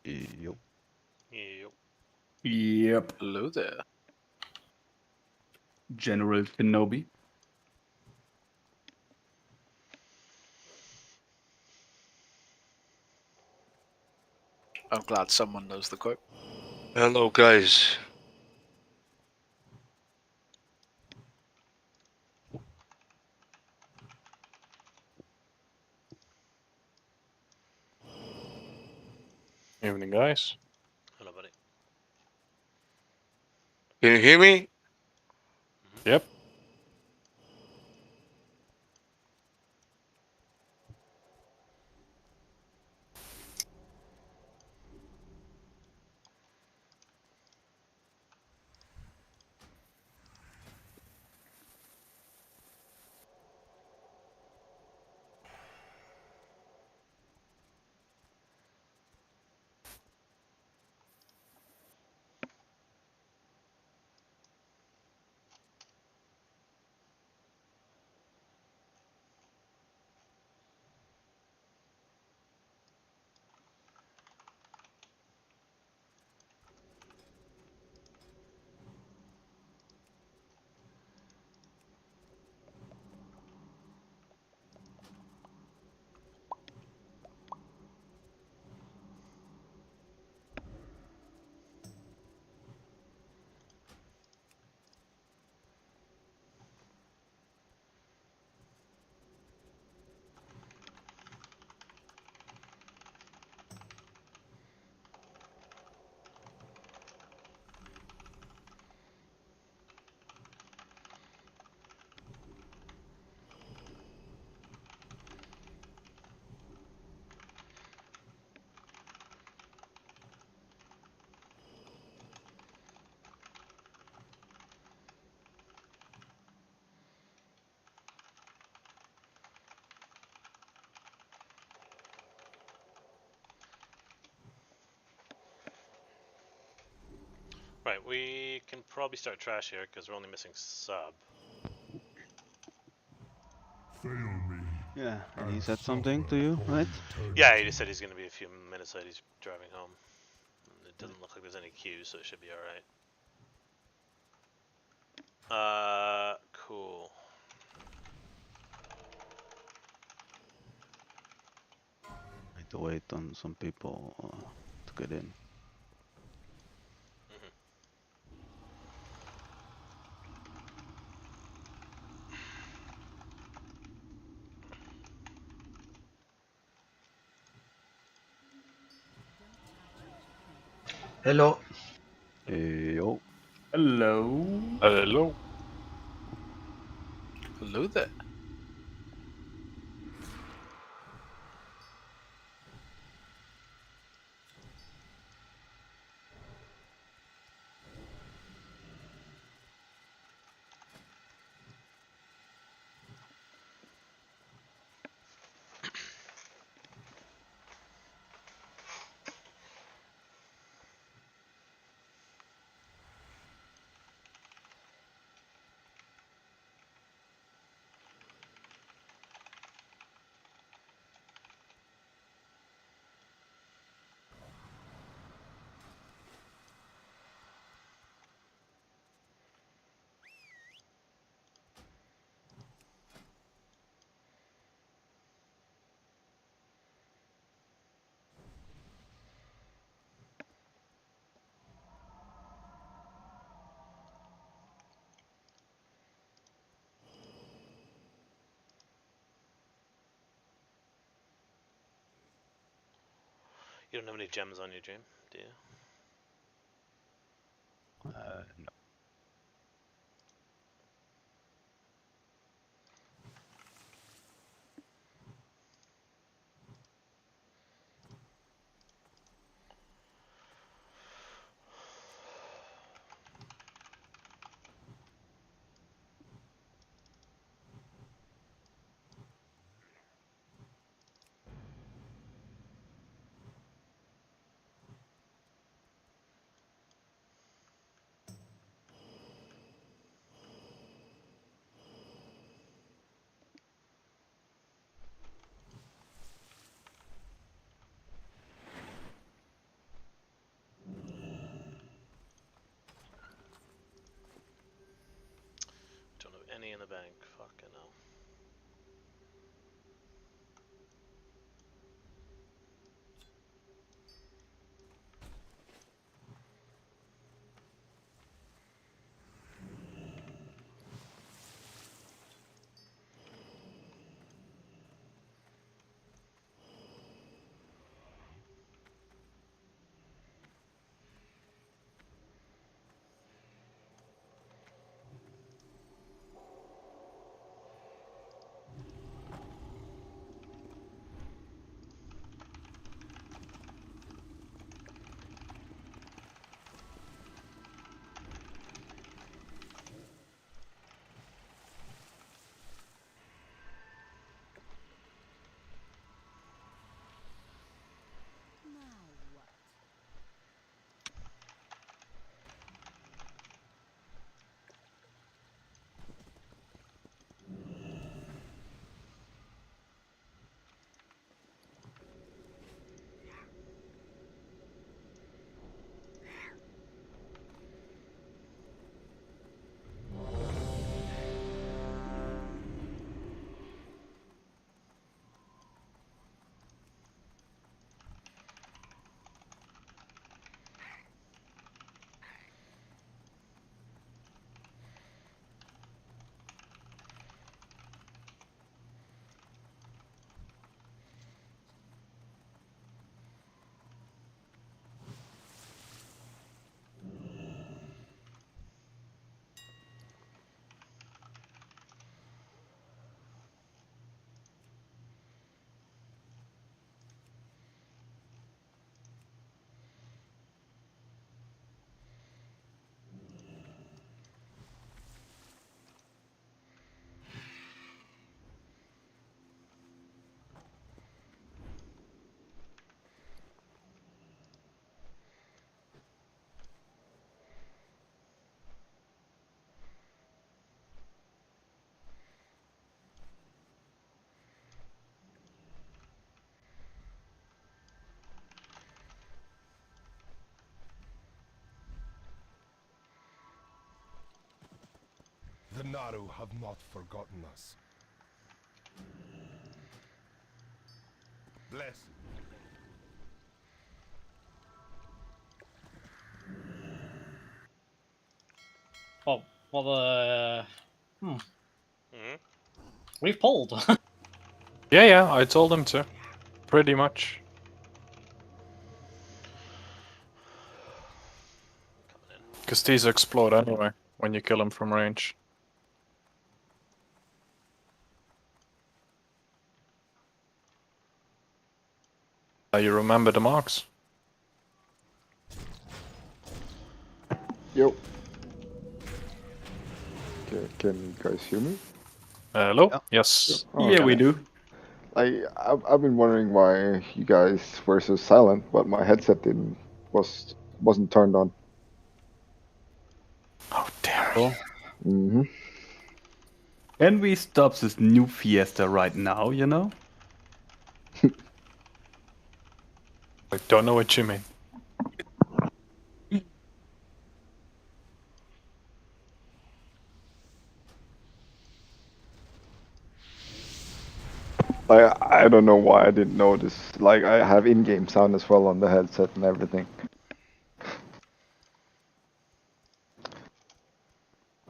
Yep. Yep. Yep. Hello there. General Kenobi. I'm glad someone knows the quote. Hello, guys. Evening, guys. Hello, buddy. Can you hear me? Yep. Right, we can probably start trash here because we're only missing sub. Yeah, and he said something to you, right? Yeah, he just said he's going to be a few minutes late. He's driving home. It doesn't look like there's any queues, so it should be alright. Cool. Need to wait on some people to get in. Mhm. Hello. Yo. Hello. Hello. Hello there. You don't have any gems on your dream, do you? No. penny in the bank. Fucking hell. The Naru have not forgotten us. Blessed. We've pulled. Yeah, I told him to. Pretty much. Coming in. Because these explode anyway when you kill them from range. You remember the marks? Yo. Okay, can you guys hear me? Hello? Yeah. Yes. Oh, Yeah, okay. we do. I've been wondering why you guys were so silent, but my headset wasn't turned on. How dare you? Cool. Mm-hmm. Can we stop this new fiesta right now, you know? I don't know what you mean. I don't know why I didn't notice. Like I have in-game sound as well on the headset and everything.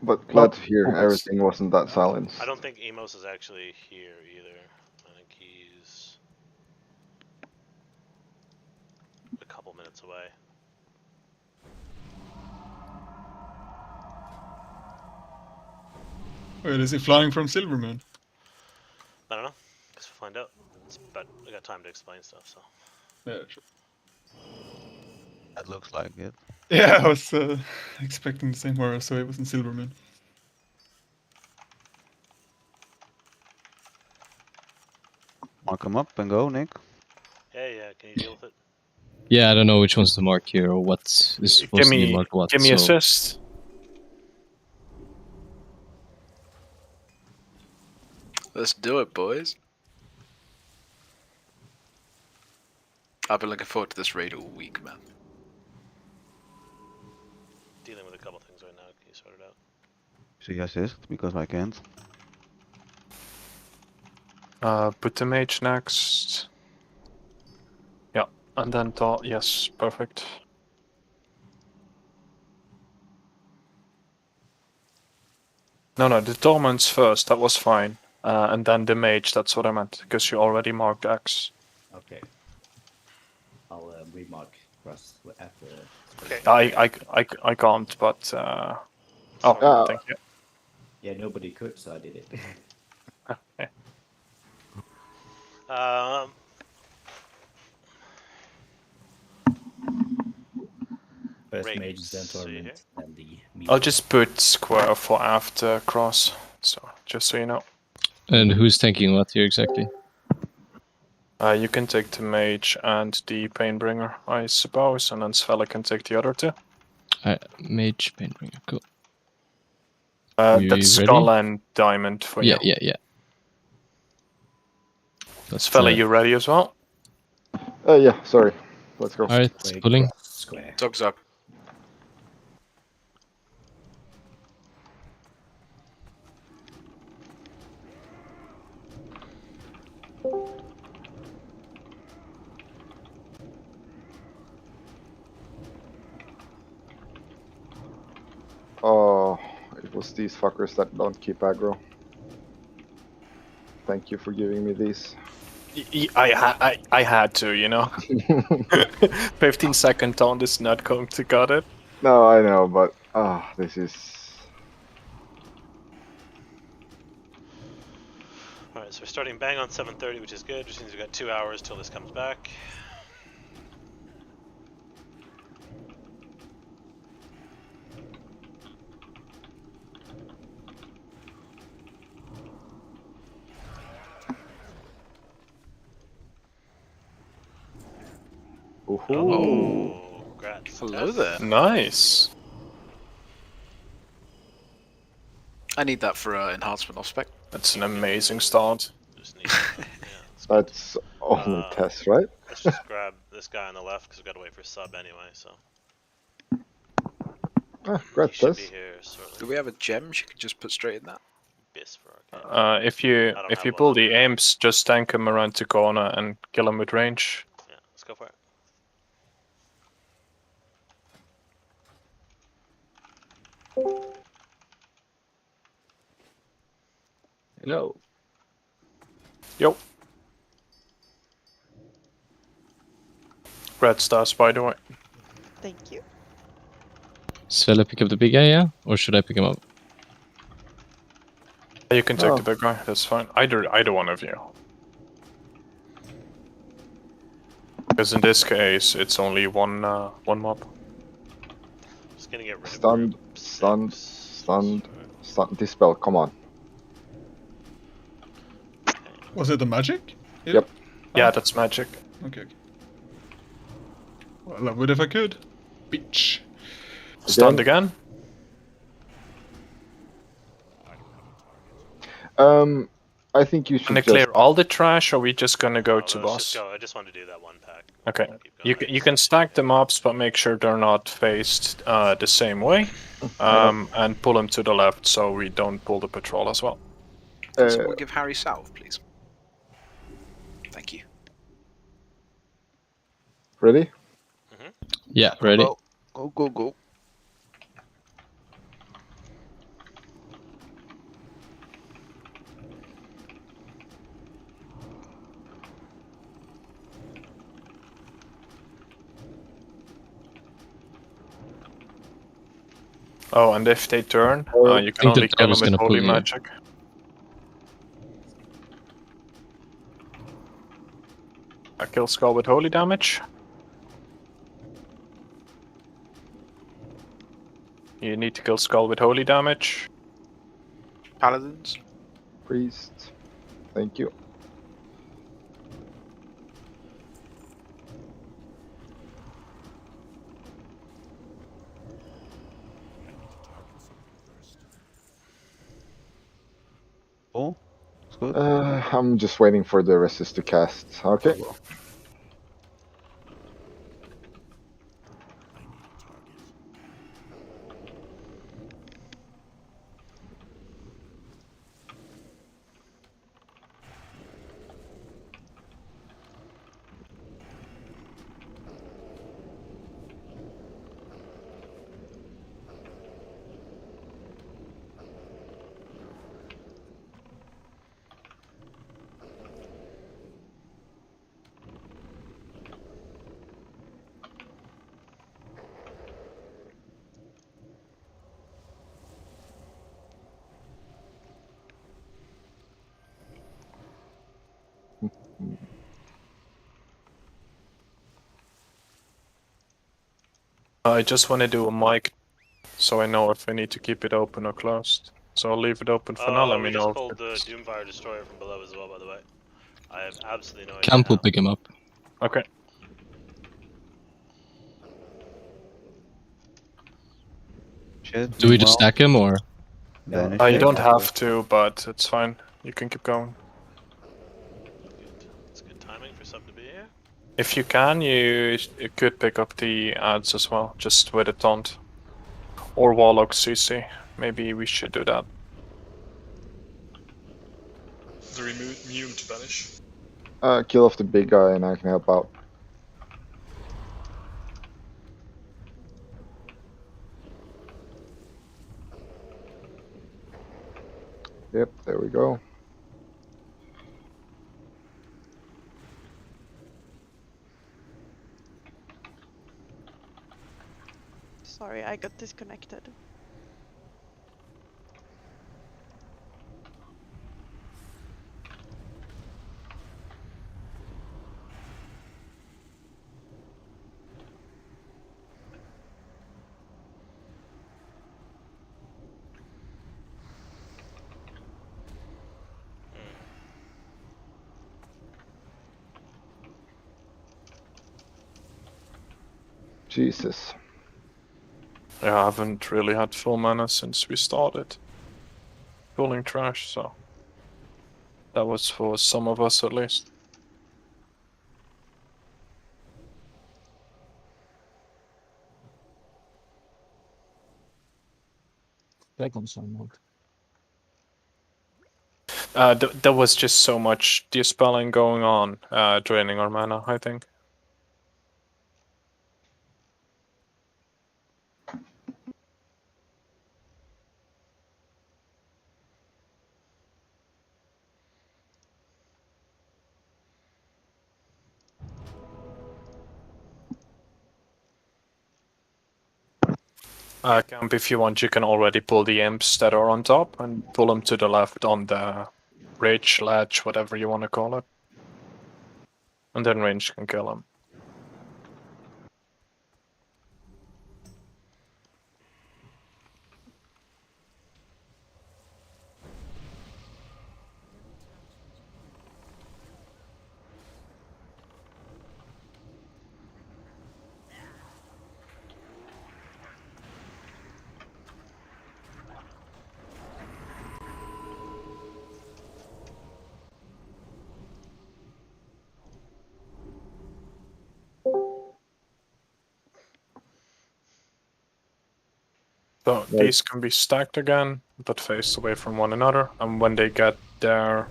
But glad to hear everything wasn't that silent. I don't think Emos is actually here either. I think he's a couple minutes away. Wait, is he flying from Silvermoon? I don't know. Guess we'll find out. But we got time to explain stuff, so. Yeah, sure. That looks like it. Yeah, I was expecting the same horror, so it was in Silvermoon. Mark them up and go, Nick. Yeah, can you deal with it? Yeah, I don't know which one's to mark here or what is supposed to be marked what. Give me so assist. Let's do it, boys. I've been looking forward to this raid all week, man. Dealing with a couple things right now. Can you sort it out? She assist because I can't. Put the mage next. Yeah, and then yes, perfect. No, the torments first, that was fine. And then the mage, that's what I meant, because you already marked X. Okay. I'll remark cross after. Okay. I can't, but oh, Ah. thank you. Yeah, nobody could, so I did it. Okay. First Right, mage, then see here. torment, then the I'll just put square for after cross, so just so you know. And who's tanking what here exactly? You can take the mage and the painbringer, I suppose, and then Svella can take the other two. Mage, Painbringer, cool. That's ready? Skull and Diamond for you. Yeah. That's Svella, you ready as well? Yeah, sorry. Let's go. Alright, pulling. Square. Dogs up. Oh, it was these fuckers that don't keep aggro. Thank you for giving me these. I had to, you know. 15-second taunt is not going to cut it. No, I know, but this is. Alright, so we're starting bang on 7:30, which is good, which means we've got 2 hours till this comes back. Ooh. Oh, congrats. Hello Tess. there. Nice. I need that for enhancement off spec. That's an amazing start. Just need, yeah, it's good. That's only Uh, Tess, right? Let's just grab this guy on the left because we've got to wait for sub anyway, so. Ah, He great, should Tess. be here shortly. Do we have a gem she could just put straight in that? Bis for arcane. If you I don't if have you one pull on the me. aims, just tank him around the corner and kill him with range. Yeah, let's go for it. Hello. Yo. Red stars, by the way. Thank you. Svella pick up the big guy, yeah? Or should I pick him up? You can take Oh. the big guy. That's fine. Either one of you. Because in this case, it's only one mob. Just gonna get rid of Stunned, group stunned, six. stunned, stunned. Dispel, come on. Was it the magic? Yep. Yeah, that's magic. Okay. Well, I would if I could. Bitch. Stunned again. I think you should Gonna just. clear all the trash, or we just gonna go No, to let's boss? just go. I just wanted to do that one pack. Okay. Keep going. You can stack the mobs, but make sure they're not faced the same way. And pull them to the left so we don't pull the patrol as well. Can someone give Harry salve, please? Thank you. Ready? Yeah, ready. Go. Oh, and if they turn, you can think the only kill dog is them with gonna pull holy you. magic. I kill Skull with holy damage. You need to kill Skull with holy damage. Paladins? Priest. Thank you. Oh, it's good. I'm just waiting for the resist to cast. Okay. I just want to do a mic, so I know if I need to keep it open or closed. So I'll leave it open for now. Let me we know. just pulled the Doomfire Destroyer from below as well, by the way. I have absolutely no idea. Camp will how. pick him up. Okay. Do we just stack him or? Yeah, You don't exactly. have to, but it's fine. You can keep going. It's good timing for sub to be here. If you can, you could pick up the ads as well, just with a taunt. Or Warlock CC. Maybe we should do that. They're immune to banish. Kill off the big guy and I can help out. Yep, there we go. Sorry, I got disconnected. Jesus. Yeah, I haven't really had full mana since we started pulling trash, so that was for some of us at least. Back on some mode. There was just so much dispelling going on, draining our mana, I think. Camp, if you want, you can already pull the imps that are on top and pull them to the left on the ridge, ledge, whatever you want to call it. And then range can kill them. So Right. these can be stacked again, but faced away from one another. And when they get their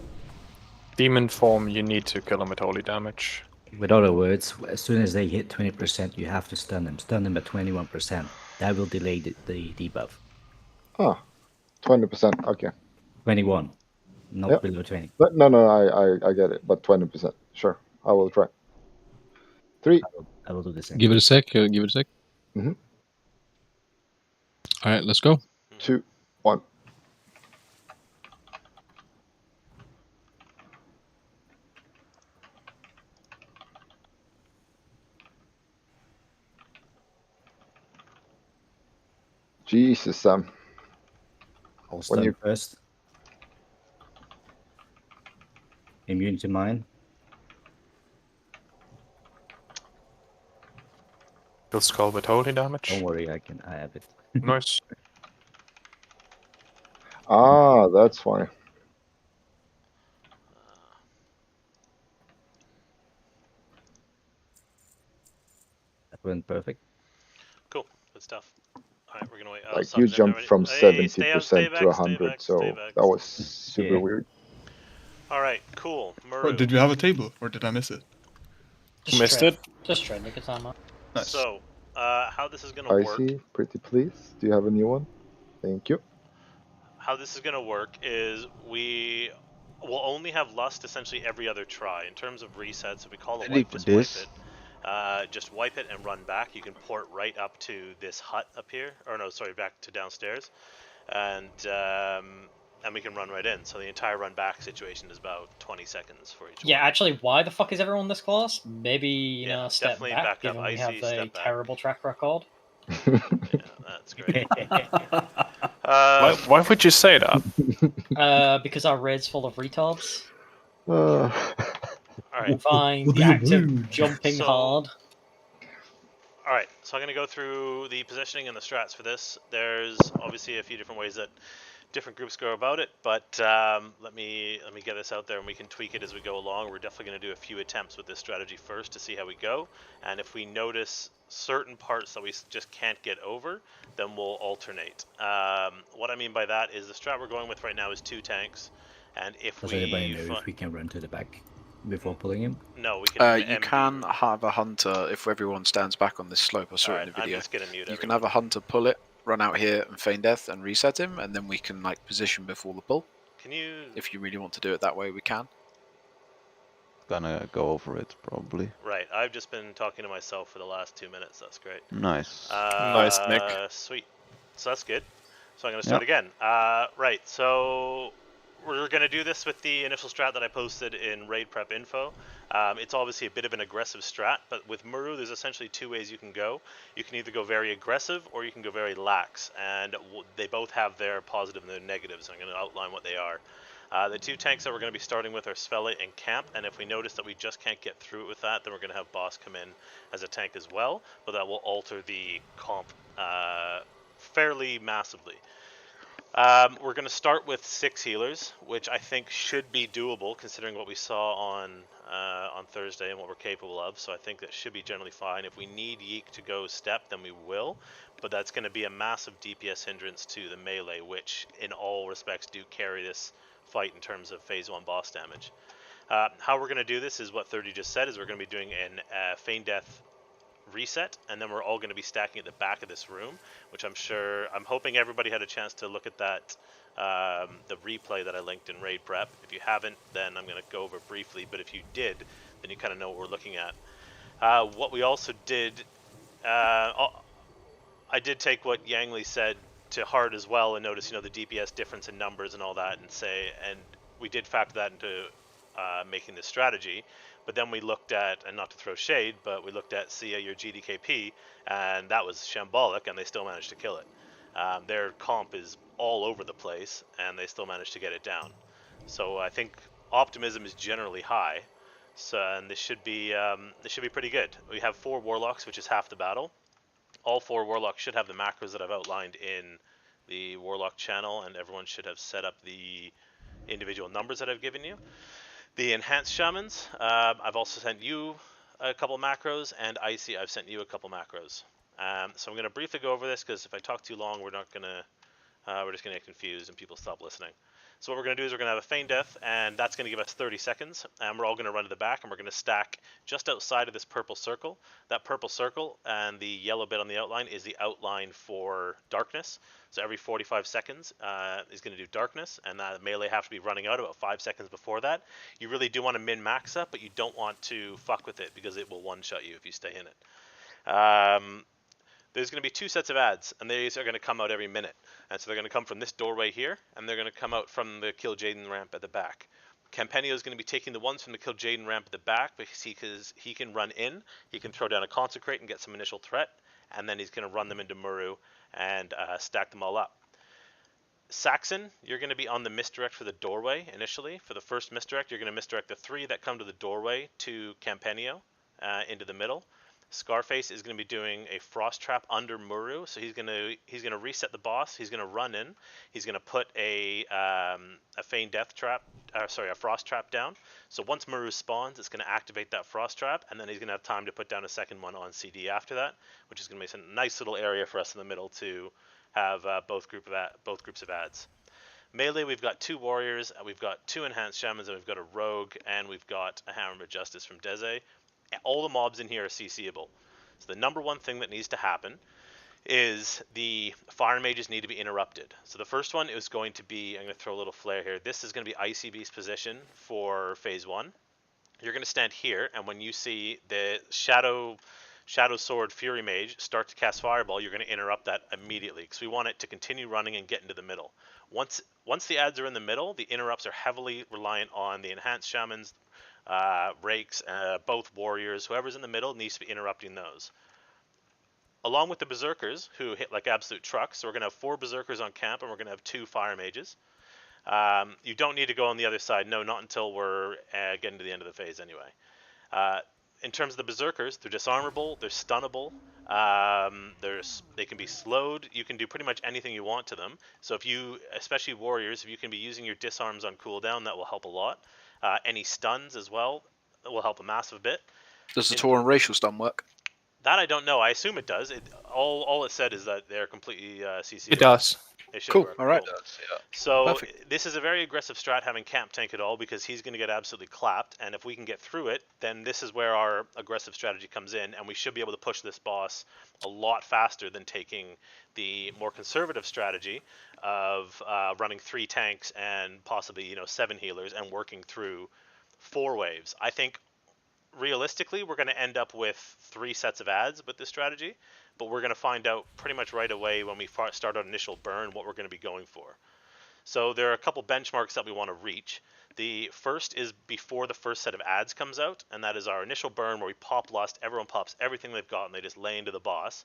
demon form, you need to kill them with holy damage. With other words, as soon as they hit 20%, you have to stun them. Stun them at 21%. That will delay the debuff. Ah, 20%. Okay. 21, not Yep. below 20. But no, I get it. But 20%. Sure, I will try. 3. I will do the same. Give it a sec. Give it a sec. Mhm. All right, let's go. 2, 1. Jesus, Sam. I'll When stun you first. Immune to mine. Kill skull with holy damage. Don't worry, I have it. Nice. Ah, that's why. That went perfect. Cool, good stuff. Alright, we're gonna wait. Like subs you in there jumped already. from Hey, stay 70% out, stay to back, 100, so stay back. that was super Yeah. weird. Alright, cool. Oh, Maru. did we have a table, or did I miss it? Missed it? Just try to make a time up. Nice. So, how this is gonna work? Icy, pretty please. Do you have a new one? Thank you. How this is gonna work is we will only have lust essentially every other try. In terms of resets, if we call a Ready wipe, for just this? wipe it. Just wipe it and run back. You can port right up to this hut up here, or no, sorry, back to downstairs, and we can run right in. So the entire run back situation is about 20 seconds for each. Yeah, one. actually, why the fuck is everyone this close? Maybe, you know, step definitely back, back up given we Icy, have a step back. terrible track record. Yeah, that's great. Uh, Why would you say that? Because our raid's full of retards. all right. Fine. The active jumping hard. Alright, so I'm going to go through the positioning and the strats for this. There's obviously a few different ways that different groups go about it, but let me get this out there and we can tweak it as we go along. We're definitely going to do a few attempts with this strategy first to see how we go, and if we notice certain parts that we just can't get over, then we'll alternate. What I mean by that is the strat we're going with right now is 2 tanks, and if Does we... anybody know if we can run to the back before pulling him? No, we can You can have a hunter if everyone stands back on this slope. I saw it in the video. I'm just going to mute You can everyone. have a hunter pull it, run out here and feign death and reset him, and then we can like position before the pull. Can you... If you really want to do it that way, we can. Gonna go over it probably. Right, I've just been talking to myself for the last 2 minutes. That's great. Nice. Nice, Nick. Sweet. So that's good. So I'm going to start again. Right, so we're going to do this with the initial strat that I posted in Raid Prep Info. It's obviously a bit of an aggressive strat, but with Muru, there's essentially 2 ways you can go. You can either go very aggressive or you can go very lax, and they both have their positive and their negatives. I'm going to outline what they are. The 2 tanks that we're going to be starting with are Svele and Camp, and if we notice that we just can't get through it with that, then we're going to have Boss come in as a tank as well, but that will alter the comp fairly massively. We're going to start with 6 healers, which I think should be doable considering what we saw on Thursday and what we're capable of, so I think that should be generally fine. If we need Yeek to go step, then we will, but that's going to be a massive DPS hindrance to the melee, which in all respects do carry this fight in terms of phase 1 boss damage. How we're going to do this is what 30 just said, is we're going to be doing an feign death reset, and then we're all going to be stacking at the back of this room, which I'm hoping everybody had a chance to look at that, the replay that I linked in Raid Prep. If you haven't, then I'm going to go over briefly, but if you did, then you kind of know what we're looking at. What we also did, I did take what Yangli said to heart as well, and notice, the DPS difference in numbers and all that, and we did factor that into making this strategy. But then we looked at, and not to throw shade, but we looked at Sia, your GDKP, and that was shambolic, and they still managed to kill it. Their comp is all over the place, and they still managed to get it down. So I think optimism is generally high, and this should be pretty good. We have 4 warlocks, which is half the battle. All 4 warlocks should have the macros that I've outlined in the warlock channel, and everyone should have set up the individual numbers that I've given you. The enhanced shamans, I've also sent you a couple macros, and Icy, I've sent you a couple macros. So I'm going to briefly go over this, because if I talk too long, we're just going to get confused and people stop listening. So what we're going to do is we're going to have a feign death, and that's going to give us 30 seconds, and we're all going to run to the back, and we're going to stack just outside of this purple circle. That purple circle and the yellow bit on the outline is the outline for darkness. So every 45 seconds is going to do darkness, and that melee have to be running out about 5 seconds before that. You really do want to min-max that, but you don't want to fuck with it, because it will one-shot you if you stay in it. There's going to be 2 sets of ads, and these are going to come out every minute. And so they're going to come from this doorway here, and they're going to come out from the Kill Jaden ramp at the back. Campenio is going to be taking the ones from the Kill Jaden ramp at the back, because he can run in, he can throw down a Consecrate and get some initial threat, and then he's going to run them into Muru and stack them all up. Saxon, you're going to be on the misdirect for the doorway initially. For the first misdirect, you're going to misdirect the 3 that come to the doorway to Campenio into the middle. Scarface is going to be doing a frost trap under Muru, so he's going to reset the boss. He's going to run in. He's going to put a feign death trap, a frost trap down. So once Muru spawns, it's going to activate that frost trap, and then he's going to have time to put down a second one on CD after that, which is going to be a nice little area for us in the middle to have both groups of ads. Melee, we've got 2 warriors, we've got 2 enhanced shamans, and we've got a rogue, and we've got a hammer of justice from Deze. All the mobs in here are CCable. So the number one thing that needs to happen is the fire mages need to be interrupted. So the first one is going to be, I'm going to throw a little flare here. This is going to be Icy Beast's position for phase 1. You're going to stand here, and when you see the Shadow Sword Fury Mage start to cast Fireball, you're going to interrupt that immediately, because we want it to continue running and get into the middle. Once the ads are in the middle, the interrupts are heavily reliant on the enhanced shamans, rakes, both warriors. Whoever's in the middle needs to be interrupting those. along with the berserkers who hit like absolute trucks. So we're gonna have 4 berserkers on camp, and we're gonna have 2 fire mages. You don't need to go on the other side. No, not until we're getting to the end of the phase anyway. In terms of the berserkers, they're disarmable, they're stunnable, they can be slowed. You can do pretty much anything you want to them. So if you, especially warriors, if you can be using your disarms on cooldown, that will help a lot. Any stuns as well will help a massive bit. Does the Tauren racial stun work? That I don't know. I assume it does. All it said is that they're completely CC. It does. It should Cool. work. All right. Cool. So Perfect. this is a very aggressive strat having camp tank at all, because he's going to get absolutely clapped, and if we can get through it, then this is where our aggressive strategy comes in, and we should be able to push this boss a lot faster than taking the more conservative strategy of running 3 tanks and possibly 7 healers and working through 4 waves. I think realistically we're going to end up with 3 sets of adds with this strategy, but we're going to find out pretty much right away when we start our initial burn what we're going to be going for. So there are a couple benchmarks that we want to reach. The first is before the first set of adds comes out, and that is our initial burn where we pop lust, everyone pops everything they've got, and they just lay into the boss.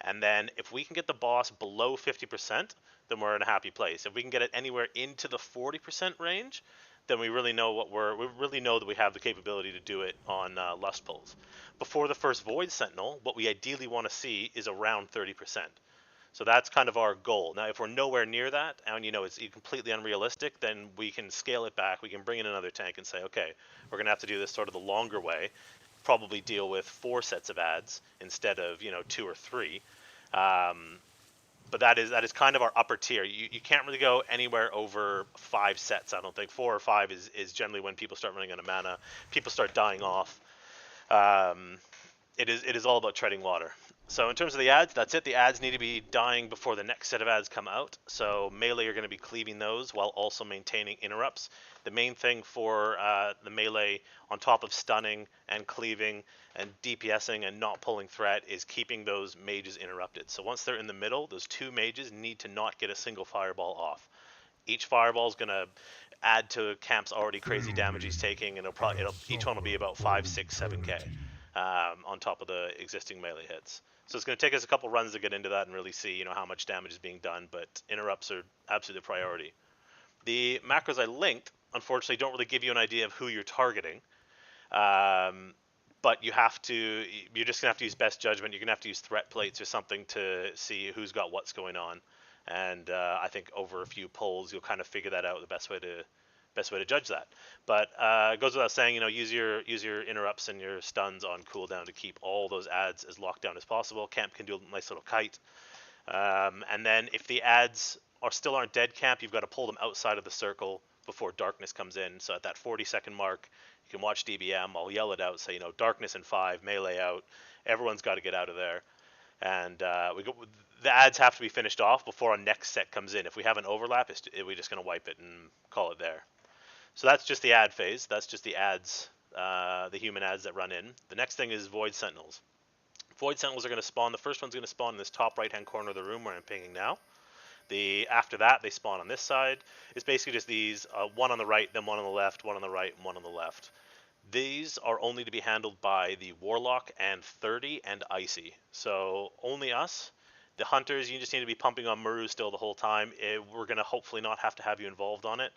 And then if we can get the boss below 50%, then we're in a happy place. If we can get it anywhere into the 40% range, then we really know we really know that we have the capability to do it on lust pulls. Before the first Void Sentinel, what we ideally want to see is around 30%. So that's kind of our goal. Now, if we're nowhere near that, and it's completely unrealistic, then we can scale it back. We can bring in another tank and say, okay, we're going to have to do this sort of the longer way, probably deal with 4 sets of adds instead of 2 or 3. But that is kind of our upper tier. You can't really go anywhere over 5 sets, I don't think. 4 or 5 is generally when people start running out of mana. People start dying off. It is all about treading water. So in terms of the adds, that's it. The adds need to be dying before the next set of adds come out. So melee are going to be cleaving those while also maintaining interrupts. The main thing for the melee, on top of stunning and cleaving and DPSing and not pulling threat, is keeping those mages interrupted. So once they're in the middle, those 2 mages need to not get a single fireball off. Each fireball is going to add to camp's already crazy damage he's taking, and each one will be about 5, 6, 7k on top of the existing melee hits. So it's going to take us a couple runs to get into that and really see, how much damage is being done, but interrupts are absolutely the priority. The macros I linked, unfortunately, don't really give you an idea of who you're targeting, but you're just going to have to use best judgment. You're going to have to use threat plates or something to see who's got what's going on, and I think over a few polls you'll kind of figure that out, the best way to judge that. But it goes without saying, use your interrupts and your stuns on cooldown to keep all those adds as locked down as possible. Camp can do a nice little kite. And then if the adds aren't dead camp, you've got to pull them outside of the circle before darkness comes in. So at that 40-second mark, you can watch DBM. I'll yell it out, say, darkness in 5, melee out. Everyone's got to get out of there. And the adds have to be finished off before our next set comes in. If we have an overlap, we're just going to wipe it and call it there. So that's just the add phase. That's just the adds, the human adds that run in. The next thing is Void Sentinels. Void Sentinels are going to spawn. The first one's going to spawn in this top right-hand corner of the room where I'm pinging now. After that, they spawn on this side. It's basically just these, one on the right, then one on the left, one on the right, and one on the left. These are only to be handled by the Warlock and 30 and Icy. So only us. The Hunters, you just need to be pumping on Maru still the whole time. We're going to hopefully not have to have you involved on it.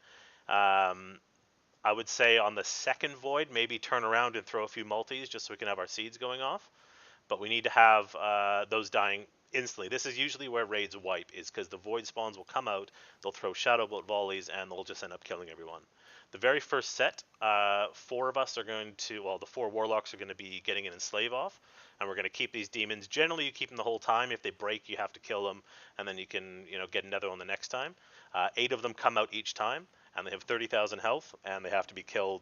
I would say on the second Void, maybe turn around and throw a few multis just so we can have our seeds going off. But we need to have those dying instantly. This is usually where raids wipe, is because the Void spawns will come out, they'll throw Shadow Bolt volleys, and they'll just end up killing everyone. The very first set, 4 of us are going to, the 4 Warlocks are going to be getting an Enslave off, and we're going to keep these demons. Generally, you keep them the whole time. If they break, you have to kill them, and then you can, get another one the next time. 8 of them come out each time, and they have 30,000 health, and they have to be killed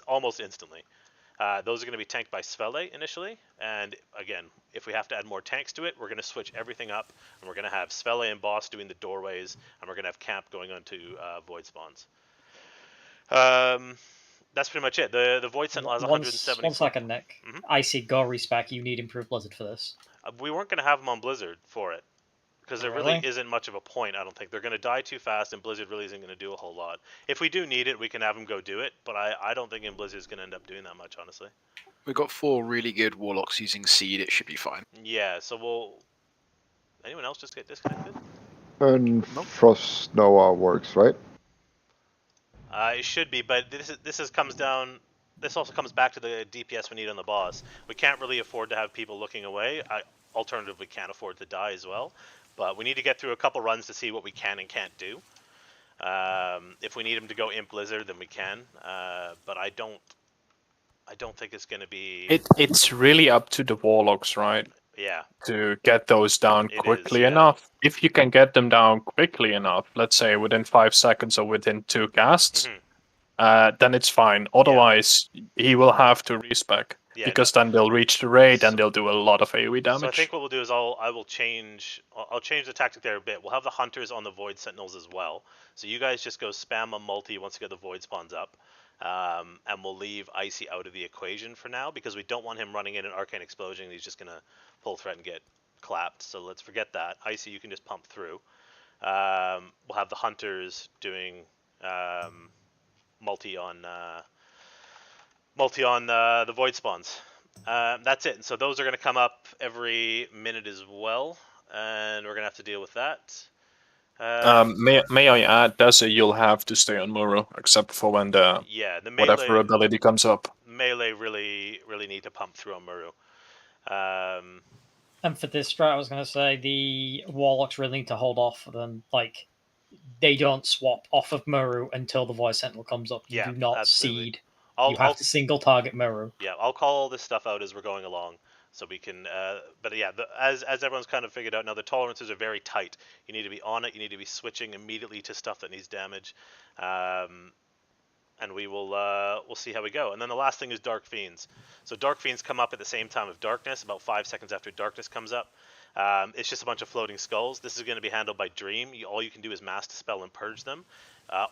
almost instantly. Those are going to be tanked by Svele initially, and again, if we have to add more tanks to it, we're going to switch everything up, and we're going to have Svele and Boss doing the doorways, and we're going to have Camp going on to Void spawns. That's pretty much it. The Void Sentinel has 170. 1 second, Nick. Mm-hmm. I see Gory spec. You need improved Blizzard for this. We weren't going to have them on Blizzard for it. Because there really isn't much of a point, I don't think. They're going to die too fast, and Blizzard really isn't going to do a whole lot. If we do need it, we can have them go do it, but I don't think Blizzard's going to end up doing that much, honestly. We've got 4 really good Warlocks using Seed, it should be fine. Yeah, so we'll... Anyone else just get disconnected? And Frost Noah works, right? It should be, but this comes down... This also comes back to the DPS we need on the boss. We can't really afford to have people looking away. Alternatively, can't afford to die as well. But we need to get through a couple runs to see what we can and can't do. If we need him to go Imp Blizzard, then we can. But I don't think it's going to be... It's really up to the Warlocks, right? Yeah. To get those down quickly enough. If you can get them down quickly enough, let's say within 5 seconds or within 2 casts, then it's fine. Otherwise, he will have to respec. Yeah, because then they'll reach the raid and they'll do a lot of AoE damage. So I think what we'll do is I'll change the tactic there a bit. We'll have the hunters on the void sentinels as well. So you guys just go spam a multi once you get the void spawns up, and we'll leave Icy out of the equation for now because we don't want him running in an arcane explosion. He's just gonna pull threat and get clapped. So let's forget that. Icy, you can just pump through. We'll have the hunters doing multi on the void spawns. That's it. And so those are going to come up every minute as well, and we're going to have to deal with that. May I add, Dessa, you'll have to stay on Muro, except for when the whatever ability comes up. Melee really need to pump through on Muro. And for this strat, I was going to say the Warlocks really need to hold off. Then, like, they don't swap off of Muro until the Void Sentinel comes up. You do not seed. You have to single target Muro. Yeah, I'll call all this stuff out as we're going along, so we can. But yeah, as everyone's kind of figured out now, the tolerances are very tight. You need to be on it. You need to be switching immediately to stuff that needs damage, and we will we'll see how we go. And then the last thing is Dark Fiends. So Dark Fiends come up at the same time of Darkness, about 5 seconds after Darkness comes up. It's just a bunch of floating skulls. This is going to be handled by Dream. All you can do is mass dispel and purge them.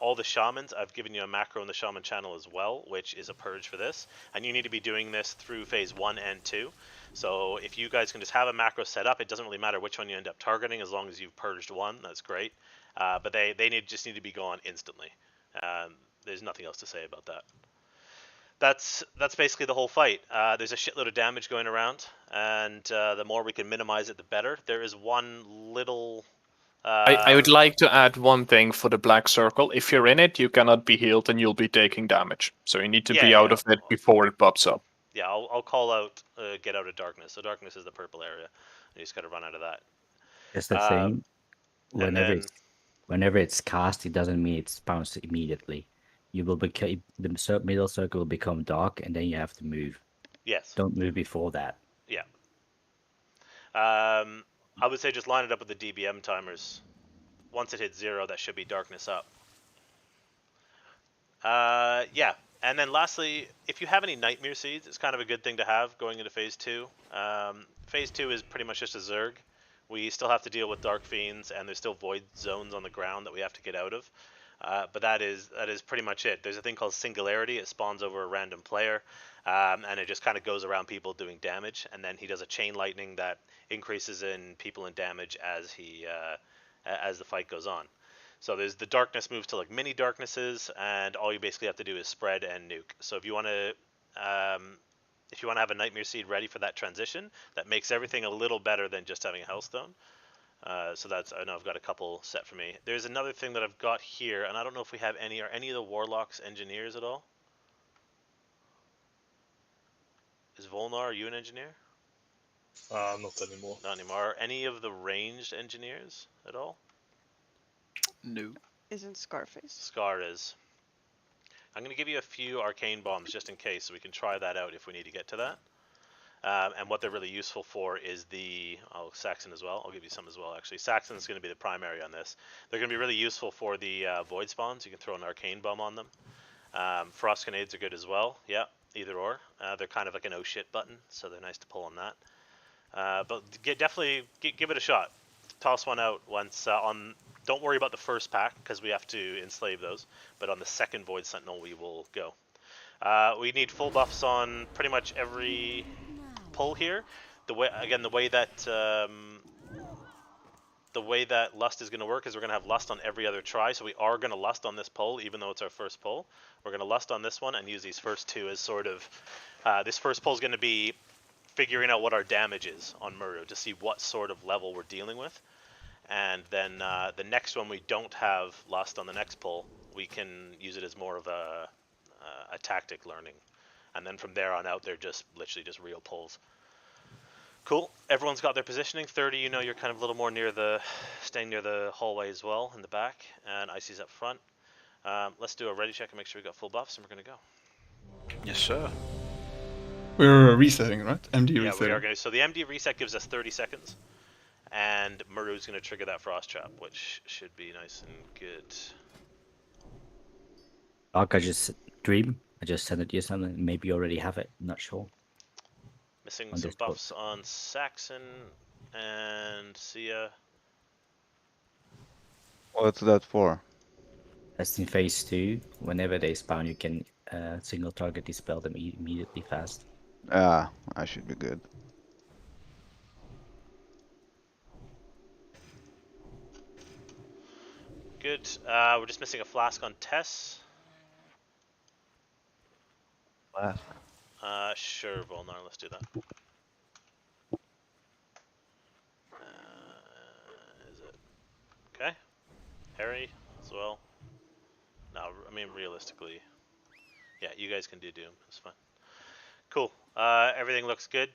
All the shamans, I've given you a macro in the shaman channel as well, which is a purge for this. And you need to be doing this through phase 1 and 2. So if you guys can just have a macro set up, it doesn't really matter which one you end up targeting as long as you've purged one. That's great. But they just need to be gone instantly. There's nothing else to say about that. That's basically the whole fight. There's a shitload of damage going around, and the more we can minimize it, the better. There is one little... I would like to add one thing for the black circle. If you're in it, you cannot be healed and you'll be taking damage. So you need to be out of it before it pops up. Yeah, I'll call out get out of darkness. So darkness is the purple area. You just got to run out of that. It's the thing. Whenever it's cast, it doesn't mean it's bounced immediately. You will become the middle circle will become dark, and then you have to move. Yes. Don't move before that. Yeah. I would say just line it up with the DBM timers. Once it hits 0, that should be darkness up. Yeah. And then lastly, if you have any Nightmare Seeds, it's kind of a good thing to have going into Phase 2. Phase 2 is pretty much just a Zerg. We still have to deal with Dark Fiends, and there's still Void Zones on the ground that we have to get out of. But that is pretty much it. There's a thing called Singularity. It spawns over a random player, and it just kind of goes around people doing damage. And then he does a Chain Lightning that increases in people in damage as as the fight goes on. So there's the darkness moves to like mini darknesses, and all you basically have to do is spread and nuke. So if you want to have a Nightmare Seed ready for that transition, that makes everything a little better than just having a Hellstone. So that's, I know I've got a couple set for me. There's another thing that I've got here, and I don't know if we have any, are any of the Warlocks engineers at all? Is Volnar, are you an engineer? Not anymore. Not anymore. Are any of the ranged engineers at all? No. Isn't Scarface? Scar is. I'm going to give you a few arcane bombs just in case, so we can try that out if we need to get to that. And what they're really useful for is Saxon as well. I'll give you some as well, actually. Saxon is going to be the primary on this. They're going to be really useful for the void spawns. You can throw an arcane bomb on them. Frost grenades are good as well. Yeah, either or. They're kind of like an oh shit button, so they're nice to pull on that. But definitely give it a shot. Toss one out once on... Don't worry about the first pack, because we have to enslave those. But on the second Void Sentinel, we will go. We need full buffs on pretty much every pull here. The way that the way that Lust is going to work is we're going to have Lust on every other try. So we are going to Lust on this pull, even though it's our first pull. We're going to Lust on this one and use these first two as sort of... this first pull is going to be figuring out what our damage is on Muru to see what sort of level we're dealing with. And then the next one we don't have Lust on the next pull, we can use it as more of a tactic learning. And then from there on out, they're just literally just real pulls. Cool. Everyone's got their positioning. 30, you know, you're kind of a little more near staying near the hallway as well in the back, and Icy's up front. Let's do a ready check and make sure we got full buffs, and we're gonna go. Yes, sir. We're resetting, right? MD yeah, resetting. we are gonna. So the MD reset gives us 30 seconds, and Muru's gonna trigger that frost trap, which should be nice and good. Doc, I just dream. I just sent it to you something. Maybe you already have it. I'm not sure. Missing On some Discord. buffs on Saxon and Sia. What's that for? That's in phase 2. Whenever they spawn, you can single target dispel them immediately fast. Ah, I should be good. Good. We're just missing a flask on Tess. Flask. Sure, Volnar, let's do that. Is it? Okay. Harry as well. No, I mean realistically. Yeah, you guys can do Doom. It's fine. Cool. Everything looks good.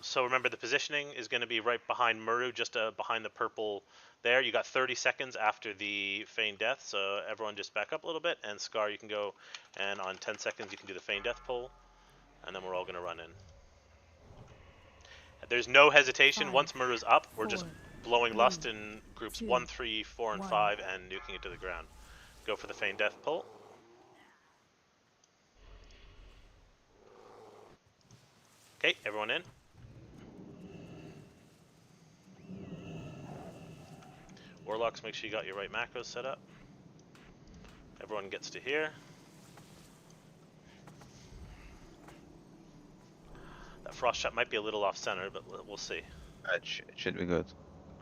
So remember the positioning is going to be right behind Muru, just behind the purple there. You got 30 seconds after the Feign Death, so everyone just back up a little bit. And Scar, you can go, and on 10 seconds you can do the Feign Death pull, and then we're all going to run in. There's no hesitation. Once Muru's up, we're just blowing Lust in groups 1, 3, 4, and 5 and nuking it to the ground. Go for the Feign Death pull. Okay, everyone in. Warlocks, make sure you got your right macros set up. Everyone gets to here. That frost shot might be a little off center, but we'll see. It should be good.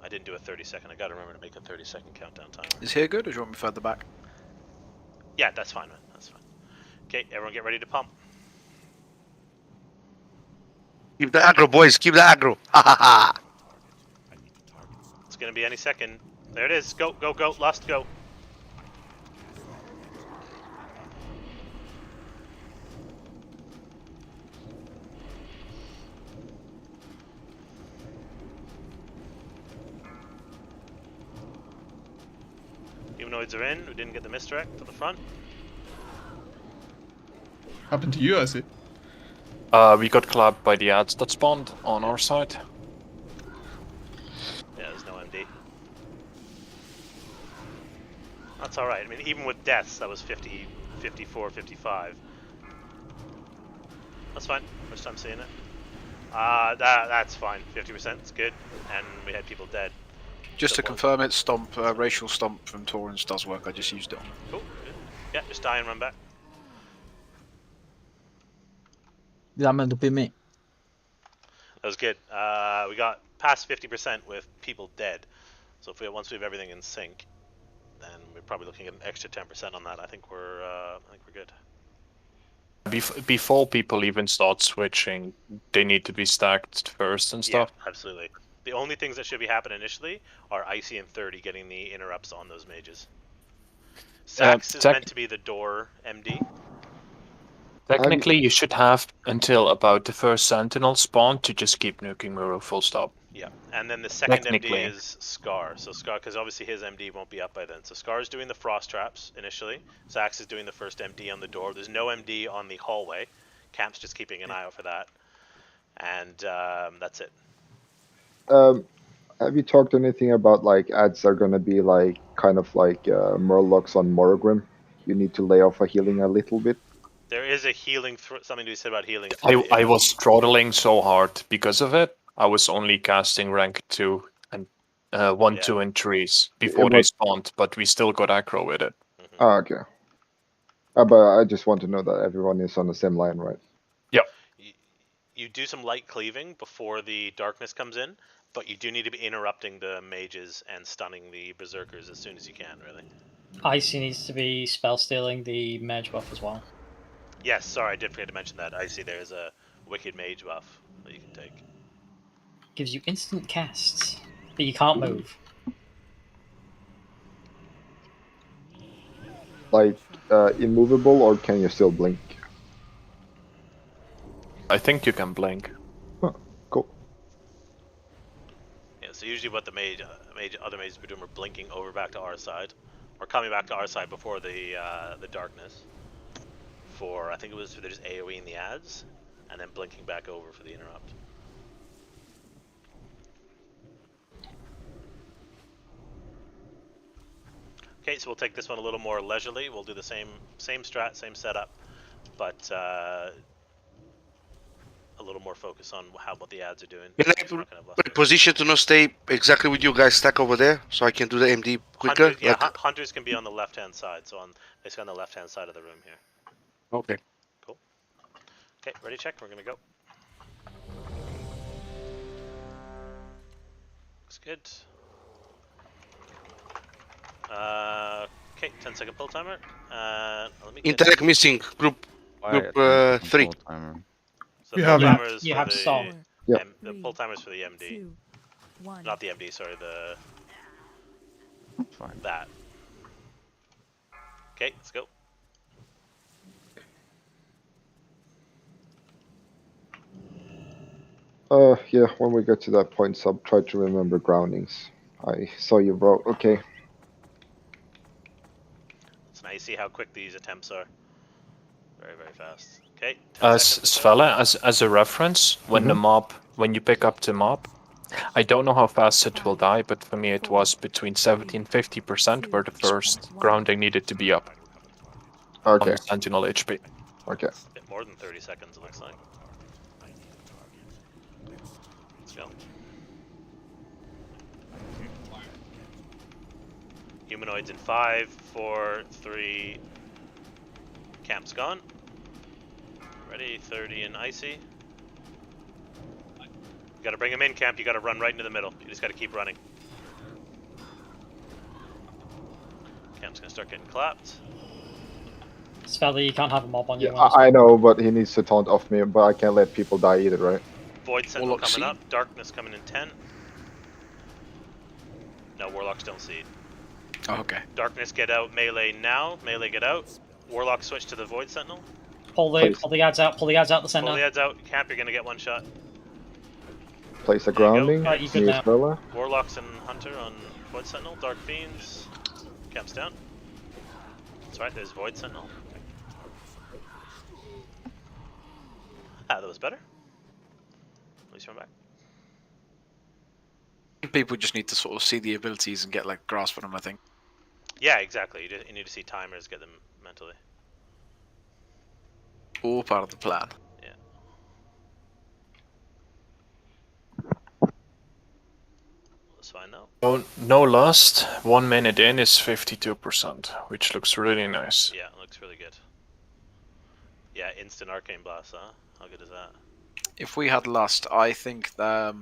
I didn't do a 30-second. I gotta remember to make a 30-second countdown timer. Is here good, or do you want me further back? Yeah, that's fine, man. That's fine. Okay, everyone get ready to pump. Keep the aggro, boys. Keep the aggro. Ha ha ha. It's gonna be any second. There it is. Go, go, go. Lust, go. Humanoids are in. We didn't get the misdirect to the front. Happened to you, I see. We got clapped by the ads that spawned on our side. Yeah, there's no MD. That's alright. I mean, even with deaths, that was 50, 54, 55. That's fine. First time seeing it. That's fine. 50% is good. And we had people dead. Just to confirm it, stomp, racial stomp from Torrens does work. I just used it on. Cool. Good. Yeah, just die and run back. Yeah, meant to be me. That was good. We got past 50% with people dead. So if once we have everything in sync, then we're probably looking at an extra 10% on that. I think we're good. Before people even start switching, they need to be stacked first and stuff. Yeah, absolutely. The only things that should be happening initially are Icy and 30 getting the interrupts on those mages. Sax is meant to be the door MD. Technically, you should have until about the first Sentinel spawn to just keep nuking Muro full stop. Yeah, and then the second MD is Scar. So Scar, because obviously his MD won't be up by then. So Scar's doing the frost traps initially. Sax is doing the first MD on the door. There's no MD on the hallway. Camp's just keeping an eye out for that. And that's it. Have you talked anything about like ads are gonna be like kind of like Murlocs on Morgrim? You need to lay off a healing a little bit. There is a healing, something to be said about healing. I was throttling so hard because of it. I was only casting rank 2 and 1, 2, and 3s before they spawned, but we still got aggro with it. Oh, okay. But I just want to know that everyone is on the same line, right? Yeah. you do some light cleaving before the darkness comes in, but you do need to be interrupting the mages and stunning the berserkers as soon as you can, really. Icy needs to be spell stealing the mage buff as well. Yes, sorry, I did forget to mention that. Icy, there is a wicked mage buff that you can take. Gives you instant casts, but you can't move. Like immovable, or can you still blink? I think you can blink. Huh, cool. Yeah, so usually what the other mages were doing were blinking over back to our side, or coming back to our side before the darkness. For I think it was for just AoE in the ads, and then blinking back over for the interrupt. Okay, so we'll take this one a little more leisurely. We'll do the same strat, same setup, but a little more focus on what the ads are doing. Can I position to not stay exactly with you guys stack over there, so I can do the MD quicker? Hunters can be on the left-hand side, so basically on the left-hand side of the room here. Okay. Cool. Okay, ready, check. We're gonna go. Looks good. Okay, 10-second pull timer. Let me Intellect missing, group 3. So the you have stall. The pull timers for the MD. Not the MD, sorry, that. Okay, let's go. Yeah, when we get to that point, sub, try to remember groundings. I saw you wrote, okay. So now you see how quick these attempts are. Very, very fast. Okay. Svella, as a reference, when when you pick up the mob, I don't know how fast it will die, but for me it was between 70 and 50% where the first grounding needed to be up. Okay. On the Sentinel HP. Okay. A bit more than 30 seconds, it looks like. Let's go. Humanoids in 5, 4, 3. Camp's gone. Ready, 30 and Icy. You gotta bring him in, Camp. You gotta run right into the middle. You just gotta keep running. Camp's gonna start getting clapped. Svella, you can't have a mob on you. Yeah, I know, but he needs to taunt off me, but I can't let people die either, right? Void Sentinel coming up. Darkness coming in 10. No, Warlocks don't seed. Oh, okay. Darkness get out. Melee now. Melee get out. Warlock switch to the Void Sentinel. Pull the ads out. Pull the ads out the center. Pull the ads out. Camp, you're gonna get one shot. Place a grounding. Right, you good now. Svella. Warlocks and Hunter on Void Sentinel. Dark Fiends. Camp's down. That's right, there's Void Sentinel. Ah, that was better. At least run back. People just need to sort of see the abilities and get like grasp on them, I think. Yeah, exactly. You need to see timers, get them mentally. All part of the plan. Yeah. That's fine now. Oh, no lust. 1 minute in is 52%, which looks really nice. Yeah, it looks really good. Yeah, instant arcane blast, huh? How good is that? If we had lust, I think my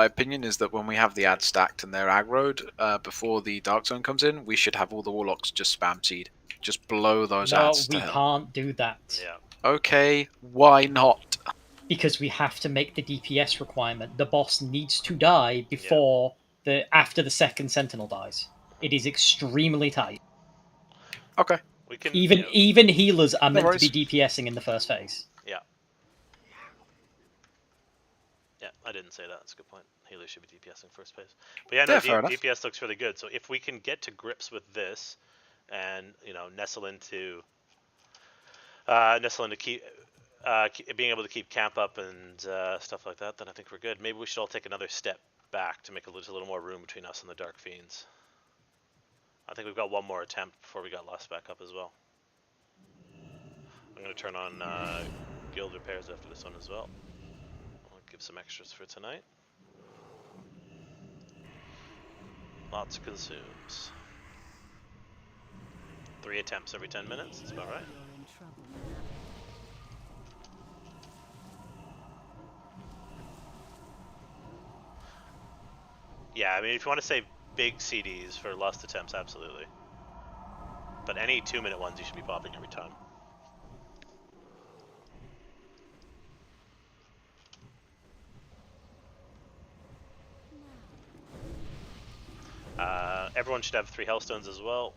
opinion is that when we have the ad stacked and they're aggroed before the dark zone comes in, we should have all the warlocks just spam seed, just blow those ads. No, we can't do that. Yeah. Okay, why not? Because we have to make the DPS requirement. The boss needs to die before after the second sentinel dies. It is extremely tight. Okay. We can even healers are meant to be DPSing in the first phase. Yeah. Yeah, I didn't say that. That's a good point. Healers should be DPSing first phase. But yeah, no, DPS looks really good. So if we can get to grips with this, and nestle into keep being able to keep camp up and stuff like that, then I think we're good. Maybe we should all take another step back to make a little more room between us and the Dark Fiends. I think we've got one more attempt before we got Lust back up as well. I'm going to turn on guild repairs after this one as well. I'll give some extras for tonight. Lots of consumes. 3 attempts every 10 minutes, that's about right. Yeah, I mean, if you want to save big CDs for lust attempts, absolutely. But any 2-minute ones you should be popping every time. Everyone should have 3 Hellstones as well.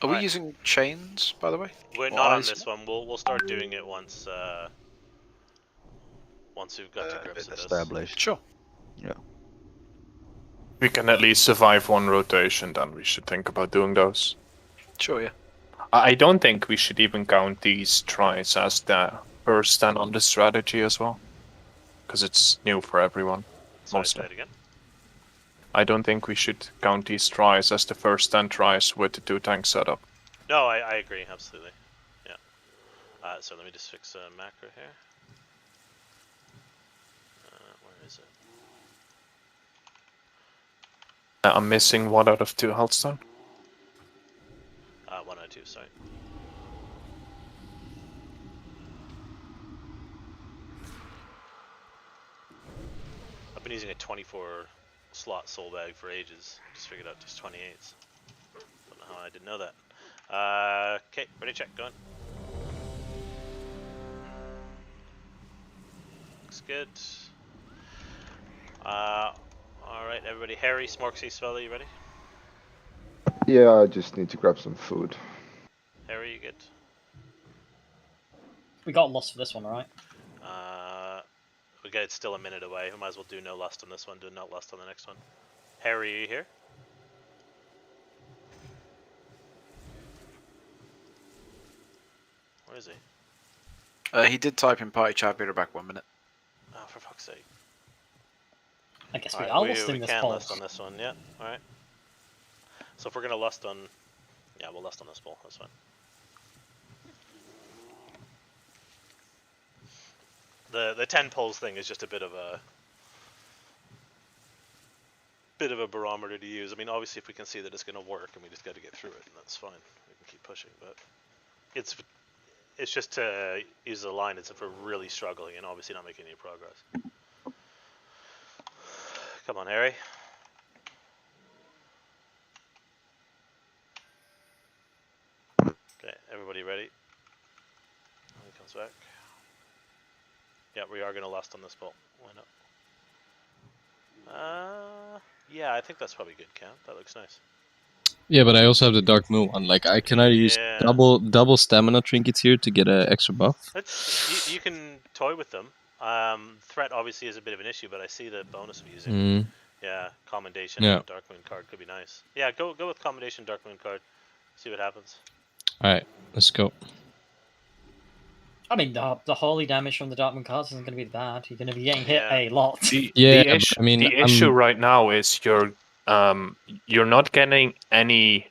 Are we using chains, by the way? We're Or not on eyes? this one. We'll start doing it once once we've got to grips with this. Established. Sure. Yeah. We can at least survive one rotation, then we should think about doing those. Sure, yeah. I don't think we should even count these tries as the first stand on the strategy as well. Because it's new for everyone. Sorry, mostly. say it again. I don't think we should count these tries as the first stand tries with the 2-tank setup. No, I agree, absolutely. Yeah. So let me just fix a macro here. Where is it? I'm missing 1 out of 2 Healthstone. 1 out of 2, sorry. I've been using a 24 slot soul bag for ages. Just figured out just 28s. Don't know how I didn't know that. Okay, ready, check, going. Looks good. Alright, everybody. Harry, Smorksy, Swelly, you ready? Yeah, I just need to grab some food. Harry, you good? We got lost for this one, right? We got it still a minute away. We might as well do no lust on this one, do no lust on the next one. Harry, are you here? Where is he? He did type in party chat, be right back 1 minute. Oh, for fuck's sake. I guess we Alright, are listing we this can poll. lust on this one, yeah. Alright. So if we're gonna lust on... Yeah, we'll lust on this poll, that's fine. The 10 polls thing is just a bit of a barometer to use. I mean, obviously if we can see that it's gonna work and we just gotta get through it, and that's fine. We can keep pushing, but... It's just to use the line as if we're really struggling and obviously not making any progress. Come on, Harry. Okay, everybody ready? When he comes back. Yeah, we are going to lust on this bolt. Why not? Yeah, I think that's probably good count. That looks nice. Yeah, but I also have the Dark Moon one. Like, I can either use Yeah. double stamina trinkets here to get an extra buff. You can toy with them. Threat obviously is a bit of an issue, but I see the bonus of using. Yeah, Commendation and Dark Moon card could be nice. Yeah, go with Commendation, Dark Moon card. See what happens. Alright, let's go. I mean, the holy damage from the Dark Moon cards isn't going to be bad. You're going to be getting hit a lot. The issue right now is you're not getting any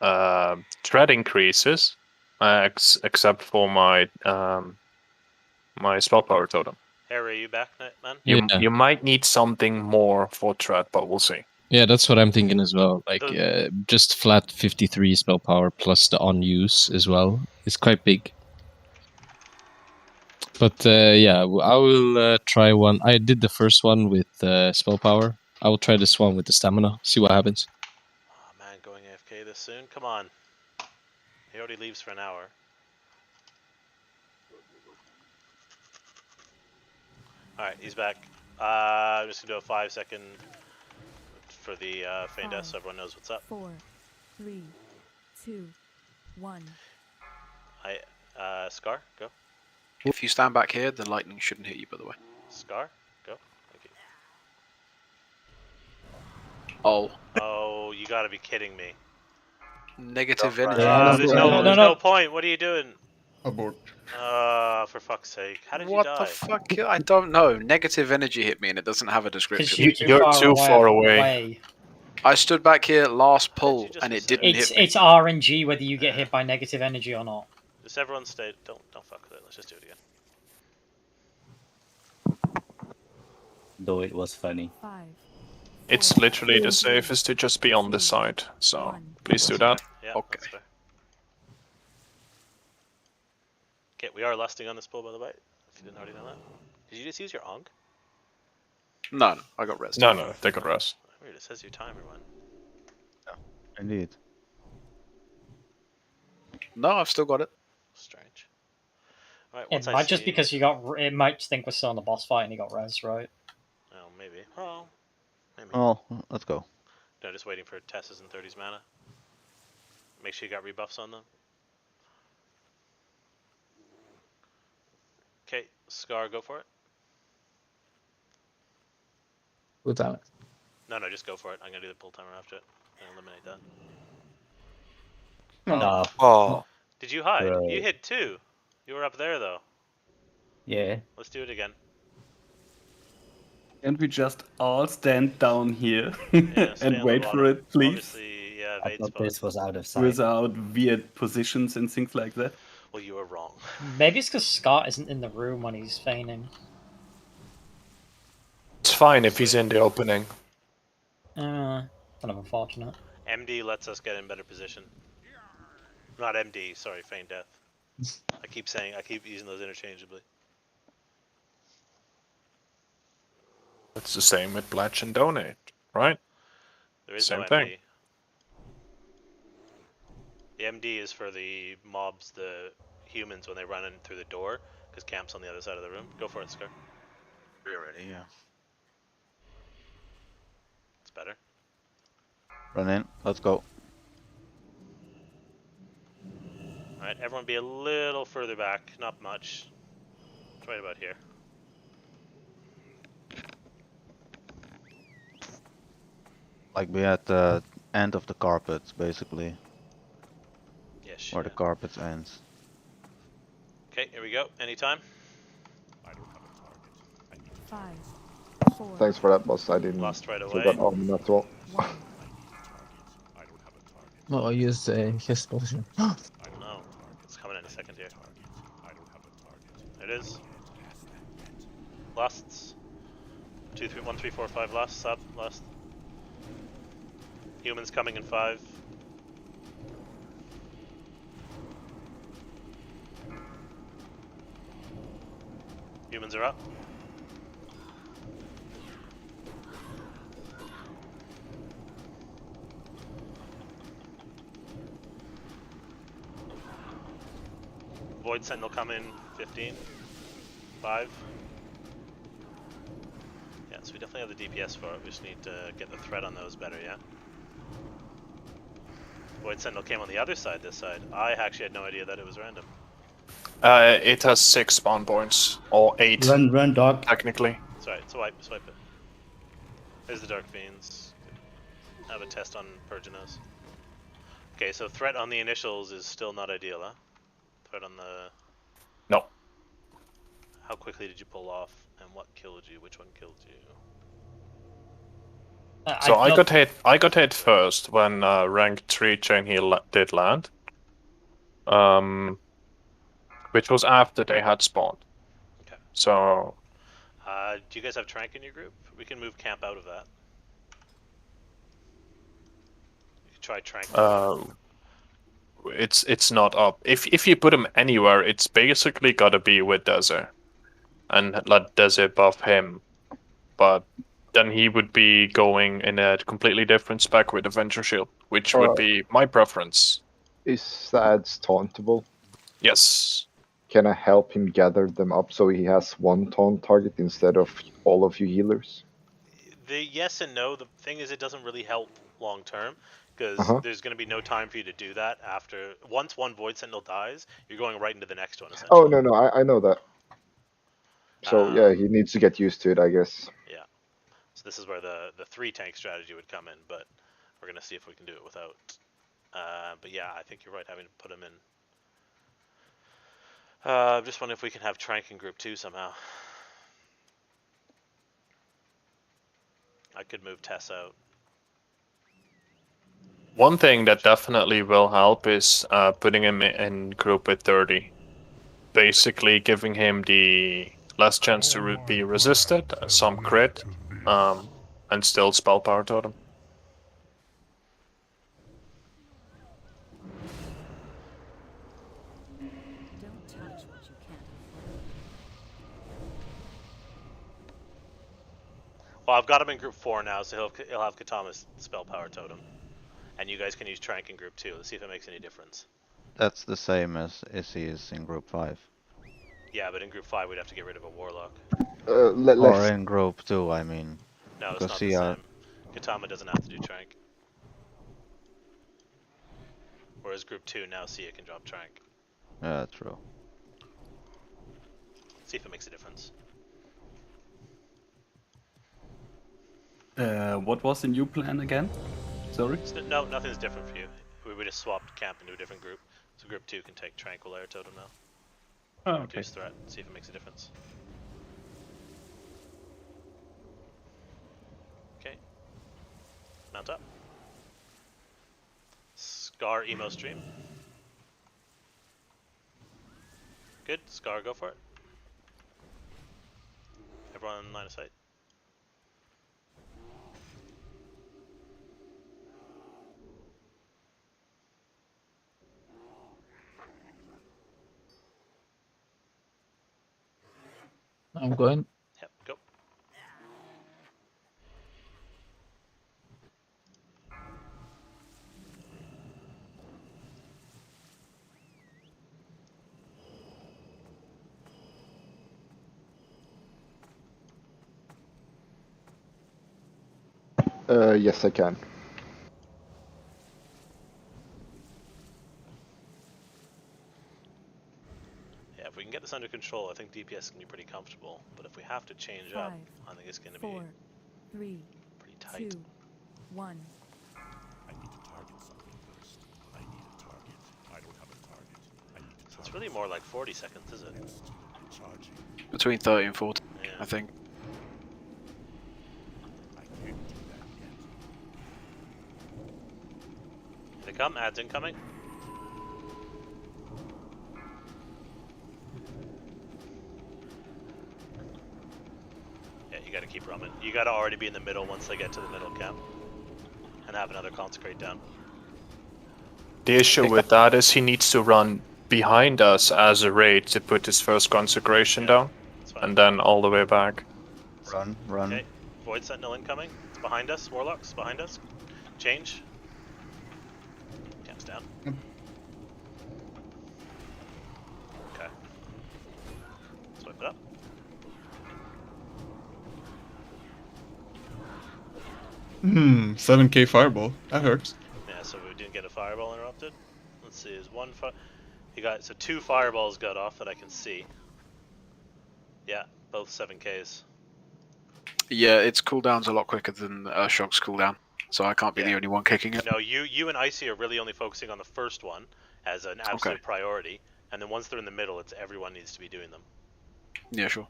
threat increases except for my my spell power totem. Harry, are you back, man? You might need something more for threat, but we'll see. Yeah, that's what I'm thinking as well. Like, just flat 53 spell power plus the on-use as well. It's quite big. But yeah, I will try one. I did the first one with spell power. I will try this one with the stamina. See what happens. Oh man, going AFK this soon? Come on. He already leaves for an hour. Alright, he's back. I'm just going to do a 5-second for the feign death so everyone knows what's up. 4, 3, 2, 1. Scar, go. If you stand back here, the lightning shouldn't hit you, by the way. Scar, go. Thank you. Oh. Oh, you gotta be kidding me. Negative energy. There's no point. What are you doing? Abort. For fuck's sake. How did you What die? the fuck? I don't know. Negative energy hit me and it doesn't have a description. You're too far away. I stood back here last pull and it didn't hit me. It's RNG whether you get hit by negative energy or not. Just everyone stay. Don't fuck with it. Let's just do it again. Though it was funny. It's literally the safest to just be on this side, so please do that. Yeah, okay. Okay, we are lusting on this pull, by the way. If you didn't already know that. Did you just use your Onk? No, I got res. No, take a rest. Weird, it says your timer went. Indeed. No, I've still got it. Strange. Alright, It once I might see... just because you got. It might think we're still in the boss fight and you got res, right? Oh, maybe. Oh, maybe. Oh, let's go. No, just waiting for Tessa's and 30's mana. Make sure you got rebuffs on them. Okay, Scar, go for it. Without. No, just go for it. I'm gonna do the pull timer after it and eliminate that. No. Oh. Did you hide? Bro. You hit 2. You were up there though. Yeah. Let's do it again. And we just all stand down here Yeah, stay and on the wait for bottom. it, please. Obviously, yeah, I evade thought spot. this was out of sight. Without weird positions and things like that. Well, you were wrong. Maybe it's because Scott isn't in the room when he's feigning. It's fine if he's in the opening. Kind of unfortunate. MD lets us get in better position. Not MD, sorry, feign death. I keep using those interchangeably. It's the same with pledge and donate, right? There is Same no thing. MD. The MD is for the mobs, the humans, when they run in through the door, because camp's on the other side of the room. Go for it, Scar. We're ready, yeah. It's better. Run in. Let's go. Alright, everyone be a little further back. Not much. It's right about here. Like we at the end of the carpets, basically. Yes. Where the carpets ends. Okay, here we go. Anytime. 5, 4. Thanks for that, boss. I didn't Lost right away. forget Armin as well. Well, I used his potion. No, it's coming any second here. There it is. Lasts. 2, 3, 1, 3, 4, 5 lasts. Up. Last. Humans coming in 5. Humans are up. Void Sentinel come in 15. 5. Yeah, so we definitely have the DPS for it. We just need to get the threat on those better, yeah? Void Sentinel came on the other side, this side. I actually had no idea that it was random. It has 6 spawn points, or 8. Run, dog. Technically. Sorry, swipe it. There's the Dark Fiends. Have a test on Purginos. Okay, so threat on the initials is still not ideal, huh? Threat on the... No. How quickly did you pull off, and what killed you? Which one killed you? So I got hit first when rank 3 chain heal did land. Which was after they had spawned. Okay. So Do you guys have Trank in your group? We can move camp out of that. You can try Trank. it's not up. If you put him anywhere, it's basically gotta be with Desert. And let Desert buff him. But then he would be going in a completely different spec with Avenger Shield, which would be my preference. Is Sads tauntable? Yes. Can I help him gather them up so he has one taunt target instead of all of you healers? The yes and no. The thing is, it doesn't really help long term because there's going to be no time for you to do that after. Once one Void Sentinel dies, you're going right into the next one. Essentially. Oh no, I know that. So yeah, he needs to get used to it, I guess. Yeah. So this is where the 3 tank strategy would come in, but we're going to see if we can do it without. But yeah, I think you're right having to put him in. I'm just wondering if we can have Trank in group 2 somehow. I could move Tess out. One thing that definitely will help is putting him in group with 30. Basically giving him the less chance to be resisted, some crit, and still spell power totem. Don't touch what you can't Well, I've got him in group 4 now, so he'll have Katama's spell power totem, and you guys can use Trank in group 2. Let's see if it makes any difference. That's the same as he is in group 5. Yeah, but in group 5 we'd have to get rid of a warlock. Or in group 2, I mean. No, it's because not the same. Katama doesn't have to do Trank. Whereas group 2 now Sia can drop Trank. Yeah, true. See if it makes a difference. What was the new plan again? Sorry? No, nothing's different for you. We just swapped camp into a different group. So group 2 can take Tranquil Air Totem now. Oh, okay. Reduce threat, see if it makes a difference. Okay. Mount up. Scar emo stream. Good, Scar, go for it. Everyone in line of sight. I'm going. Yep, go. Yes, I can. Yeah, if we can get this under control, I think DPS can be pretty comfortable. But if we have to change up, I think it's going to be 4, 3, pretty tight. 2, 1. I need to target something first. I need a target. I don't have a target. I need a target. It's really more like 40 seconds, is it? Charging. Between 30 and 40, Yeah. I think. I can't do that yet. Here they come, ads incoming. Yeah, you gotta keep roaming. You gotta already be in the middle once they get to the middle camp. And have another consecrate down. The issue with that is he needs to run behind us as a raid to put his first consecration down, and then all the way back. Run. Okay, Void Sentinel incoming. It's behind us, Warlocks behind us. Change. Camp's down. Okay. Swipe it up. Hmm, 7k fireball. That hurts. Yeah, so we didn't get a fireball interrupted. Let's see, is one you got, so 2 fireballs got off that I can see. Yeah, both 7Ks. Yeah, its cooldown's a lot quicker than Shock's cooldown, so I can't be the only one kicking it. No, you and Icy are really only focusing on the first one as an absolute priority, and then once they're in the middle, it's everyone needs to be doing them. Yeah, sure.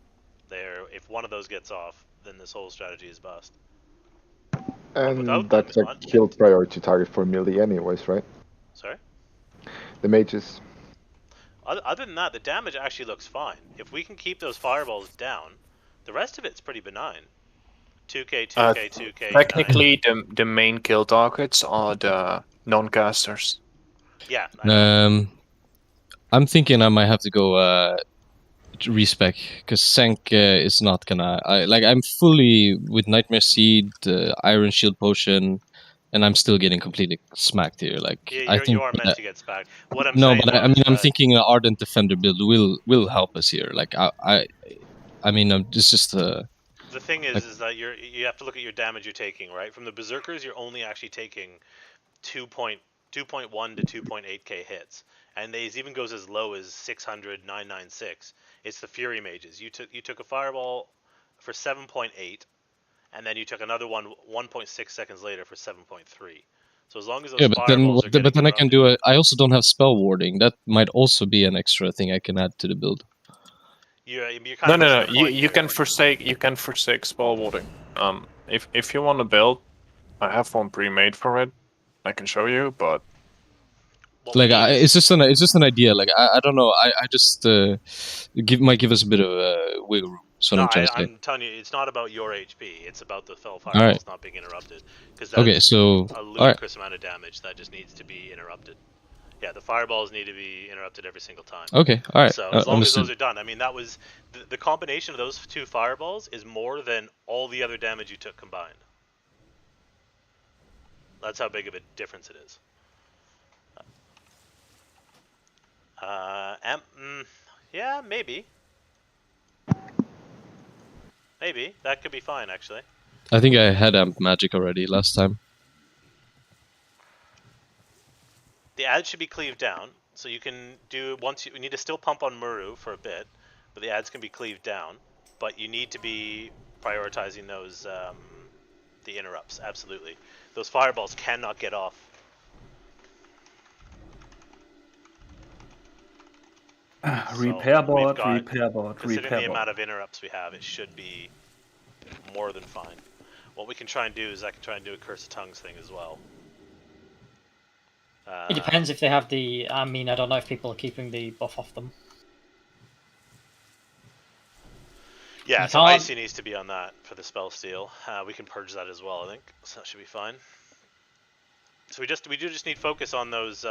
If one of those gets off, then this whole strategy is bust. And that's a kill priority target for melee anyways, right? Sorry? The mages. Other than that, the damage actually looks fine. If we can keep those fireballs down, the rest of it's pretty benign. 2k, 2k, 2k. Technically, the main kill targets are the non-casters. Yeah. I'm thinking I might have to go respec because Sank is not gonna. I'm fully with Nightmare Seed, Iron Shield Potion, and I'm still getting completely smacked here. Yeah, I think you are meant to get spacked. What I'm no, saying but I mean, I'm thinking an Ardent Defender build will help us here. I mean, it's just the thing is that you have to look at your damage you're taking, right? From the Berserkers, you're only actually taking 2.1 to 2.8k hits, and these even goes as low as 600, 996. It's the Fury Mages. You took a fireball for 7.8, and then you took another one 1.6 seconds later for 7.3. So as long as those fireballs are getting but then I can do it. I also don't have spell warding. That might also be an extra thing I can add to the build. No. You can forsake spell warding. If you want to build, I have one pre-made for it. I can show you, but it's just an idea. I don't know. I just might give us a bit of wiggle room. So No, I'm telling you, it's not about your HP. It's about the fell fireballs Alright. not being interrupted. Because that's Okay, so a ludicrous amount of damage that just needs to be interrupted. Yeah, the fireballs need to be interrupted every single time. Okay, alright. So as long as understood. those are done, I mean, that was the combination of those 2 fireballs is more than all the other damage you took combined. That's how big of a difference it is. Yeah, maybe. Maybe that could be fine, actually. I think I had amp magic already last time. The ads should be cleaved down, so you can do once you need to still pump on Muru for a bit, but the ads can be cleaved down. But you need to be prioritizing those the interrupts. Absolutely, those fireballs cannot get off. Repair board, Considering repair the board. amount of interrupts we have, it should be more than fine. What we can try and do is I can try and do a Curse of Tongues thing as well. It depends if they have the. I mean, I don't know if people are keeping the buff off them. Yeah, so Icy needs to be on that for the spell steal. We can purge that as well, I think. So that should be fine. So we do just need focus on those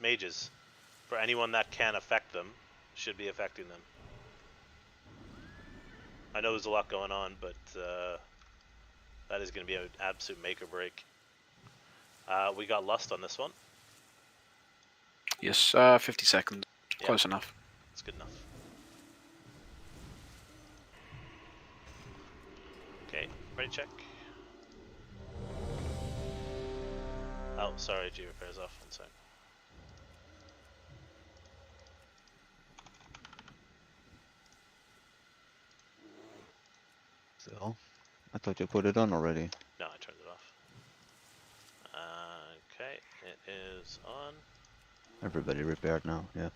mages. For anyone that can affect them, should be affecting them. I know there's a lot going on, but that is going to be an absolute make or break. We got Lust on this one. Yes, 50 seconds. Close enough. That's good enough. Okay, ready check. Oh, sorry, G repair's off. 1 sec. Still, I thought you put it on already. No, I turned it off. Okay, it is on. Everybody repaired now, yeah.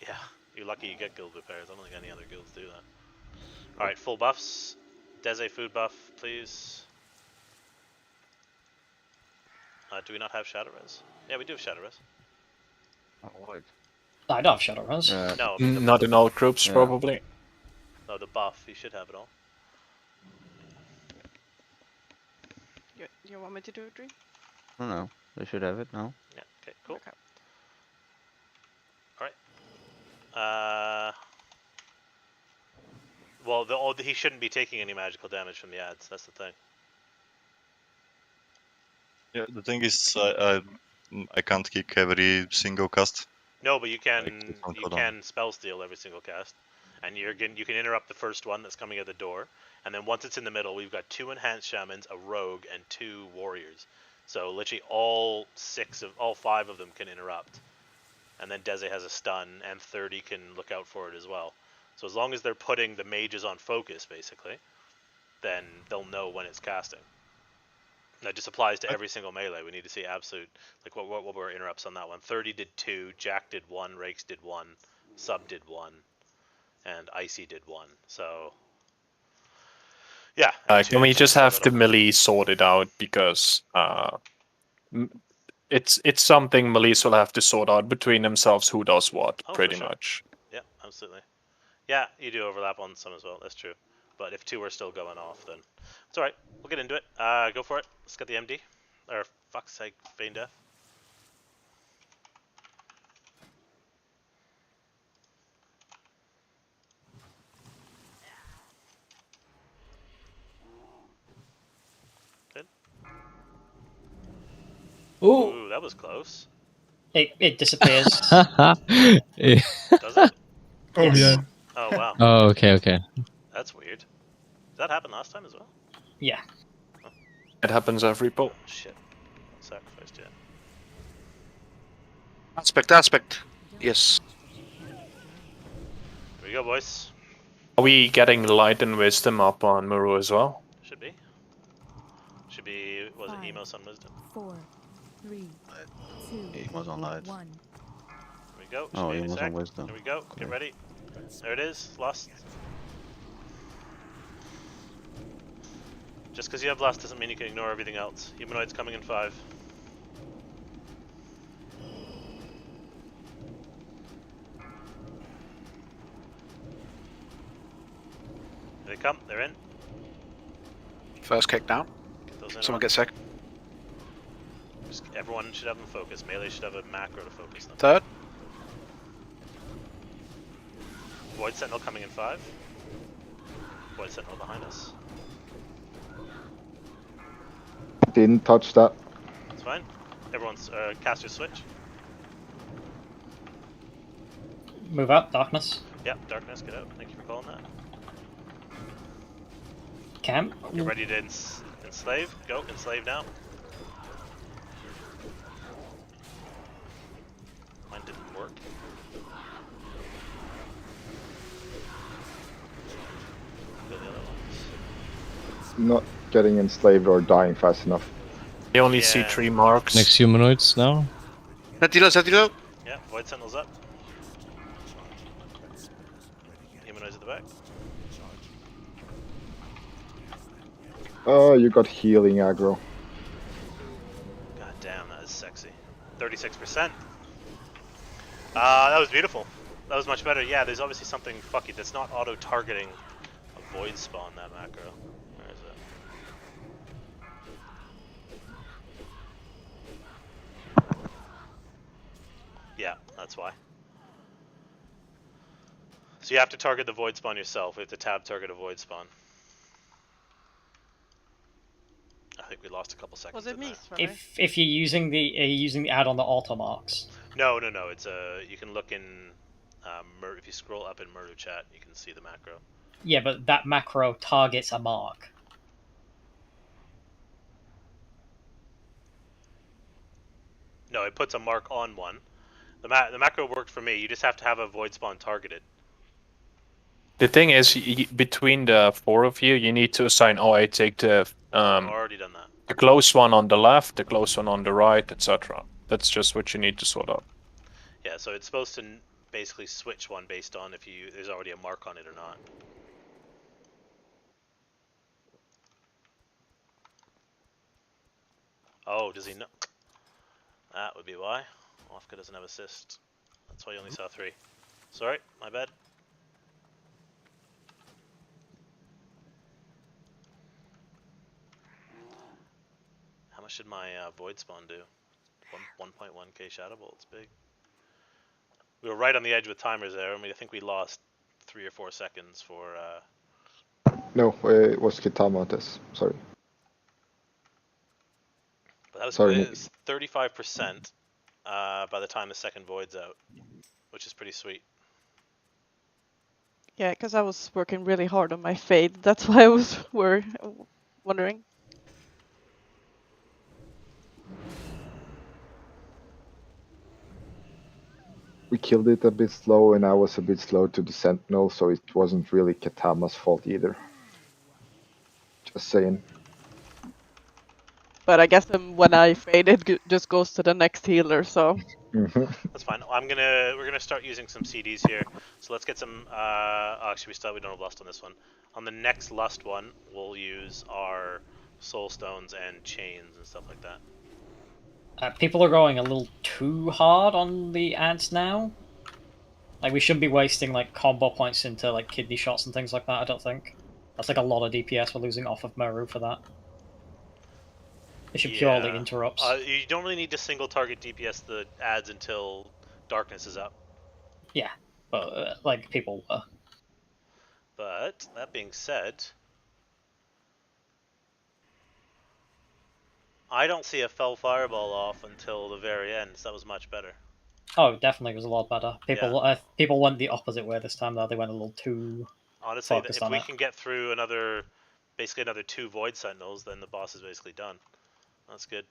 Yeah, you're lucky you get guild repairs. I don't think any other guilds do that. Alright, full buffs. Deze food buff, please. Do we not have Shadow Res? Yeah, we do have Shadow Res. Oh, right. I don't have Shadow Res. No, Not in all groups, probably. No, the buff. You should have it all. You want me to do it, Dream? I don't know. They should have it now. Yeah, okay, cool. Okay. Alright. Well, he shouldn't be taking any magical damage from the ads. That's the thing. Yeah, the thing is, I can't kick every single cast. No, but you can spell steal every single cast, and you can interrupt the first one that's coming at the door, and then once it's in the middle, we've got 2 enhanced shamans, a rogue, and 2 warriors. So literally all 5 of them can interrupt, and then Deze has a stun, and 30 can look out for it as well. So as long as they're putting the mages on focus, basically, then they'll know when it's casting. That just applies to every single melee. We need to see absolute, like what were interrupts on that one. 30 did 2, Jack did 1, Rakes did 1, Sub did 1, and Icy did 1. So, yeah. Can we just have the melee sorted out, because it's something melees will have to sort out between themselves who does what, pretty much. Yeah, absolutely. Yeah, you do overlap on some as well. That's true. But if 2 are still going off, then it's alright. We'll get into it. Go for it. Let's get the MD. Or, fuck's sake, Feign Death. Good. Ooh, that was close. It disappears. Does it? Oh, yeah. Oh, wow. Oh, okay. That's weird. Did that happen last time as well? Yeah. Oh. It happens every pull. Shit. Not sacrificed yet. Aspect. Yes. Here we go, boys. Are we getting light and wisdom up on Muru as well? Should be. Was it Emos on wisdom? 4, 3, 2, Emos on light. 1. Here we go. Oh, Emos on wisdom. Here we go. Get ready. There it is. Lust. Just because you have Lust doesn't mean you can ignore everything else. Humanoids coming in 5. Here they come. They're in. First kick down. Get those in. Someone get second. Just, everyone should have them focus. Melee should have a macro to focus them. Third. Void Sentinel coming in 5. Void Sentinel behind us. Didn't touch that. It's fine. Everyone's caster switch. Move up, darkness. Yep, darkness, get out. Thank you for calling that. Camp. Get ready to enslave. Go, enslave now. Mine didn't work. Go the other ones. Not getting enslaved or dying fast enough. You only see 3 marks. Next humanoids now. Satilo. Yeah, Void Sentinel's up. Humanoids at the back. Oh, you got healing aggro. God damn, that is sexy. 36%. That was beautiful. That was much better. Yeah, there's obviously something fucky that's not auto-targeting a void spawn, that macro. Where is it? Yeah, that's why. So you have to target the void spawn yourself. We have to tab target a void spawn. I think we lost a couple seconds. Was it me? If you're using the add on the auto marks. No. It's you can look in. If you scroll up in Murder chat, you can see the macro. Yeah, but that macro targets a mark. No, it puts a mark on one. The macro worked for me. You just have to have a void spawn targeted. The thing is, between the 4 of you, you need to assign. Oh, I take the I've already done that. the close one on the left, the close one on the right, etc. That's just what you need to sort out. Yeah, so it's supposed to basically switch one based on if there's already a mark on it or not. Oh, does he know? That would be why. Lofka doesn't have assist. That's why you only saw 3. Sorry, my bad. How much did my void spawn do? 1.1k shadow bolt. It's big. We were right on the edge with timers there. I think we lost 3 or 4 seconds for. No, it was Kitamates. Sorry. But that was Sorry. It was 35% by the time the second void's out, which is pretty sweet. Yeah, because I was working really hard on my fade. That's why I was wondering. We killed it a bit slow, and I was a bit slow to the Sentinel, so it wasn't really Katama's fault either. Just saying. But I guess when I fade, it just goes to the next healer. So. That's fine. We're gonna start using some CDs here. So let's get some. Actually, we don't have lust on this one. On the next lust one, we'll use our soul stones and chains and stuff like that. People are going a little too hard on the ads now. Like, we shouldn't be wasting like combo points into like kidney shots and things like that. I don't think that's like a lot of DPS we're losing off of Meru for that. It should purely interrupts. You don't really need to single target DPS the ads until darkness is up. Yeah, but like people were. But that being said, I don't see a fell fireball off until the very end. So that was much better. Oh, definitely was a lot better. People went the opposite way this time though. They went a little too. Honestly, if we can get through basically another 2 void sentinels, then the boss is basically done. That's good.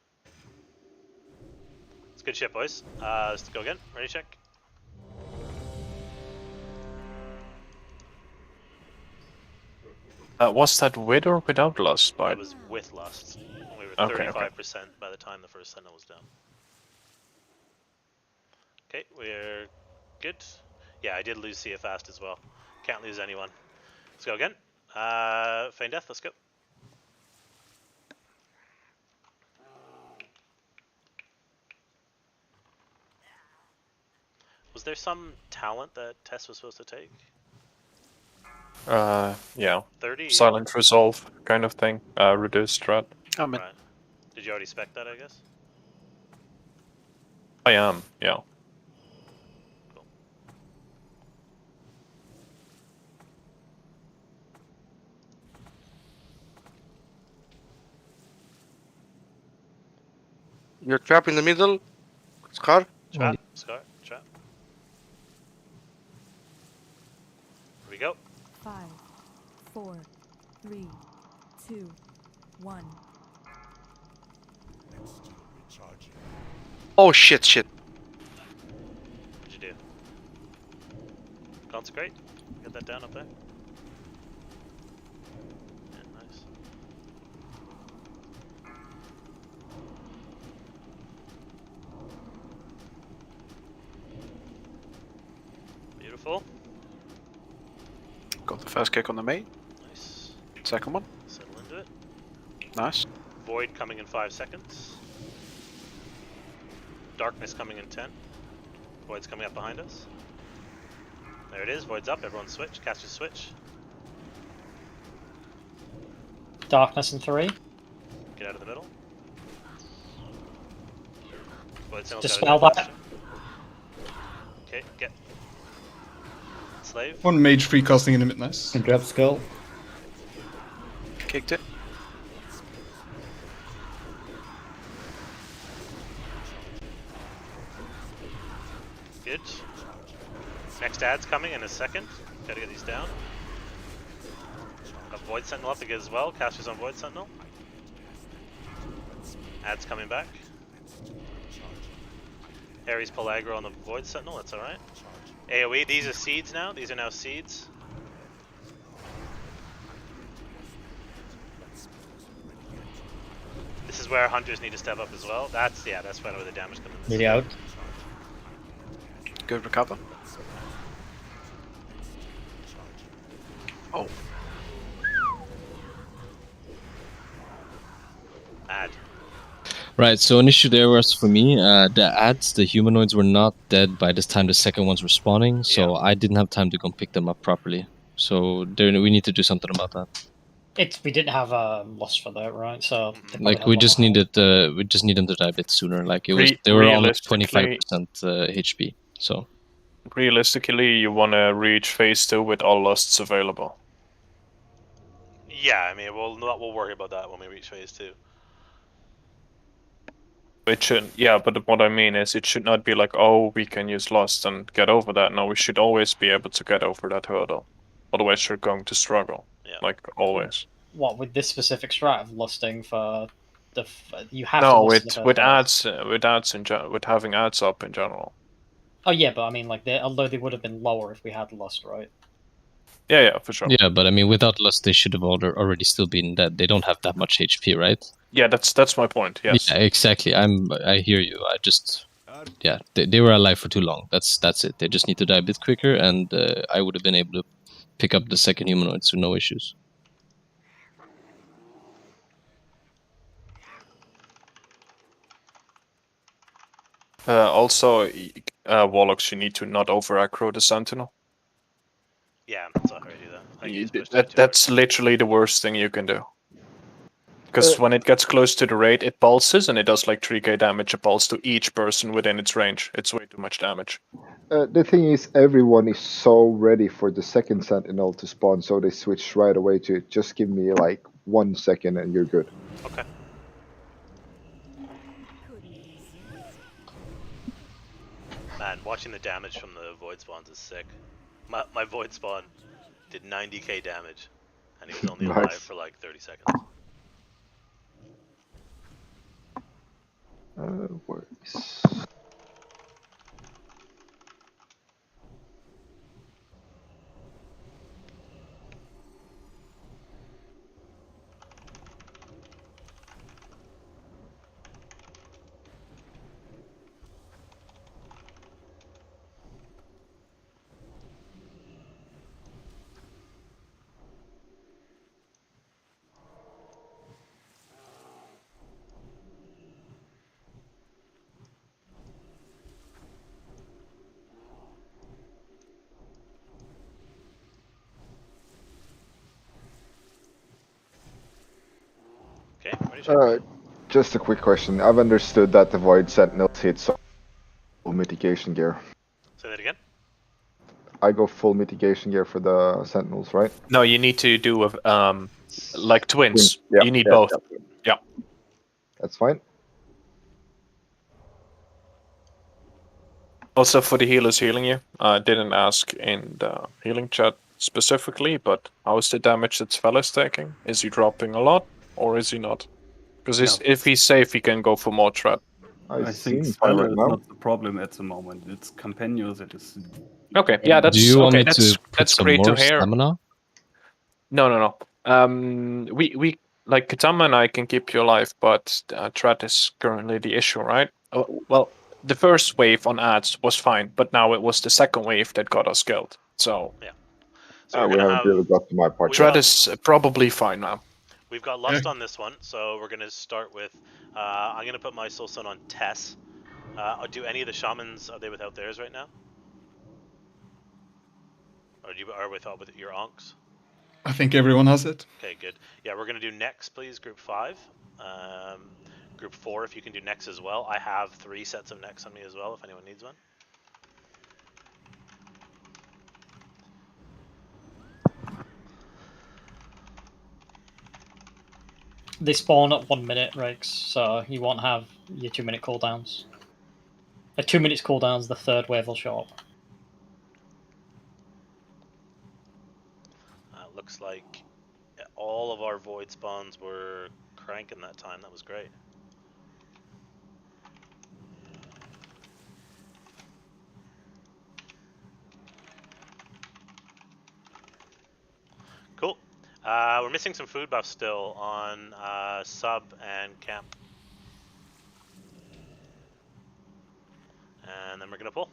It's good shit, boys. Let's go again. Ready, check. Was that with or without lust? It was with lust. We were 35% by the time the first sentinel was done. Okay, we're good. Yeah, I did lose See It Fast as well. Can't lose anyone. Let's go again. Feign Death, let's go. Was there some talent that Tess was supposed to take? Yeah. 30? Silent resolve kind of thing. Reduced threat. Right. Did you already spec that, I guess? I am, yeah. You're trapped in the middle, Scar. Trap, Scar, trap. Here we go. 5, 4, 3, 2, 1. Oh shit, shit. What'd you do? Consecrate? Get that down up there. Yeah, nice. Beautiful. Got the first kick on the mate. Nice. Second one. Settle into it. Nice. Void coming in 5 seconds. Darkness coming in 10. Void's coming up behind us. There it is, Void's up, everyone switch, cast your switch. Darkness in 3. Get out of the middle. Void signal's Dispel got that. Okay, get. Slave. One mage free casting in the mid, nice. And grab skull. Kicked it. Good. Next ad's coming in a second. Gotta get these down. Got Void Sentinel up again as well. Casters on Void Sentinel. Ad's coming back. Harry's pull aggro on the Void Sentinel, that's alright. AoE, these are seeds now. These are now seeds. This is where hunters need to step up as well. That's where the damage comes in. Nearly out. Good recover. Oh. Ad. Right, so an issue there was for me, the ads, the humanoids were not dead by this time the second ones were spawning, so I didn't have time to go pick them up properly. So there, we need to do something about that. We didn't have a lust for that, right? So Like we just need them to die a bit sooner. Like it was, they were almost 25% HP. So realistically, you want to reach phase 2 with all lusts available. Yeah, I mean, we'll worry about that when we reach phase 2. It should, yeah, but what I mean is it should not be like, oh, we can use lust and get over that. No, we should always be able to get over that hurdle. Otherwise, you're going to struggle. Yeah. Like always. What with this specific strat of lusting for the you have no, to lust with ads, with having ads up in general. Oh yeah, but I mean, like, although they would have been lower if we had lust, right? Yeah, for sure. yeah, but I mean, without lust, they should have already still been dead. They don't have that much HP, right? Yeah, that's my point. Yes. Yeah, exactly. I hear you. I just, yeah, they were alive for too long. That's it. They just need to die a bit quicker, and I would have been able to pick up the second humanoids with no issues. Also, Warlocks, you need to not over aggro the Sentinel. Yeah, that's not how I do that. That's literally the worst thing you can do. Because when it gets close to the raid, it pulses and it does like 3k damage a pulse to each person within its range. It's way too much damage. The thing is, everyone is so ready for the second Sentinel to spawn, so they switch right away to it. Just give me like 1 second and you're good. Okay. Man, watching the damage from the Void spawns is sick. My Void spawn did 90k damage, and he was only Nice. alive for like 30 seconds. Works. Okay, ready to Just a quick question. I've understood that the Void Sentinels hit so mitigation gear. Say that again. I go full mitigation gear for the sentinels, right? No, you need to do like twins. Yeah, You need yeah, both. yeah. Yeah. That's fine. Also, for the healers healing you, I didn't ask in the healing chat specifically, but how is the damage that Svel is taking? Is he dropping a lot, or is he not? Because if he's safe, he can go for more threat. I think fine Svel right is now. not the problem at the moment. It's Campaigns that is. Okay, yeah, that's Do you want okay. me to put That's some great more to hear. stamina? No. We like Katama and I can keep you alive, but threat is currently the issue, right? Well, the first wave on ads was fine, but now it was the second wave that got us killed. So yeah, so we haven't really got to my part. threat is probably fine now. We've got Lust on this one, so we're gonna start with. I'm gonna put my Soulstone on Tess. Do any of the shamans, are they without theirs right now? Or do you are with your onks? I think everyone has it. Okay, good. Yeah, we're gonna do next, please. Group 5. Group 4, if you can do next as well. I have 3 sets of next on me as well, if anyone needs one. They spawn at 1 minute, Rex, so you won't have your 2-minute cooldowns. At 2 minutes cooldowns, the third wave will show up. Looks like all of our void spawns were cranking that time. That was great. Cool. We're missing some food buffs still on sub and camp. And then we're going to pull.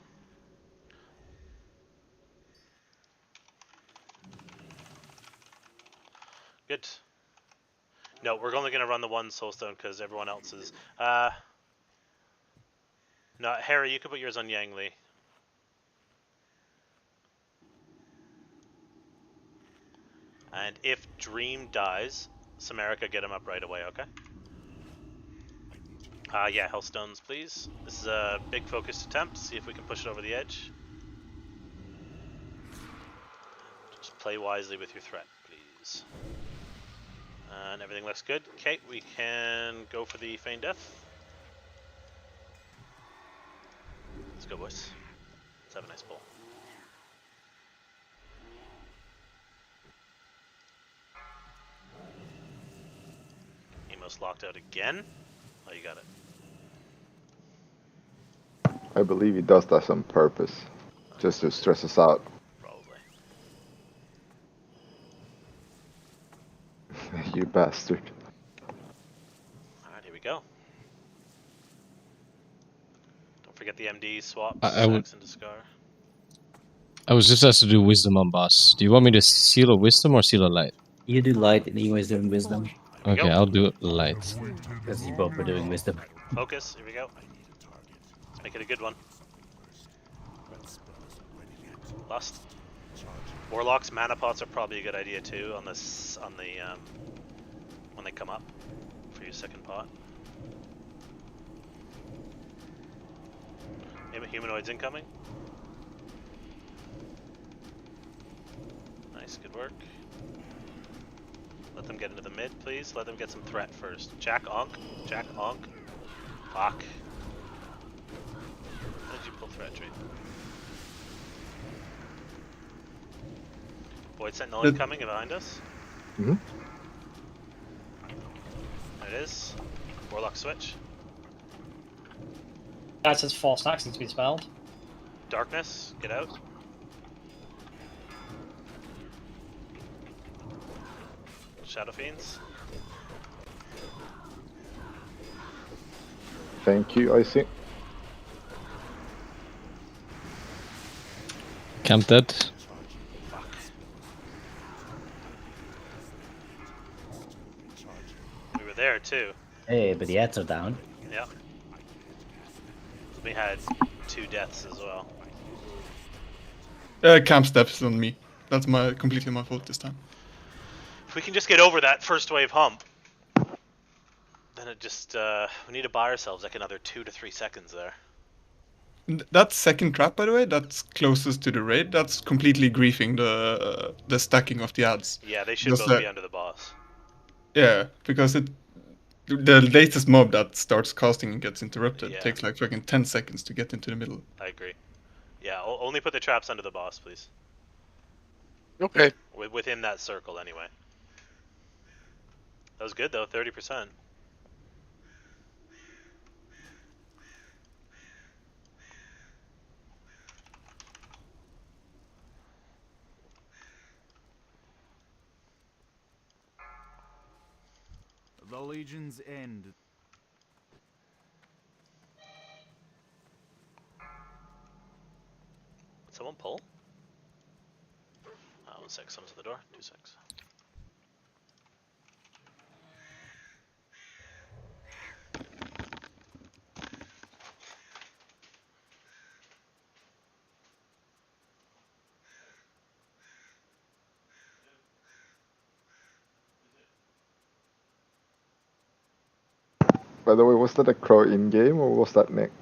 Good. No, we're only going to run the one soulstone because everyone else is... no, Harry, you could put yours on Yangli. And if Dream dies, Samarica, get him up right away, okay? Yeah, Hellstones, please. This is a big focused attempt. See if we can push it over the edge. Just play wisely with your threat, please. And everything looks good. Okay, we can go for the Feign Death. Let's go, boys. Let's have a nice pull. Emos locked out again. Oh, you got it. I believe he does that on purpose, just to stress us out. Probably. You bastard. Alright, here we go. Don't forget the MD swaps, I would. Sax into Scar. I was just asked to do wisdom on boss. Do you want me to seal a wisdom or seal a light? You do light and he was doing wisdom. Okay, I'll do light. Because you both were doing wisdom. Focus, here we go. Let's make it a good one. Lust. Warlocks mana pots are probably a good idea too on this when they come up for your second pot. Humanoids incoming. Nice, good work. Let them get into the mid, please. Let them get some threat first. Jack Onk. Jack Onk. Fuck. How did you pull threat tree? Void Sentinel incoming behind us. Mm-hmm. There it is. Warlock switch. That says 4 stacks need to be spelled. Darkness, get out. Shadow Fiends. Thank you, I see. Camp dead. We were there too. Hey, but the ads are down. Yeah. We had 2 deaths as well. Camp steps on me. That's completely my fault this time. If we can just get over that first wave hump, then it just we need to buy ourselves like another 2 to 3 seconds there. That second trap, by the way, that's closest to the raid. That's completely griefing the stacking of the ads. Yeah, they should Just both be under the boss. Yeah, because the latest mob that starts casting and gets interrupted Yeah. takes like fucking 10 seconds to get into the middle. I agree. Yeah, only put the traps under the boss, please. Okay. Within that circle, anyway. That was good, though, 30%. The Legion's end. Someone pull? 1 sec, someone's at the door. 2 secs. By the way, was that a crow in-game or was that Nick?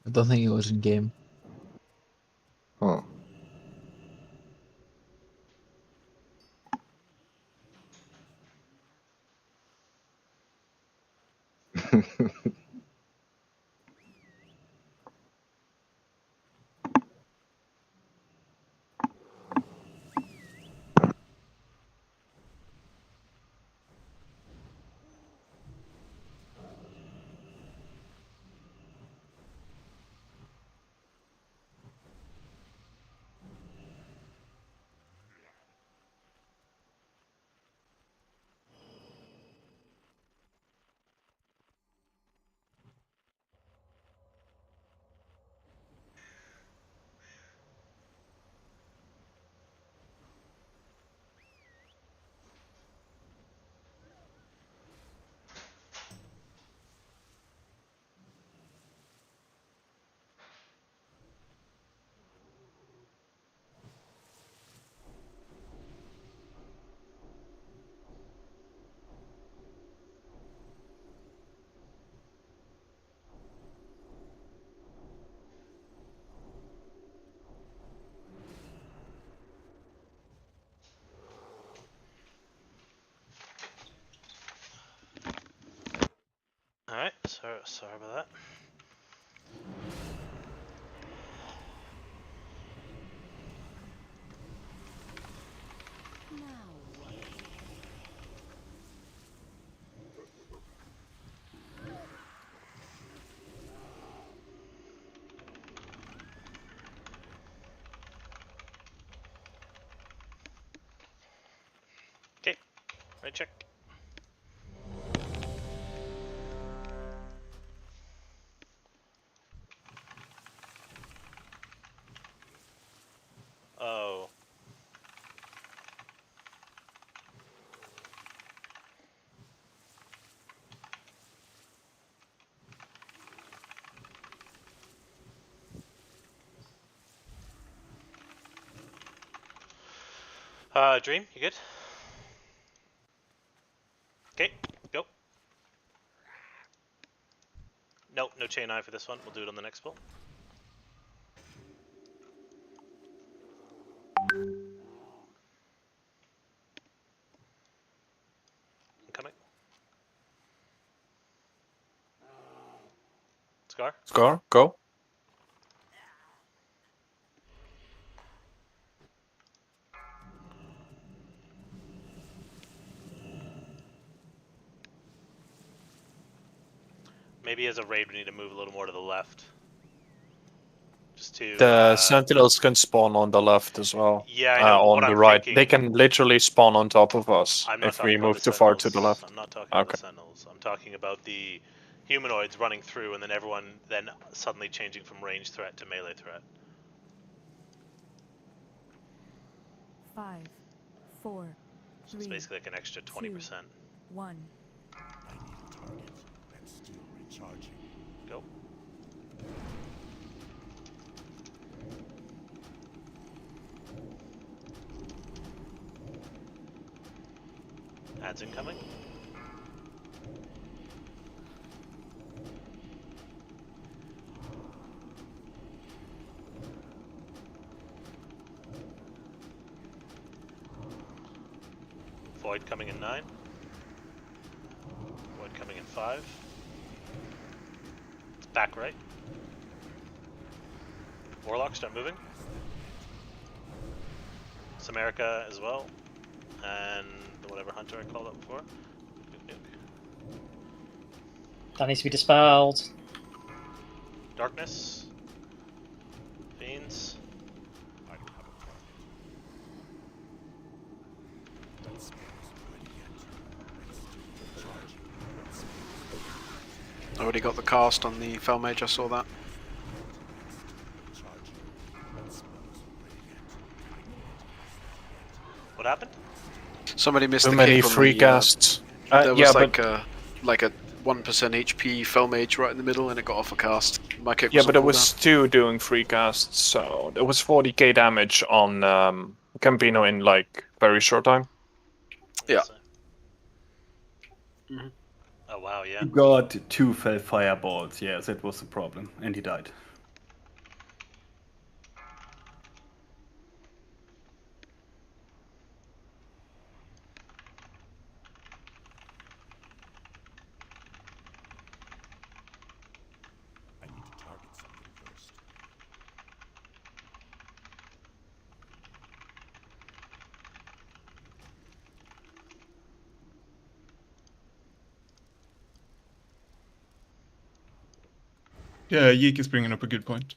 I don't think it was in game. Oh. Alright, sorry about that. Okay, right check. Oh. Dream, you good? Okay, go. Nope, no chain eye for this one. We'll do it on the next pull. Incoming. Scar? Scar, go. Maybe as a raid we need to move a little more to the left. Just to... The sentinels can spawn on the left as well. Yeah, I know, but on what the I'm right. thinking... They can literally spawn on top of us I'm not if talking we about move the too far to the Sentinels. left. I'm not talking about the Sentinels. I'm talking about the humanoids running through and then everyone then suddenly changing from range threat to melee threat. 5, 4, 3. It's basically like an extra 20%. 2, 1. I need a target. That's still recharging. Go. Ads incoming. Void coming in 9. Void coming in 5. It's back right. Warlock, start moving. Samerica as well. And whatever hunter I called up before. That needs to be dispelled. Darkness. Fiends. I don't have a target. That spell's ready yet. It's charging. That spell's Already got the cast on the Fel Mage, I saw that. charging. That spell's ready yet. What happened? Somebody missed Too the many kick on free the, casts. There was Yeah, like a 1% HP Fel Mage right in the middle, and it got off a cast. My kick yeah, was but on it was cooldown. Stu doing free casts, so there was 40k damage on Campino in like very short time. Yeah. Oh wow, yeah. He got 2 fell fireballs, yeah, that was the problem, and he died. I need to target something first. Yeah, Yeek is bringing up a good point.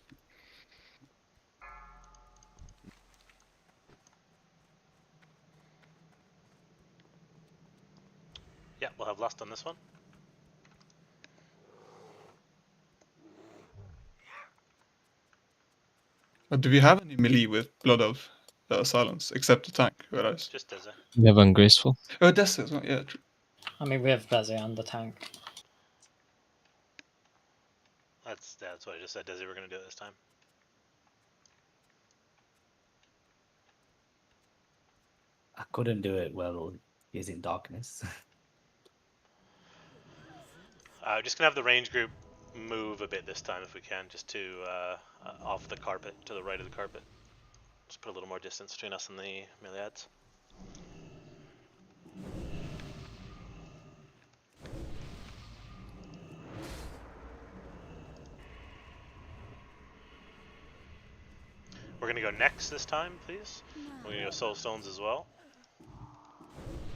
Yeah, we'll have Lust on this one. Do we have any melee with Blood of Silence, except the tank? Whereas... Just Desi. We have Ungraceful. Oh, Desi as well, yeah, true. I mean, we have Desi and the tank. That's what I just said, Desi, we're going to do it this time. I couldn't do it well using darkness. Just going to have the range group move a bit this time if we can, just to off the carpet, to the right of the carpet. Just put a little more distance between us and the Meleads. We're going to go next this time, please. We're going to go Soul Stones as well.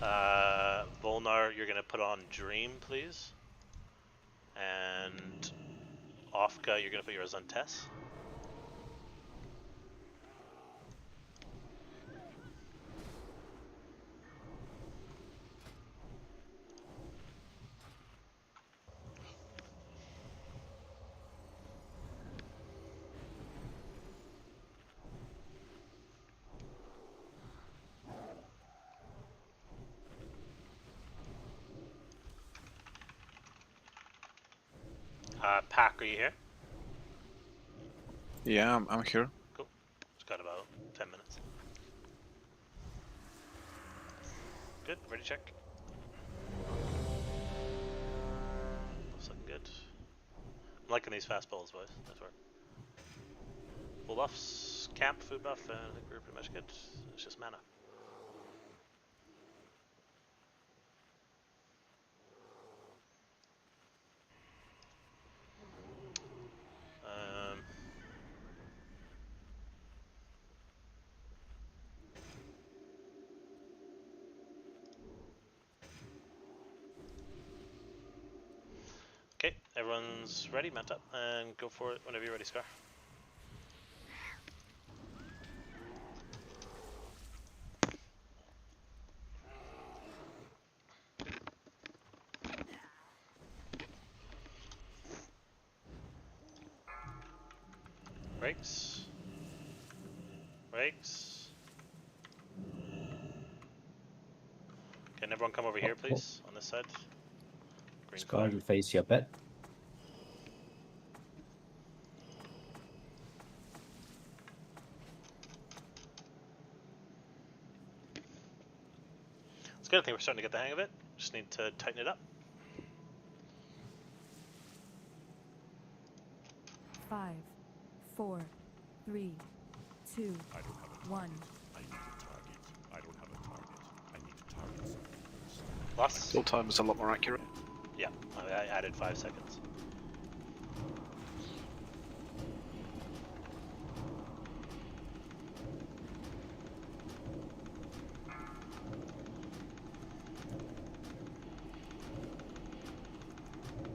Volnar, you're going to put on Dream, please. And Ofka, you're going to put yours on Tess. Pack, are you here? Yeah, I'm here. Cool. Just got about 10 minutes. Good, ready to check. Looks looking good. I'm liking these fast balls, boys. Nice work. Full buffs, camp, food buff, and I think we're pretty much good. It's just mana. Okay, everyone's ready, mount up, and go for it whenever you're ready, Scar. Brakes. Brakes. Can everyone come over here, please, on this side? Green Scar flag. will face you a bit. It's good. I think we're starting to get the hang of it. Just need to tighten it up. 5, 4, 3, 2, 1. I need a target. I don't have a target. I need to target something. Lost? Your time is a lot more accurate. Yeah, I added 5 seconds.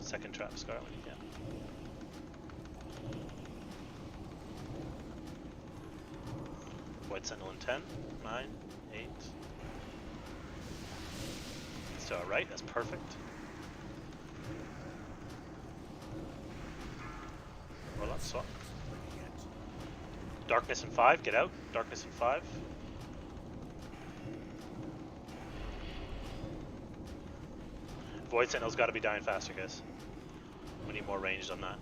Second trap, Scar, when you can. White Sentinel in 10, 9, 8. So right, that's perfect. Warlock swap. Darkness in 5, get out. Darkness in 5. Void Sentinel's got to be dying faster, guys. We need more ranged on that.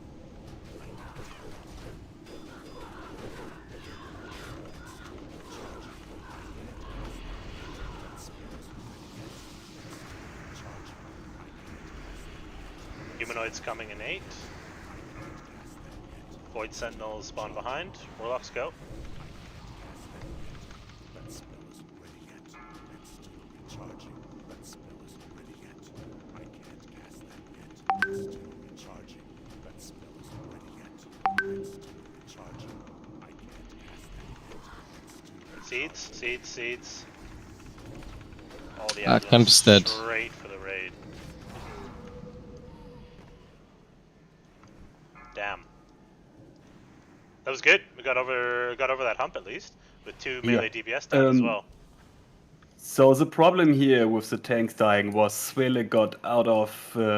Humanoids coming in 8. Void Sentinels spawn behind. Warlocks go. That spell isn't ready yet. It's still recharging. That spell isn't ready yet. I can't cast that yet. It's still recharging. That spell isn't ready yet. It's still recharging. I can't cast that yet. It's still Seeds. All the Camp's dead. straight for the raid. Damn. That was good. We got over that hump at least with 2 melee DPS down as well. So the problem here with the tanks dying was Svele got out of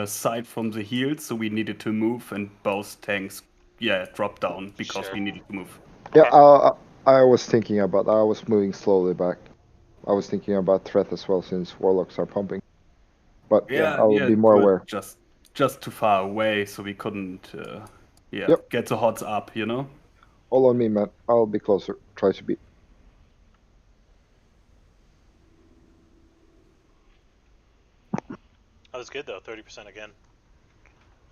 sight from the heals, so we needed to move, and both tanks, dropped down because we needed to move. Yeah, I was thinking about that. I was moving slowly back. I was thinking about threat as well, since warlocks are pumping. But I will be more aware. Just too far away, so we couldn't, get the hots up, you know? All on me, man. I'll be closer. Try to be. That was good though, 30% again.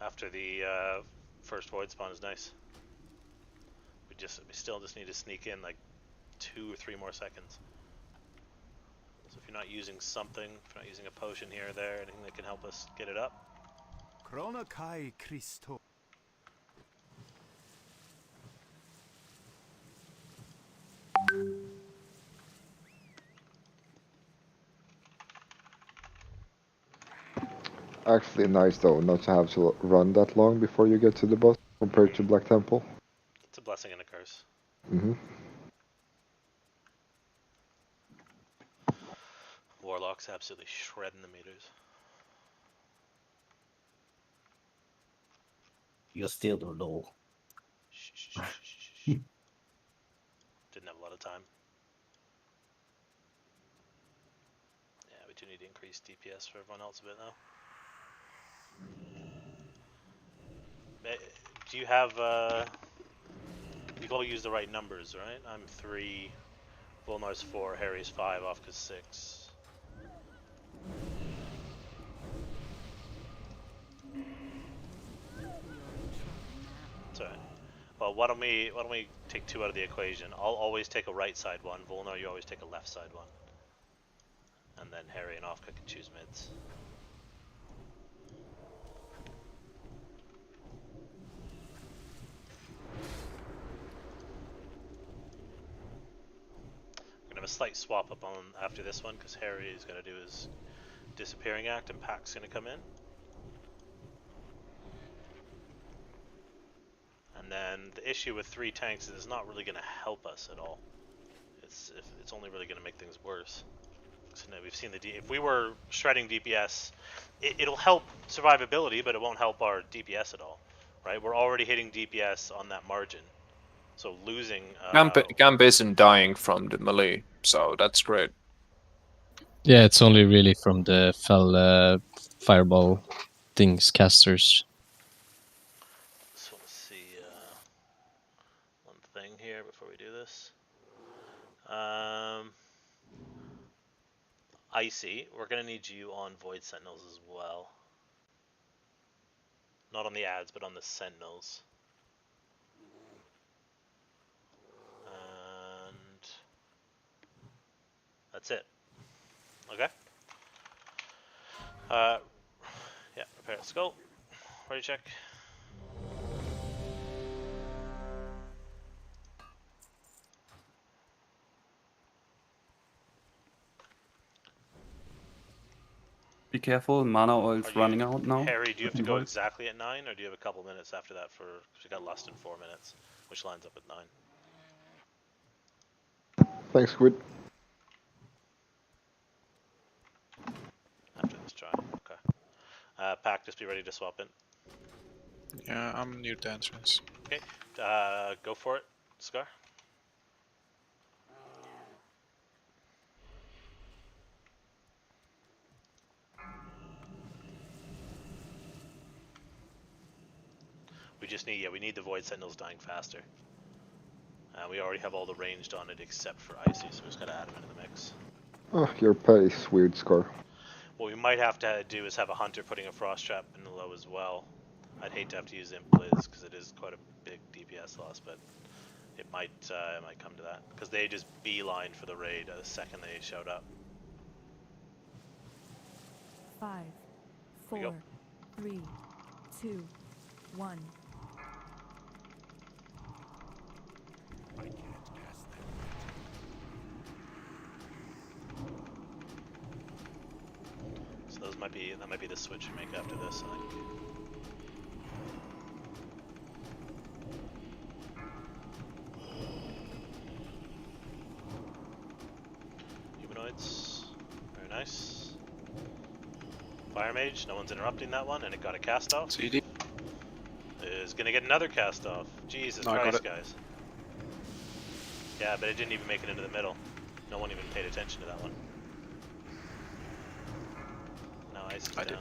After the first void spawn is nice. We still just need to sneak in like 2 or 3 more seconds. So if you're not using something, if you're not using a potion here or there, anything that can help us get it up. Krona Kai Christo. Actually nice though, not to have to run that long before you get to the boss, compared to Black Temple. It's a blessing and a curse. Warlock's absolutely shredding the meters. You still don't know. Didn't have a lot of time. Yeah, we do need to increase DPS for everyone else a bit now. Do you have, you've all used the right numbers, right? I'm 3, Volmar's 4, Harry's 5, Ofka's 6. That's alright. Well, why don't we take 2 out of the equation? I'll always take a right side one. Volnar, you always take a left side one. And then Harry and Ofka can choose mids. We're gonna have a slight swap up on after this one because Harry is gonna do his disappearing act and Pac's gonna come in. And then the issue with 3 tanks is it's not really gonna help us at all. It's only really gonna make things worse. So now we've seen if we were shredding DPS, it'll help survivability, but it won't help our DPS at all, right? We're already hitting DPS on that margin, so losing. Gamp isn't dying from the melee, so that's great. Yeah, it's only really from the fell fireball things casters. So let's see one thing here before we do this. Icy, we're gonna need you on Void Sentinels as well. Not on the ads, but on the Sentinels. And that's it. Okay. Yeah, prepare a skull. Ready check. Be careful, mana oil's running out now. Harry, do you have to go Voice. exactly at 9, or do you have a couple minutes after that for... Cause we got Lust in 4 minutes, which lines up at 9. Thanks, Squid. After this try, okay. Pack, just be ready to swap in. Yeah, I'm near the entrance. Okay, go for it, Scar. We just need, we need the Void Sentinels dying faster. We already have all the ranged on it except for Icy, so we just gotta add them into the mix. Oh, your pace, weird Scar. What we might have to do is have a Hunter putting a Frost Trap in the low as well. I'd hate to have to use Imp Blizz because it is quite a big DPS loss, but it might come to that because they just beeline for the raid the second they showed up. 5, 4, 3, 2, 1. I can't cast that So those might be that might be the switch we make after this. I think. Humanoids, very nice. Fire Mage, no one's interrupting that one, and it got a cast off. CD is gonna get another cast off. Jesus Christ, guys. Yeah, but it didn't even make it into the middle. No one even paid attention to that one. Now Ice is down.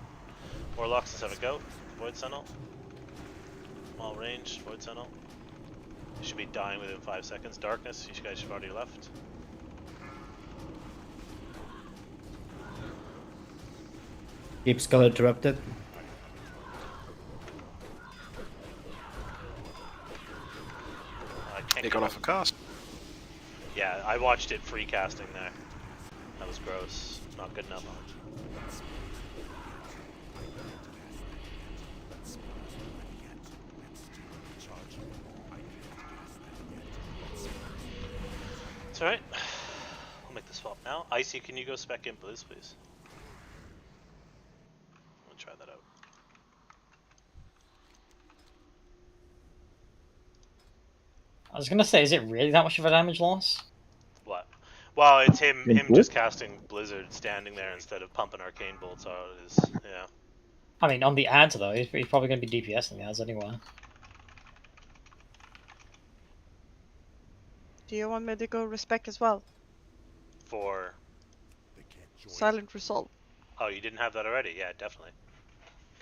Warlocks, let's have a go. Void Sentinel. Small range, Void Sentinel. You should be dying within 5 seconds. Darkness, you guys should have already left. Keep Skull interrupted. They got off a cast. Yeah, I watched it free casting there. That was gross. Not good enough. It's alright. We'll make the swap now. Icy, can you go spec Imp Blizz, please? We'll try that out. I was gonna say, is it really that much of a damage loss? What? Well, it's him just casting Blizzard standing there instead of pumping Arcane Bolts out. Is yeah. I mean, on the ads though, he's probably going to be DPS in the ads anyway. Do you want me to go respec as well? For Silent Resolve. oh, you didn't have that already? Yeah, definitely.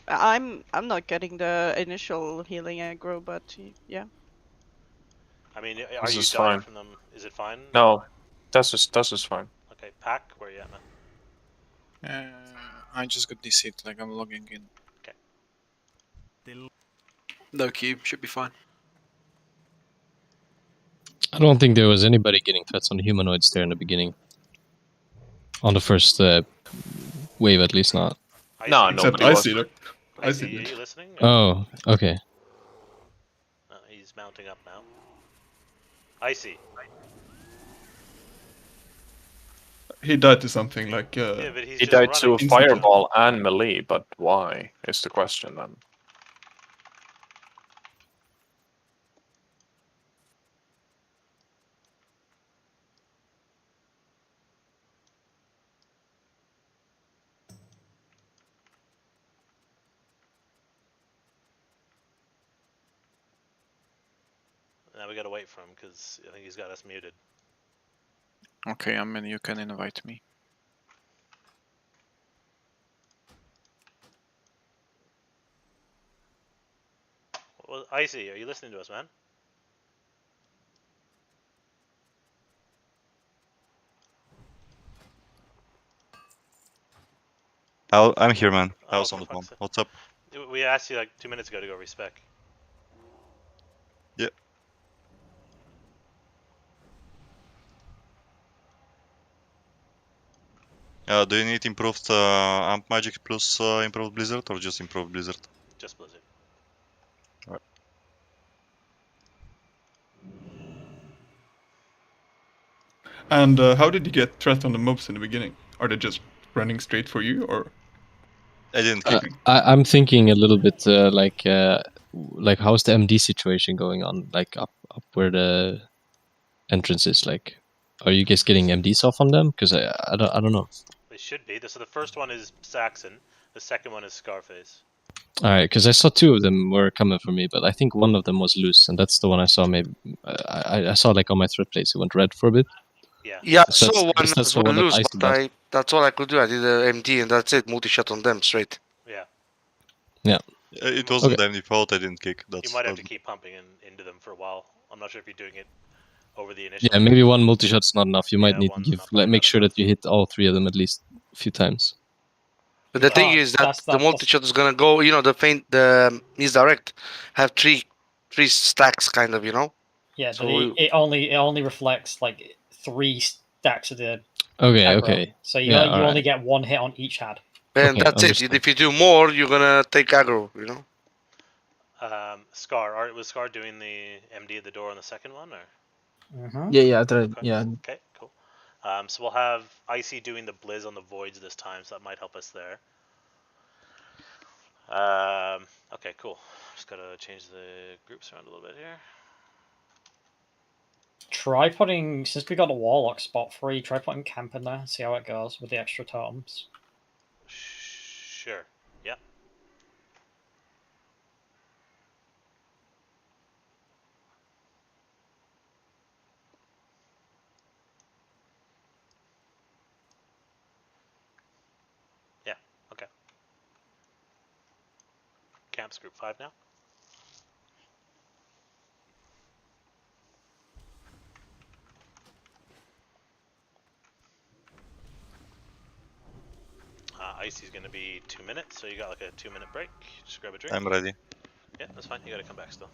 I'm not getting the initial healing aggro, but yeah. I mean, are This you is dying fine. from them? Is it fine? No, that's just fine. Okay, Pack, where you at, man? I just got DC'd, like I'm logging in. Okay. No cube, should be fine. I don't think there was anybody getting threats on humanoids there in the beginning. On the first wave, at least not. No, nobody was. I see. Are you listening? Oh, okay. He's mounting up now. I see. He died to something like. Yeah, but he's He just died to a running. fireball and melee, but why is the question then? Now we gotta wait for him because I think he's got us muted. Okay, I mean you can invite me. Well, Icy, are you listening to us, man? I'm here, man. I Oh, was on for the phone. fuck's sake. What's up? We asked you like 2 minutes ago to go respec. Yeah. Do you need improved amp magic plus improved blizzard or just improved blizzard? Just blizzard. Right. And how did you get threat on the mobs in the beginning? Are they just running straight for you, or? I didn't kick. I'm thinking a little bit like how's the MD situation going on? Like up where the entrance is. Like, are you guys getting MDs off on them? Because I don't know. They should be. So the first one is Saxon. The second one is Scarface. All right, because I saw two of them were coming for me, but I think one of them was loose, and that's the one I saw. Maybe I saw like on my threat place, it went red for a bit. Yeah. Yeah, That's- so one that's as the well one that loose, I but see that. that's all I could do. I did a MD and that's it. Multi-shot on them straight. Yeah. Yeah. It wasn't any fault. I didn't kick. You That's might have to keep pumping into them for a while. I'm not sure if you're doing it over the initial. Yeah, maybe one multi-shot's not enough. You might Yeah, need to one's give not make sure that you hit all three of them at least a few times. But the thing is that the multi-shot is gonna go. You know, the misdirect have three stacks, kind of. You know. Yeah, So but it only reflects like 3 stacks of the Okay, aggro. okay. So you Yeah, you alright. only get 1 hit on each head. And Okay, that's understood. it. If you do more, you're gonna take aggro. You know. Scar, was Scar doing the MD at the door on the second one, or? Yeah, I tried. Okay. Yeah. Okay, cool. So we'll have Icy doing the Blizz on the Voids this time, so that might help us there. Okay, cool. Just gotta change the groups around a little bit here. Try putting, since we got a Warlock spot free, try putting Camp in there, see how it goes with the extra totems. Sure. Yeah. Yeah, okay. Camp's group 5 now. Icy's gonna be 2 minutes, so you got like a 2-minute break. Just grab a drink. I'm ready. Yeah, that's fine. You gotta come back still.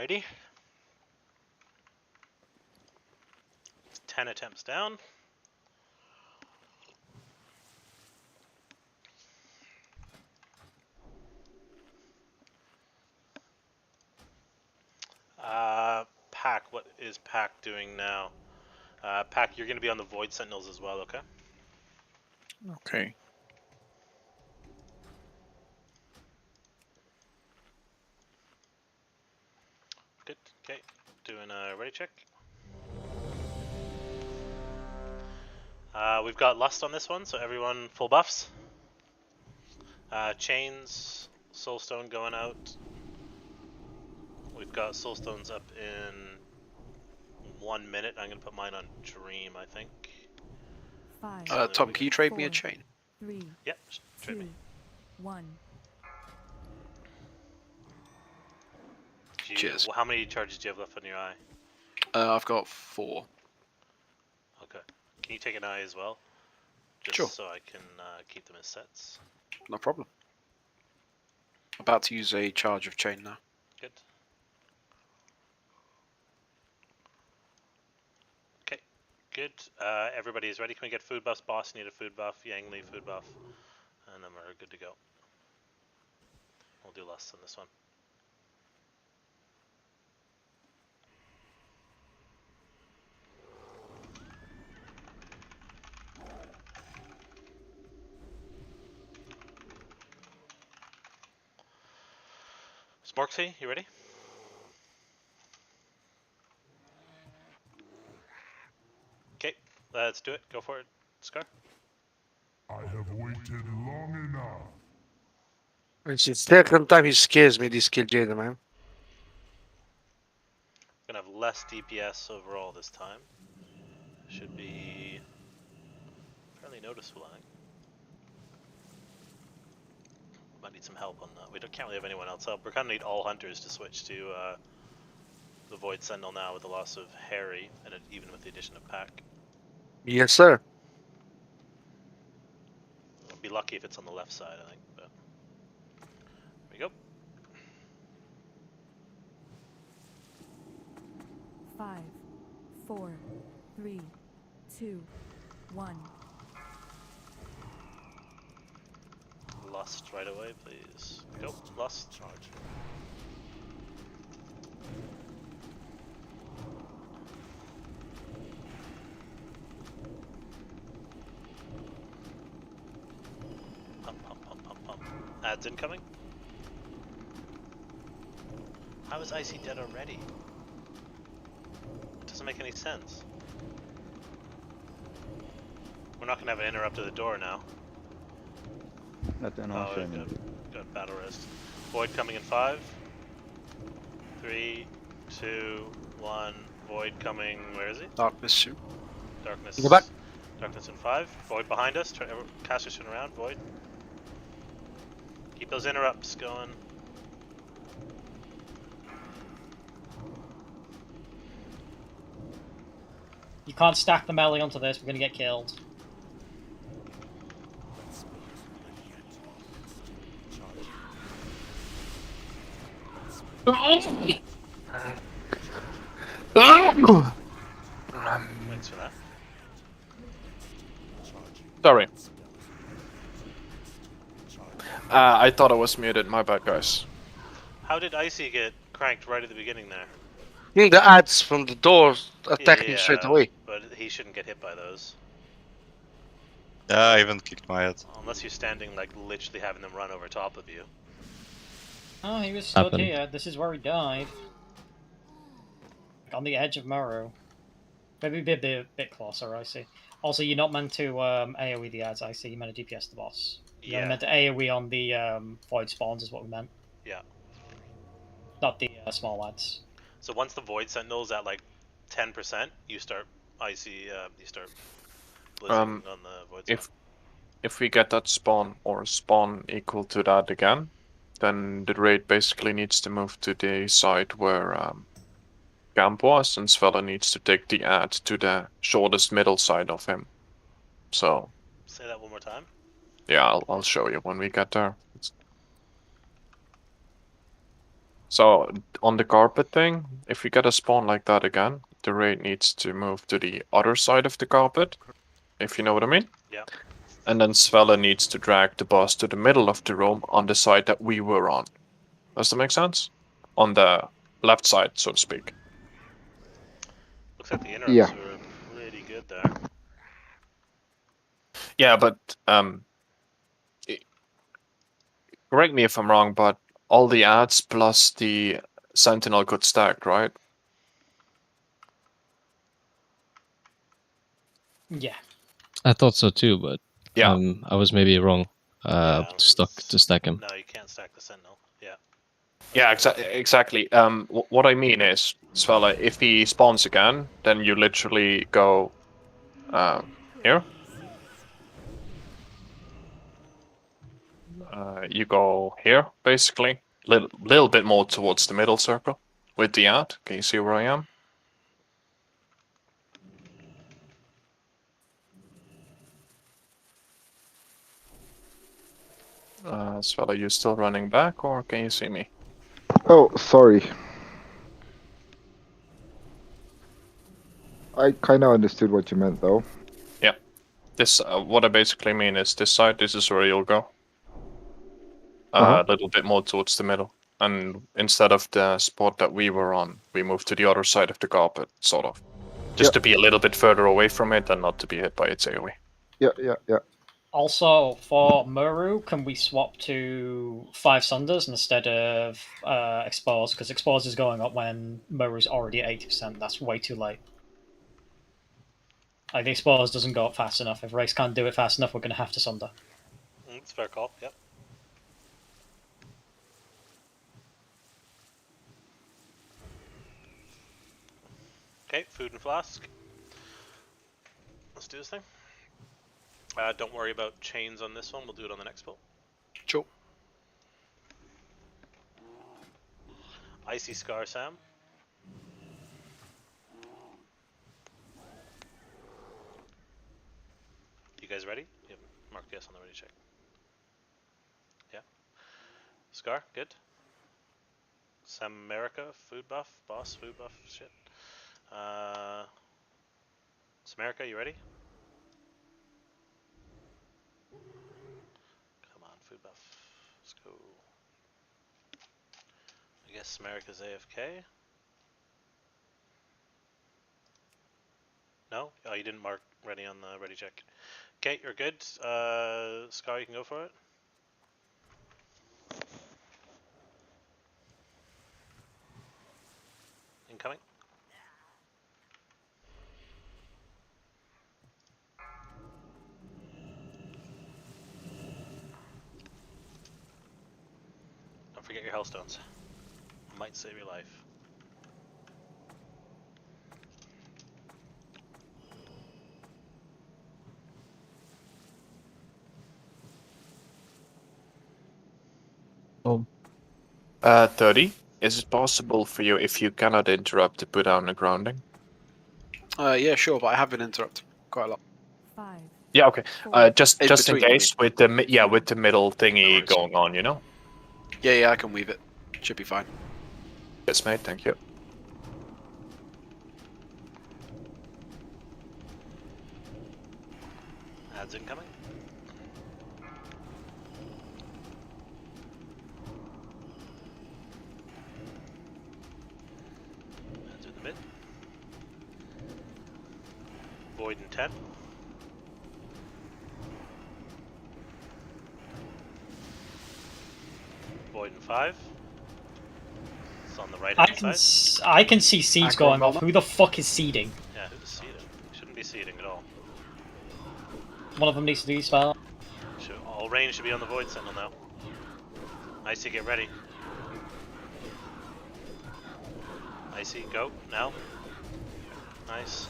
Alrighty. 10 attempts down. Pack, what is Pack doing now? Pack, you're going to be on the Void Sentinels as well, okay? Okay. Good, okay. Doing a ready check. We've got Lust on this one, so everyone full buffs. Chains, Soulstone going out. We've got Soulstones up in 1 minute. I'm going to put mine on Dream, I think. 5. Tom, can you trade me a 4, chain? 3. Yep, trade 2, me. 1. Cheers. How many charges do you have left on your eye? I've got 4. Okay. Can you take an eye as well? Just Sure. so I can keep them as sets. No problem. About to use a charge of chain now. Good. Okay, good. Everybody is ready. Can we get food buffs? Boss need a food buff. Yang Li food buff. And then we're good to go. We'll do less than this one. Smorksy, you ready? Okay, let's do it. Go for it, Scar. I have waited long enough. It's the second time he scares me, this kill Jada, man. Gonna have less DPS overall this time. Should be fairly noticeable, I think. Might need some help on that. We can't really have anyone else help. We're gonna need all hunters to switch to the Void Sentinel now with the loss of Harry, and even with the addition of Pack. Yes, sir. We'll be lucky if it's on the left side, I think. But here we go. 5, 4, 3, 2, 1. Lust right away, please. Go, Lust. Pump. Ads incoming. How is Icy dead already? It doesn't make any sense. We're not gonna have an interrupt to the door now. Nothing Oh, got battle rest. Void coming in 5, 3, 2, 1. Void coming. Where is he? Darkness 2. Darkness. Go back. Darkness in 5. Void behind us. Casters turn around. Void. Keep those interrupts going. You can't stack the melee onto this. We're gonna get killed. Thanks for that. Sorry. I thought I was muted. My bad, guys. How did Icy get cranked right at the beginning there? I think the ads from the door attacked him straight away. But he shouldn't get hit by those. Yeah, I haven't kicked my head. Unless you're standing, like, literally having them run over top of you. Oh, he was stood here. This is where he died. On the edge of Morrow. Maybe be a bit closer, I see. Also, you're not meant to AoE the ads, I see. You're meant to DPS the boss. You're meant to AoE on the Void spawns is what we meant. Yeah. Not the small ads. So once the Void Sentinel's at, like, 10%, you start Icy, you start blizzing on the Void Spawn. If we get that spawn or spawn equal to that again, then the raid basically needs to move to the side where Gamp was, and Svella needs to take the ad to the shortest middle side of him. So. Say that one more time. Yeah, I'll show you when we get there. So on the carpet thing, if we get a spawn like that again, the raid needs to move to the other side of the carpet, if you know what I mean. Yeah. And then Svella needs to drag the boss to the middle of the room on the side that we were on. Does that make sense? On the left side, so to speak. Looks like the interrupts were pretty good there. Yeah, but correct me if I'm wrong, but all the ads plus the Sentinel could stack, right? Yeah. I thought so too, but yeah, I was maybe wrong. Stuck to stack him. No, you can't stack the Sentinel. Yeah. Yeah, exactly. What I mean is, Svella, if he spawns again, then you literally go here. You go here, basically. Little bit more towards the middle circle with the ad. Can you see where I am? Svella, are you still running back, or can you see me? Oh, sorry. I kind of understood what you meant, though. Yeah. This, what I basically mean is this side, this is where you'll go. A little bit more towards the middle. And instead of the spot that we were on, we moved to the other side of the carpet, sort of. Just to be a little bit further away from it and not to be hit by its AoE. Yeah. Also, for Muru, can we swap to 5 Sunders instead of Expose? Because Expose is going up when Muru's already at 80%. That's way too late. Like, the Expose doesn't go up fast enough. If Race can't do it fast enough, we're going to have to Sunder. It's a fair call, yep. Okay, food and flask. Let's do this thing. Don't worry about chains on this one. We'll do it on the next boat. Sure. Icy Scar, Sam. You guys ready? Yep. Mark yes on the ready check. Yeah. Scar, good. Sam America, food buff, boss, food buff, shit. Samerica, you ready? Come on, food buff. Let's go. I guess Samerica's AFK. No? Oh, you didn't mark ready on the ready check. Okay, you're good. Scar, you can go for it. Incoming. Don't forget your hellstones. Might save your life. Oh. 30. Is it possible for you, if you cannot interrupt, to put down a grounding? Yeah, sure, but I have been interrupted quite a lot. 5. Yeah, okay. Just in between, case with the with the middle thingy going on, you know. Yeah, I can weave it. Should be fine. Yes, mate. Thank you. Ads incoming. Ads in the mid. Void in 10. Void in 5. It's on the right hand side. I can see seeds going off. Who the fuck is seeding? Yeah, who's seeding? Shouldn't be seeding at all. One of them needs to do spell. All range should be on the Void Sentinel now. Icy, get ready. Icy, go, now. Nice.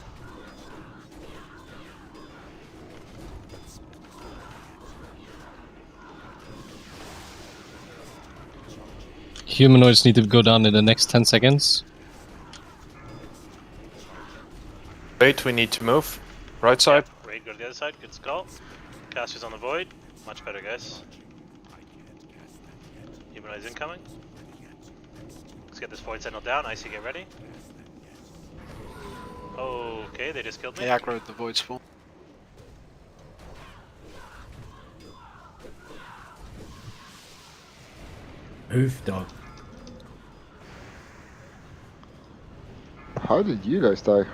Humanoids need to go down in the next 10 seconds. Wait, we need to move. Right side. Yep. Raid, go to the other side. Good skull. Casters on the Void. Much better, guys. Humanoids incoming. Let's get this Void Sentinel down. Icy, get ready. Okay, they just killed me. They aggroed the Void Spawn. Oof, dog. How did you guys die?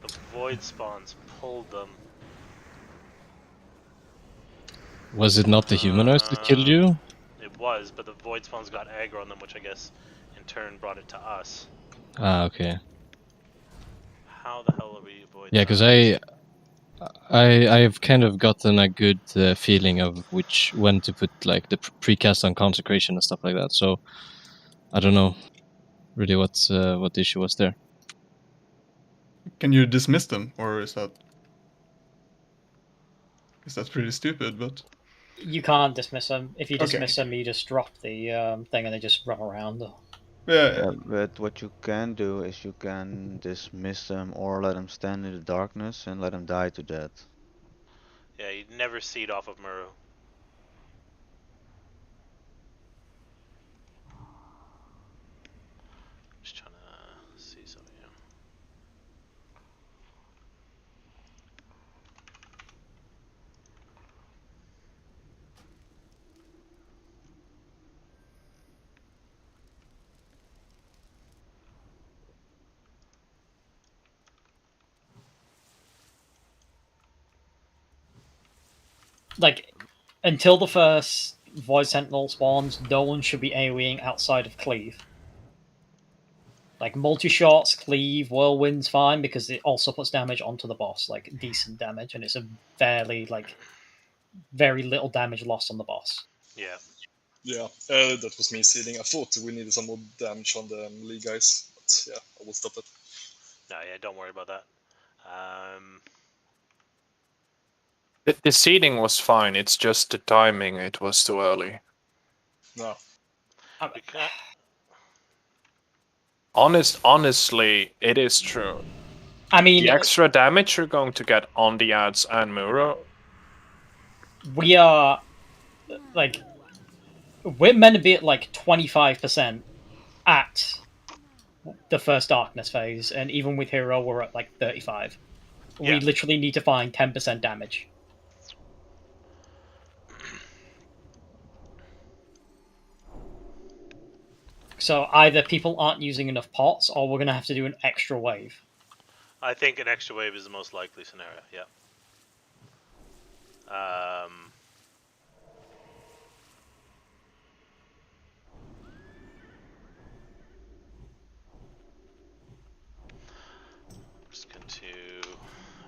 The Void Spawns pulled them. Was it not the humanoids that killed you? It was, but the Void Spawns got aggro on them, which I guess in turn brought it to us. Ah, okay. How the hell are we Void? Yeah, because I've kind of gotten a good feeling of when to put like the precast on consecration and stuff like that. So I don't know really what the issue was there. Can you dismiss them, or is that pretty stupid? But you can't dismiss them. If you dismiss them, you just drop the thing and they just run around. Yeah, but what you can do is you can dismiss them or let them stand in the darkness and let them die to death. Yeah, you'd never seed off of Muru. Just trying to see something here. like until the first Void Sentinel spawns, no one should be AoEing outside of cleave. Like multi-shots, cleave, whirlwind's fine because it also puts damage onto the boss, like decent damage, and it's a fairly very little damage lost on the boss. Yeah. Yeah, that was me seeding. I thought we needed some more damage on the melee guys, but yeah, I will stop it. No, yeah, don't worry about that. The seeding was fine. It's just the timing. It was too early. No. Honestly, it is true. I mean, the extra damage you're going to get on the ads and Muro. We are we're meant to be at 25% at the first darkness phase, and even with hero we're at 35. We literally need to find 10% damage. So either people aren't using enough pots, or we're gonna have to do an extra wave. I think an extra wave is the most likely scenario. Yeah.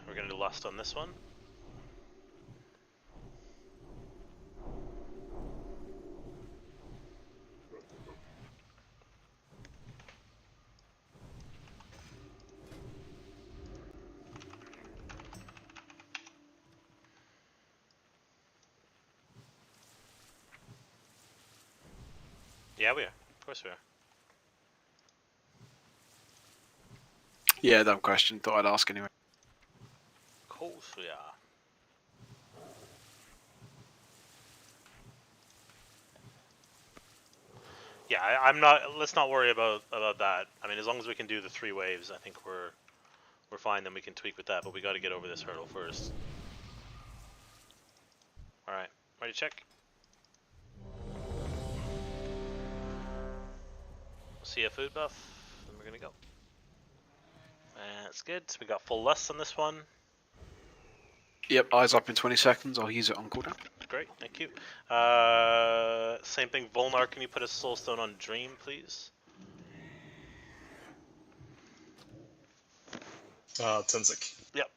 We're going to do Lust on this one. Yeah, we are. Of course we are. Yeah, dumb question. Thought I'd ask anyway. Of course we are. Yeah, I'm not. Let's not worry about that. I mean, as long as we can do the 3 waves, I think we're fine. Then we can tweak with that. But we got to get over this hurdle first. All right, ready to check. See a food buff, and we're gonna go. That's good. We got full lust on this one. Yep, eyes up in 20 seconds. I'll use it on cooldown. Great, thank you. Same thing, Volnar, can you put a soulstone on Dream, please? 10 sec. Yep.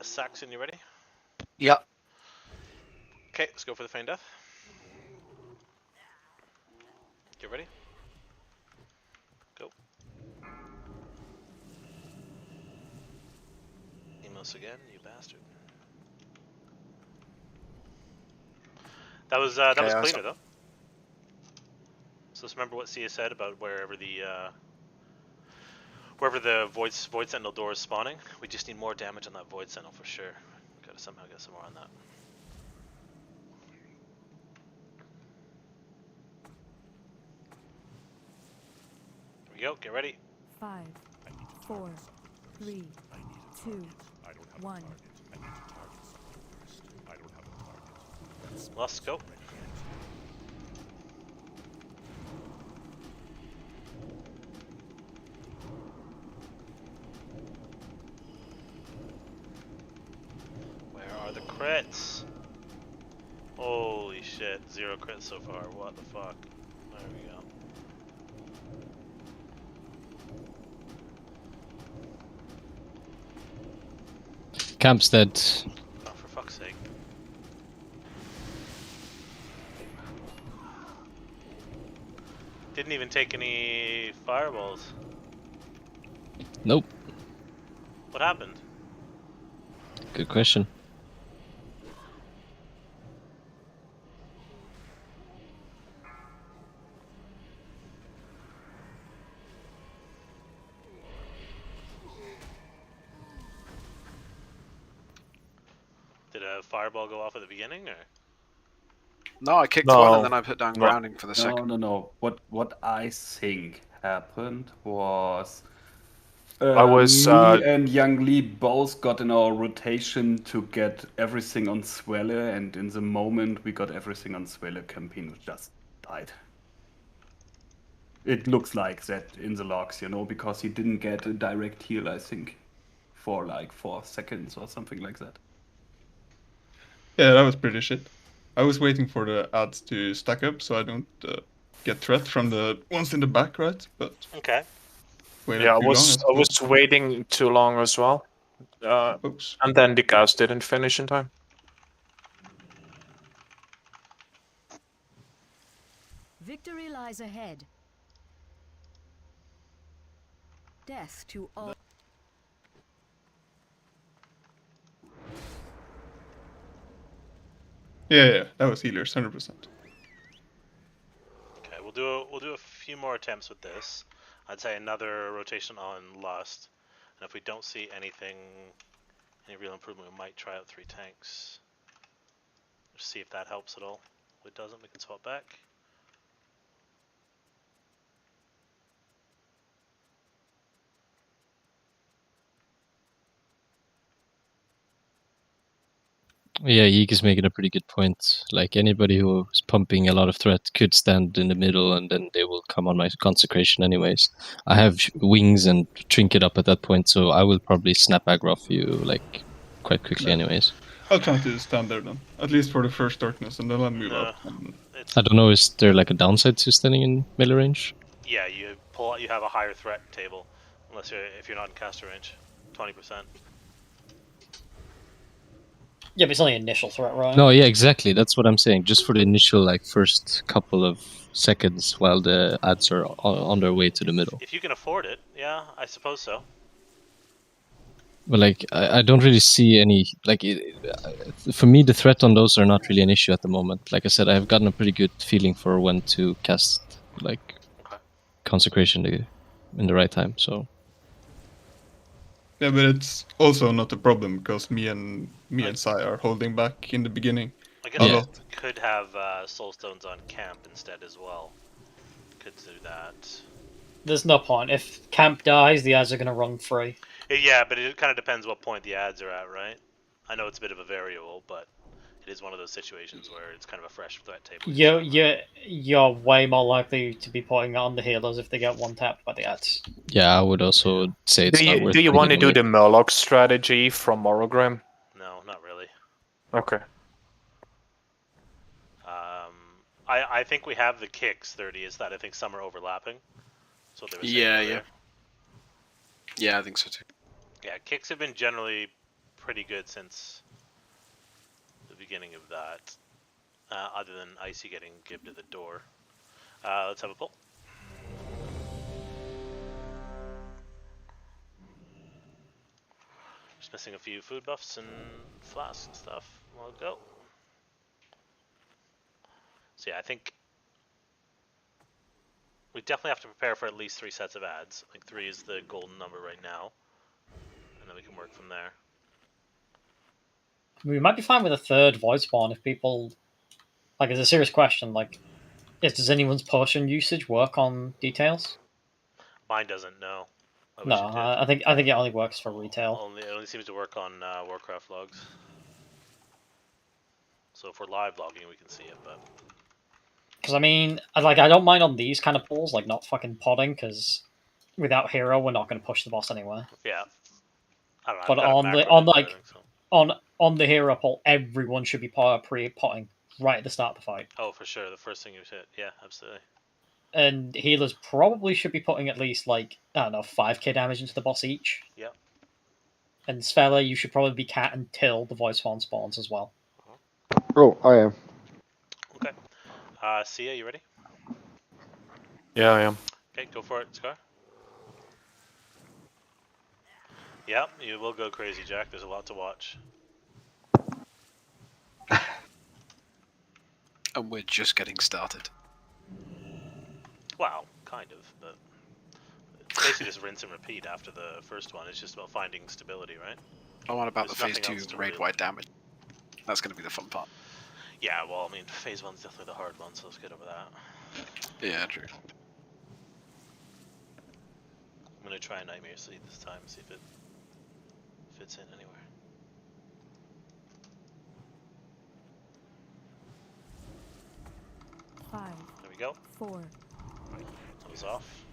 Saxon, you ready? Yep. Okay, let's go for the Feign Death. Get ready. Go. Emos again, you bastard. That was cleaner though. So let's remember what Sia said about wherever the Void Sentinel door is spawning. We just need more damage on that Void Sentinel for sure. Gotta somehow get some more on that. Here we go. Get ready. 5, 4, 3, 2, 1. Let's go. Where are the crits? Holy shit, 0 crits so far. What the fuck? There we go. Camp's dead. Oh, for fuck's sake. Didn't even take any fireballs. Nope. What happened? Good question. Did a fireball go off at the beginning, or? No, I kicked one and then I put down grounding for the second. No. What I think happened was I was me and Young Lee both got in our rotation to get everything on Swelle, and in the moment we got everything on Swelle, Campino just died. It looks like that in the logs, because he didn't get a direct heal, I think, for 4 seconds or something like that. Yeah, that was pretty shit. I was waiting for the ads to stack up so I don't get threat from the ones in the back, right? But okay. Waited Yeah, I too long, I was waiting too long as well. And then the cast didn't finish in time. Victory lies ahead. Death to all. Yeah, that was healers, 100%. Okay, we'll do a few more attempts with this. I'd say another rotation on Lust, and if we don't see any real improvement, we might try out 3 tanks. Just see if that helps at all. If it doesn't, we can swap back. Yeah, Yeek is making a pretty good point. Like anybody who is pumping a lot of threat could stand in the middle and then they will come on my consecration anyways. I have wings and trinket up at that point, so I will probably snap aggro off you like quite quickly anyways. I'll try to stand there then, at least for the first darkness, and then I'll move up. I don't know, is there like a downside to standing in melee range? Yeah, you have a higher threat table, if you're not in caster range, 20%. Yeah, but it's only initial threat, right? No, yeah, exactly. That's what I'm saying. Just for the initial, like, first couple of seconds while the ads are on their way to the middle. If you can afford it, yeah, I suppose so. But, like, I don't really see any... Like, for me, the threat on those are not really an issue at the moment. Like I said, I've gotten a pretty good feeling for when to cast, like, Consecration in the right time, so... Yeah, but it's also not a problem because me and Sai are holding back in the beginning. I guess you could have soulstones on camp instead as well. Could do that. There's no point. If camp dies, the ads are going to run free. Yeah, but it kind of depends what point the ads are at, right? I know it's a bit of a variable, but it is one of those situations where it's kind of a fresh threat table. You're way more likely to be putting on the healers if they get one tapped by the ads. Yeah, I would also say it's not worth Do you want to do away. the Murloc strategy from Morrogram? No, not really. Okay. I think we have the kicks 30 is that I think some are overlapping. That's what they were saying earlier. Yeah, I think so too. Yeah, kicks have been generally pretty good since the beginning of that. Other than Icy getting gibbed at the door. Let's have a pull. Just missing a few food buffs and flasks and stuff. We'll go. So yeah, I think we definitely have to prepare for at least 3 sets of ads. Like 3 is the golden number right now. And then we can work from there. We might be fine with a third void spawn if people... Like, it's a serious question. Like, does anyone's potion usage work on details? Mine doesn't, no. No, I think it only works for retail. It only seems to work on Warcraft logs. So if we're live logging, we can see it, but... Because, I mean, I don't mind on these kind of pulls, like, not fucking podding, because without hero, we're not going to push the boss anywhere. Yeah. I don't know, But on the hero pull, everyone should be pre-potting right at the start of the fight. Oh, for sure. The first thing you hit. Yeah, absolutely. And healers probably should be putting at least, like, I don't know, 5k damage into the boss each. Yep. And Svella, you should probably be cat until the voice spawn spawns as well. Oh, I am. Okay. Sia, you ready? Yeah, I am. Okay, go for it, Scar. Yep, you will go crazy, Jack. There's a lot to watch. And we're just getting started. Wow, kind of, but it's basically just rinse and repeat after the first one. It's just about finding stability, right? I want about There's the phase nothing 2 else to raid-wide damage. That's going to be the fun part. Yeah, well, I mean, phase 1's definitely the hard one, so let's get over that. Yeah, true. I'm gonna try Nightmare Seed this time, see if it fits in anywhere. Five. There we go. 4. That was off.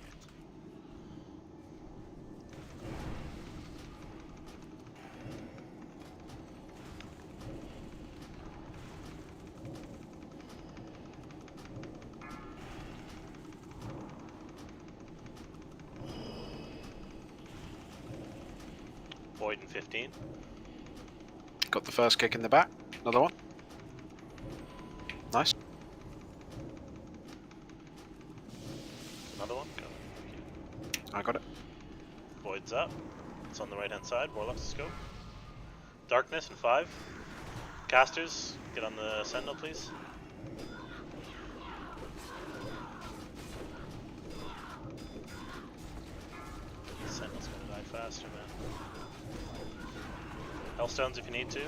Void in 15. Got the first kick in the back. Another one. Nice. Another one. I got it. Void's up. It's on the right hand side. Warlock's scope. Darkness in 5. Casters, get on the sentinel, please. Sentinel's gonna die faster, man. Hellstones if you need to.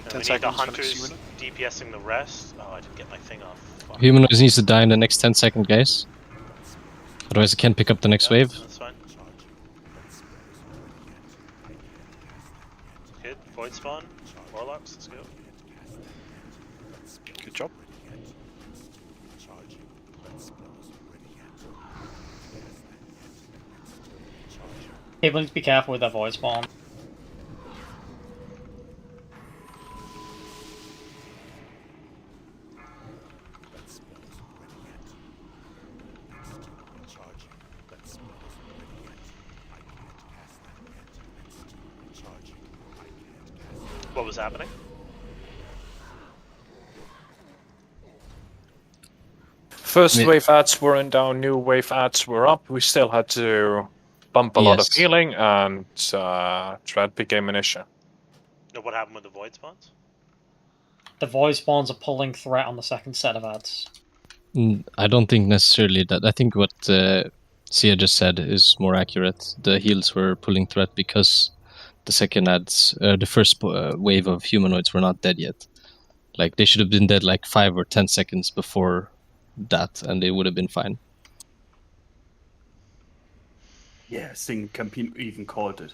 And we need the hunters DPSing the rest. Oh, I didn't get my thing off. Fuck. Humanoids needs to die in the next 10 seconds, guys. Otherwise I can't pick up the next wave. That's fine. Good. Void spawn. Warlocks, let's go. Good job. People need to be careful with their void spawn. What was happening? First wave ads weren't down, new wave ads were up. We still had to bump a lot of healing, and threat became an issue. No, what happened with the void spawns? The void spawns are pulling threat on the second set of ads. I don't think necessarily that. I think what Sia just said is more accurate. The heals were pulling threat because the second ads, the first wave of humanoids were not dead yet. Like, they should have been dead like 5 or 10 seconds before that, and they would have been fine. Yeah, Sing Campino even called it.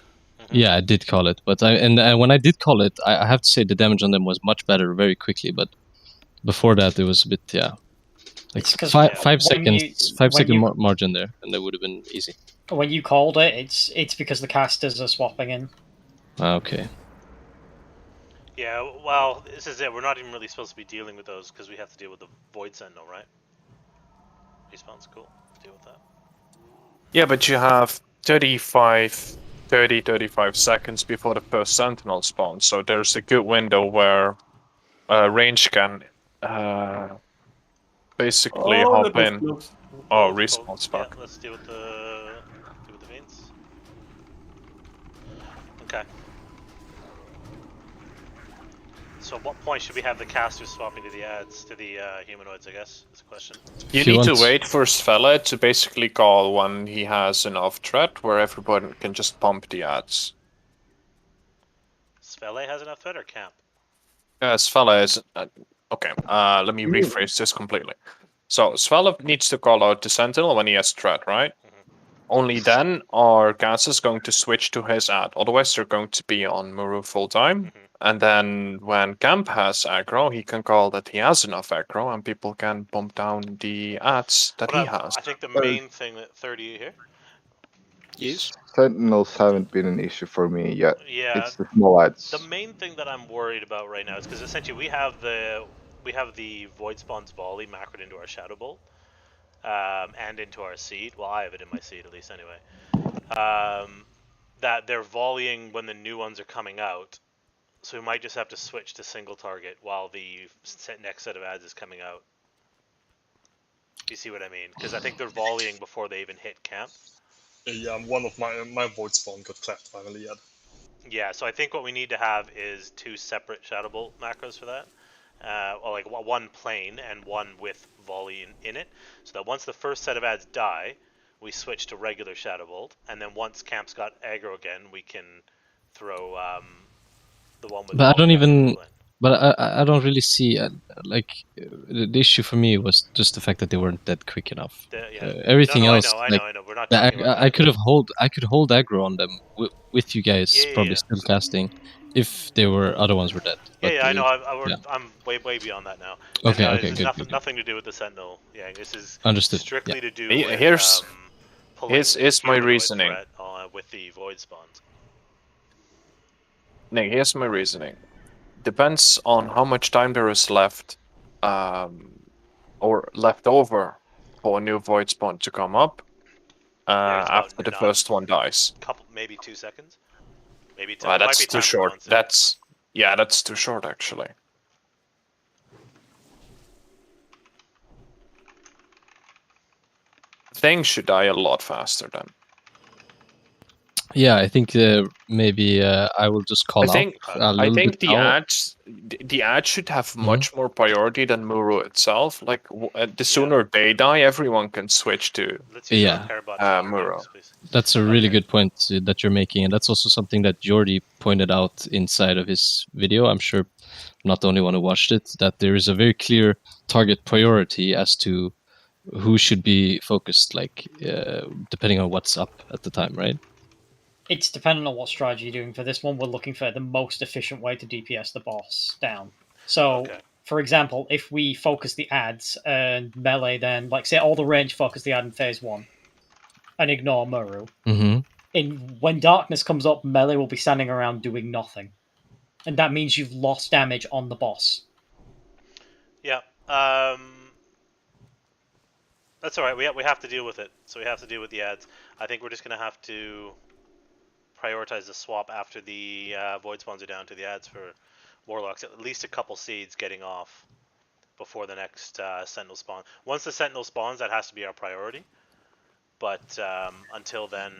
Yeah, I did call it, but when I did call it, I have to say the damage on them was much better very quickly. But before that, it was a bit like five second margin there, and that would have been easy. When you called it, it's because the casters are swapping in. Okay. Yeah, well, this is it. We're not even really supposed to be dealing with those because we have to deal with the Void Sentinel, right? Respawn's cool. Deal with that. Yeah, but you have 35 seconds before the first Sentinel spawns, so there's a good window where range can basically hop in. Oh, respawn's back. Yeah, let's deal with the veins. Okay. So at what point should we have the casters swapping to the ads, to the humanoids, I guess, is the question. You need to wait for Svele to basically call when he has enough threat where everybody can just pump the ads. Svele has enough threat or camp? Svele is... okay, let me rephrase this completely. So, Svele needs to call out the Sentinel when he has threat, right? Only then are gases going to switch to his ad, otherwise they're going to be on Muru full time. And then when Camp has aggro, he can call that he has enough aggro, and people can bump down the ads that he has. I think the main thing that 30 here. Yes. Sentinels haven't been an issue for me yet. Yeah. It's the small ads. The main thing that I'm worried about right now is because essentially we have the Void Spawn's volley macroed into our Shadow Bolt. And into our seed. Well, I have it in my seed at least anyway. That they're volleying when the new ones are coming out. So we might just have to switch to single target while the next set of ads is coming out. You see what I mean? Because I think they're volleying before they even hit camp. Yeah, one of my void spawn got clapped finally yet. Yeah, so I think what we need to have is 2 separate Shadow Bolt macros for that. Or like one plain and one with volley in it, so that once the first set of ads die, we switch to regular Shadow Bolt, and then once camp's got aggro again, we can throw the one with. But I don't even. But I don't really see the issue for me was just the fact that they weren't that quick enough. Everything else, I know. We're not talking about I could hold aggro on them with you guys probably still casting. If there were other ones were dead. But, I know. I'm way beyond that now. Okay, this is good. nothing to do with the Sentinel. Yeah, this is understood. Strictly to do with here's my reasoning. With the Void Spawns. Nick, here's my reasoning. Depends on how much time there is left, or left over for a new void spawn to come up after the first one dies. Maybe 2 seconds. Maybe Well, that's too short. That's too short actually. Things should die a lot faster then. Yeah, I think maybe I will just call out a little bit the now. ads should have much more priority than Muru itself. Like the sooner they die, everyone can switch to Muru. That's a really good point that you're making, and that's also something that Jordi pointed out inside of his video. I'm sure not the only one who watched it, that there is a very clear target priority as to who should be focused, like depending on what's up at the time, right? It's dependent on what strategy you're doing. For this one, we're looking for the most efficient way to DPS the boss down. So, for example, if we focus the ads and melee, then, like, say, all the range focus the ad in phase 1 and ignore Muru. When darkness comes up, melee will be standing around doing nothing. And that means you've lost damage on the boss. Yeah. That's alright. We have to deal with it. So we have to deal with the ads. I think we're just going to have to prioritize the swap after the void spawns are down to the ads for warlocks. At least a couple seeds getting off before the next sentinel spawn. Once the sentinel spawns, that has to be our priority. But until then,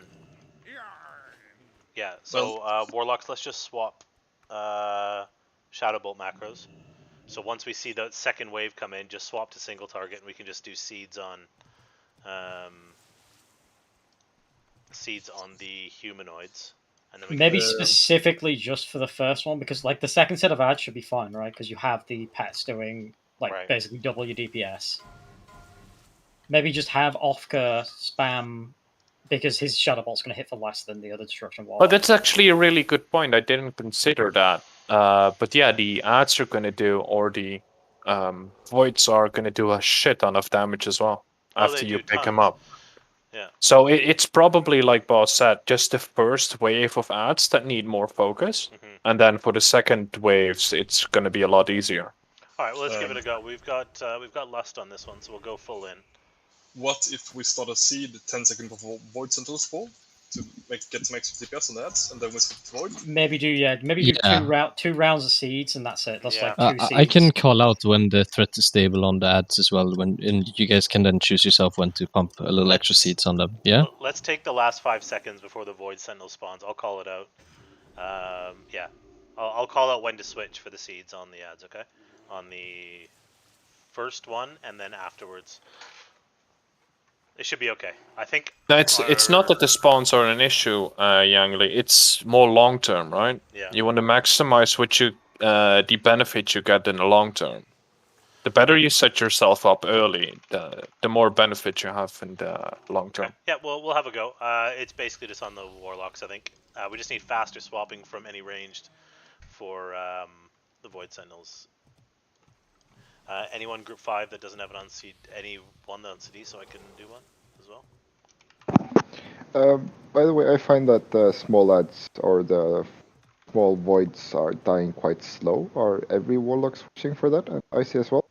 yeah. So warlocks, let's just swap Shadowbolt macros. So once we see the second wave come in, just swap to single target, and we can just do seeds on the humanoids. And then we maybe specifically just for the first one, because like the second set of ads should be fine, right? Because you have the pets doing like basically double your DPS. Maybe just have Ofka spam, because his Shadowbolt's going to hit for less than the other destruction wall. Oh, that's actually a really good point. I didn't consider that. But yeah, the ads are going to do, or the voids are going to do a shit ton of damage as well after you pick them up. Yeah. So it's probably, like Boss said, just the first wave of ads that need more focus, and then for the second waves, it's going to be a lot easier. All right, well, let's give it a go. We've got lust on this one, so we'll go full in. What if we start a seed 10 seconds before Void Sentinel spawn to get some extra DPS on that, and then we switch to Void? Maybe do two rounds of seeds, and that's it. That's like 2 seeds. I can call out when the threat is stable on the ads as well, and you guys can then choose yourself when to pump a little extra seeds on them. Yeah. Let's take the last 5 seconds before the Void Sentinel spawns. I'll call it out. Yeah, I'll call out when to switch for the seeds on the ads. Okay, on the first one, and then afterwards. It should be okay. I think. No, it's not that the spawns are an issue, Yangli. It's more long term, right? Yeah. You want to maximize the benefit you get in the long term. The better you set yourself up early, the more benefit you have in the long term. Okay. Yeah, we'll have a go. It's basically just on the warlocks, I think. We just need faster swapping from any ranged for the Void Sentinels. Anyone group 5 that doesn't have an on-CD, anyone on CD, so I can do one as well. By the way, I find that the small ads or the small voids are dying quite slow. Are every warlock switching for that? And I see as well.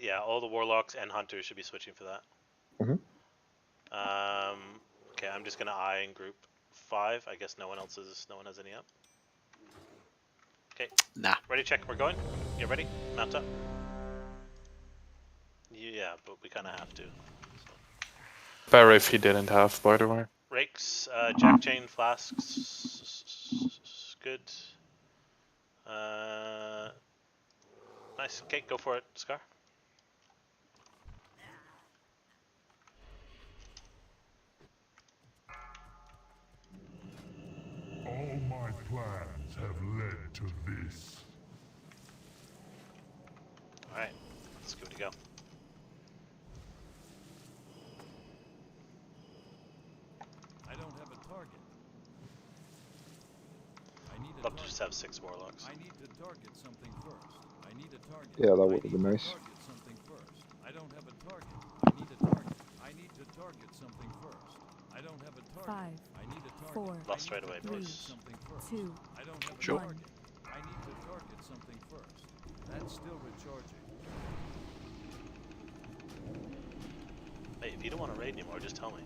Yeah, all the warlocks and hunters should be switching for that. Okay, I'm just gonna eye in group 5. I guess no one has any up. Okay. Nah. Ready? Check. We're going. Get ready. Mount up. Yeah, but we kind of have to. Better if he didn't have, by the way. Rakes, jack chain, flasks, good. Nice. Okay, go for it, Scar. All my plans have led to this. Alright, let's give it a go. I don't have a target. Love to just have 6 warlocks. I need to target something first. I need a target. Yeah, that would be nice. Target something first. I don't have a target. I need a target. I need to target something first. I don't have a target. 5. I need a target. 4. Lust right away, please. 2. I don't have a target. I need to target something first. That's still recharging. If you don't want to raid anymore, just tell me.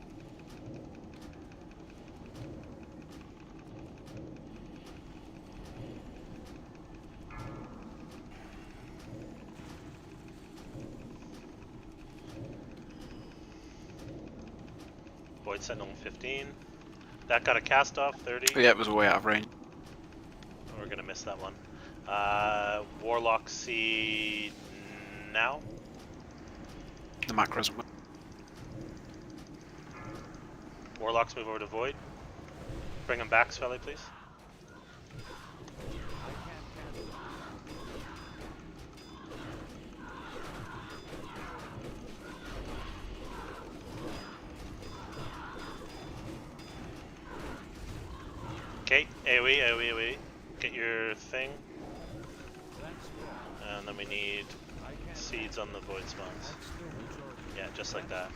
Void Sentinel 15. That got a cast off 30. Yeah, it was way out of range. We're gonna miss that one. Warlock C now. The macros. Warlocks move over to Void. Bring them back, Svelly, please. Okay, AoE. Get your thing. And then we need seeds on the void spawns. Yeah, just like that.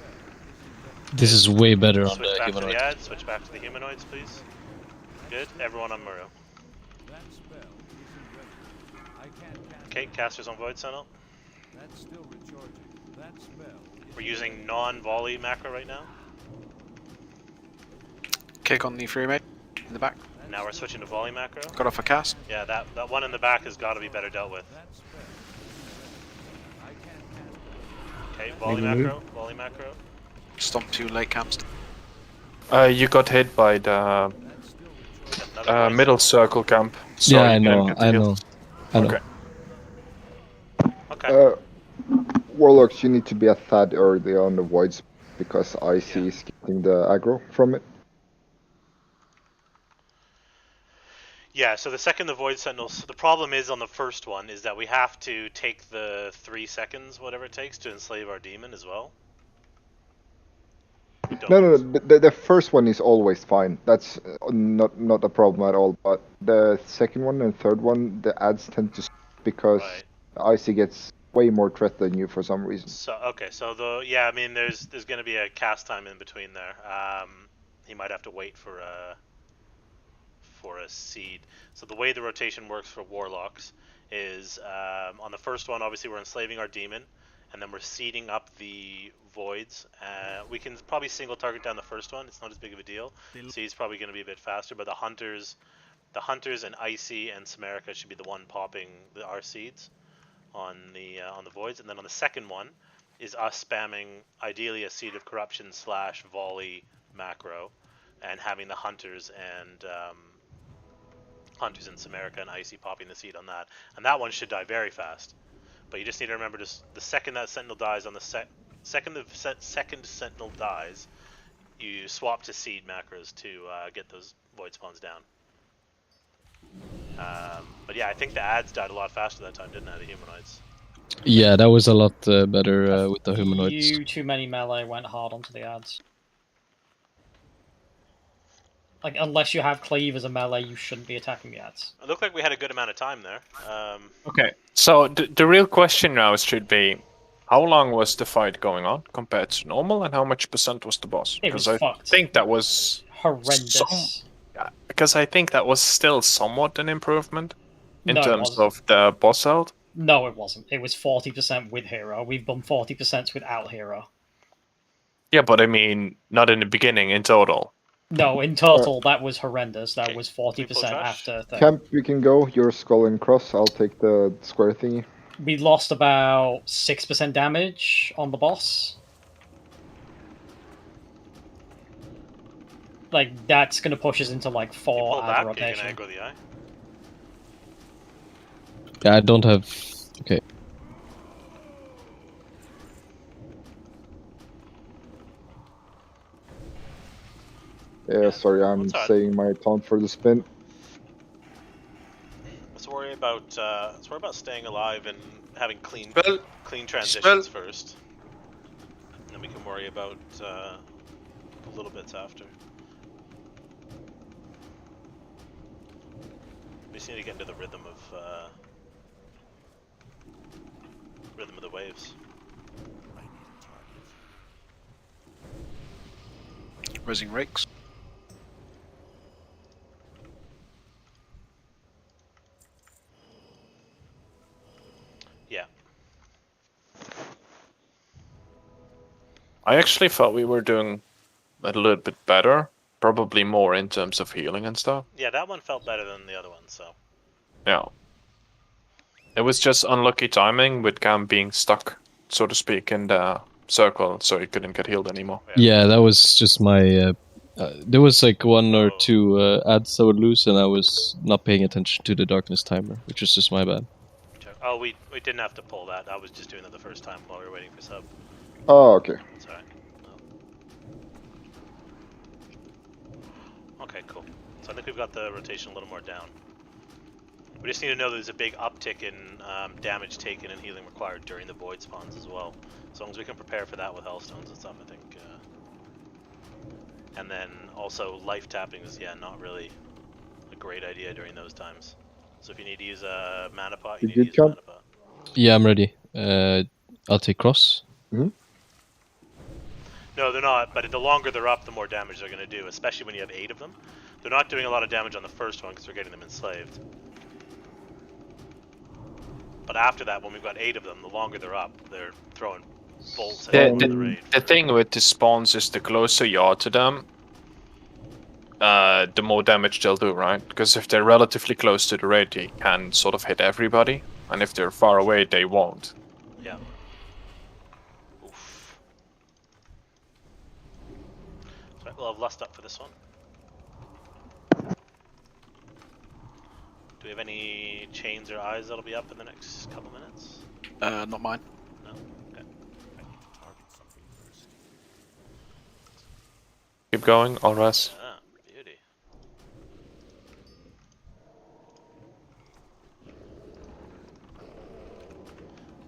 This is way better on Switch the back humanoid. to the ads, switch back to the humanoids, please. Good, everyone on Muro. Okay, casters on Void Sentinel. That's still recharging. That spell. We're using non-volley macro right now. Kick on the free mate in the back. Now we're switching to volley macro. Got off a cast. Yeah, that one in the back has got to be better dealt with. Okay, volley macro, volley macro. Stomp 2 late camps. You got hit by the middle circle camp. So Yeah, I you didn't know, get the I heal. know. I know. Okay. Warlocks, you need to be a third early on the voids because IC is getting the aggro from it. Yeah, so the second the Void Sentinels, the problem is on the first one is that we have to take the 3 seconds, whatever it takes, to enslave our demon as well. No. The first one is always fine. That's not a problem at all. But the second one and third one, the ads tend to because IC gets way more threat than you for some reason. So okay, so I mean, there's going to be a cast time in between there. He might have to wait for a seed. So the way the rotation works for warlocks is on the first one, obviously we're enslaving our demon, and then we're seeding up the voids. We can probably single target down the first one. It's not as big of a deal. Seed's probably going to be a bit faster, but the hunters and Icy and Samarica should be the one popping our seeds on the voids, and then on the second one is us spamming ideally a Seed of Corruption / volley macro, and having the hunters and Samarica and Icy popping the seed on that, and that one should die very fast. But you just need to remember, just the second that Sentinel dies on the second Sentinel dies, you swap to seed macros to get those void spawns down. But yeah, I think the ads died a lot faster that time, didn't they, the humanoids? Yeah, that was a lot better with the humanoids. Too many melee went hard onto the ads. Like, unless you have cleave as a melee, you shouldn't be attacking the ads. It looked like we had a good amount of time there. Okay, so the real question now should be, how long was the fight going on compared to normal, and how much percent was the boss? It was I fucked. think that was horrendous. Because I think that was still somewhat an improvement in No, it terms wasn't. of the boss health. No, it wasn't. It was 40% with hero. We've done 40% without hero. Yeah, but I mean, not in the beginning, in total. No, in total, that was horrendous. That was 40% after. Camp, we can go. Your skull and cross. I'll take the square thingy. We lost about 6% damage on the boss. Like, that's going to push us into, like, 4 ad rotation. You can aggro the eye. Yeah, I don't have... Okay. Yeah, sorry, I'm saying my taunt for the spin. Let's worry about staying alive and having clean transitions first, and then we can worry about the little bits after. We just need to get into the rhythm of the waves. Rising rakes. Yeah. I actually thought we were doing a little bit better. Probably more in terms of healing and stuff. Yeah, that one felt better than the other one, so. Yeah. It was just unlucky timing with Cam being stuck, so to speak, in the circle, so he couldn't get healed anymore. Yeah, that was just my. There was like one or two ads that would lose, and I was not paying attention to the darkness timer, which was just my bad. Oh, we didn't have to pull that. I was just doing that the first time while we were waiting for sub. Oh, okay. Sorry. No. Okay, cool. So I think we've got the rotation a little more down. We just need to know there's a big uptick in damage taken and healing required during the void spawns as well. As long as we can prepare for that with hellstones and stuff, I think. And then also life tapping is not really a great idea during those times. So if you need to use a mana pot, you need to use a mana pot. Yeah, I'm ready. I'll take cross. No, they're not, but the longer they're up, the more damage they're going to do, especially when you have 8 of them. They're not doing a lot of damage on the first one because we're getting them enslaved. But after that, when we've got 8 of them, the longer they're up, they're throwing bolts at the raid. The thing with the spawns is the closer you are to them, the more damage they'll do, right? Because if they're relatively close to the raid, they can sort of hit everybody, and if they're far away, they won't. Yeah. Oof. So we'll have lust up for this one. Do we have any chains or eyes that'll be up in the next couple minutes? Not mine. No? Okay. Keep going, I'll rest. Ah, beauty.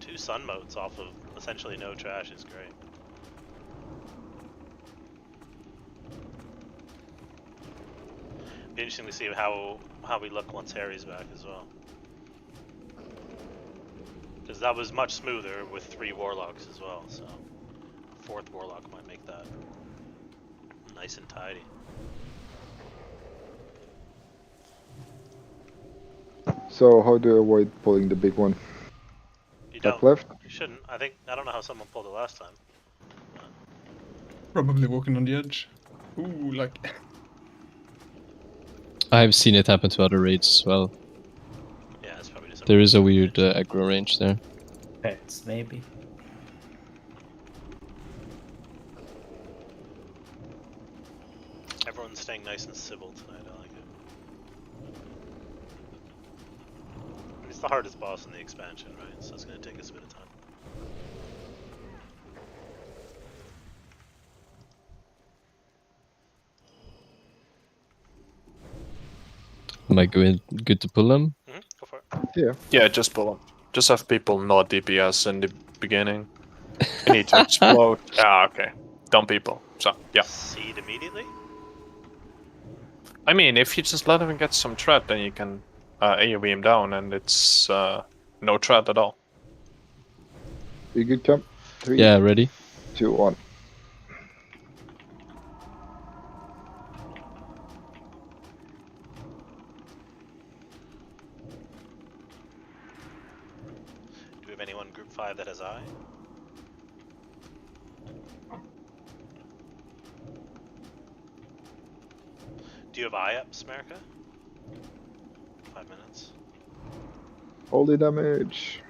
Two sun motes off of essentially no trash is great. Be interesting to see how we look once Harry's back as well. Because that was much smoother with 3 warlocks as well, so a 4th warlock might make that nice and tidy. So how do you avoid pulling the big one? You Top don't. left? You shouldn't. I don't know how someone pulled it last time. Probably walking on the edge. Ooh, like. I've seen it happen to other raids as well. Yeah, it's probably just. There is a weird aggro range there. Pets, maybe. Everyone's staying nice and civil tonight. I like it. It's the hardest boss in the expansion, right? So it's going to take us a bit of time. Am I good to pull them? Go for it. Yeah. Yeah, just pull them. Just have people not DPS in the beginning. You need to explode. Ah, okay. Dumb people. So, yeah. Seed immediately? I mean, if you just let him get some threat, then you can AoE him down, and it's no threat at all. You good, Cam? 3, Yeah, ready. 2, 1. Do we have anyone group 5 that has eye? Do you have eye up, Smerica? 5 minutes. Holy damage.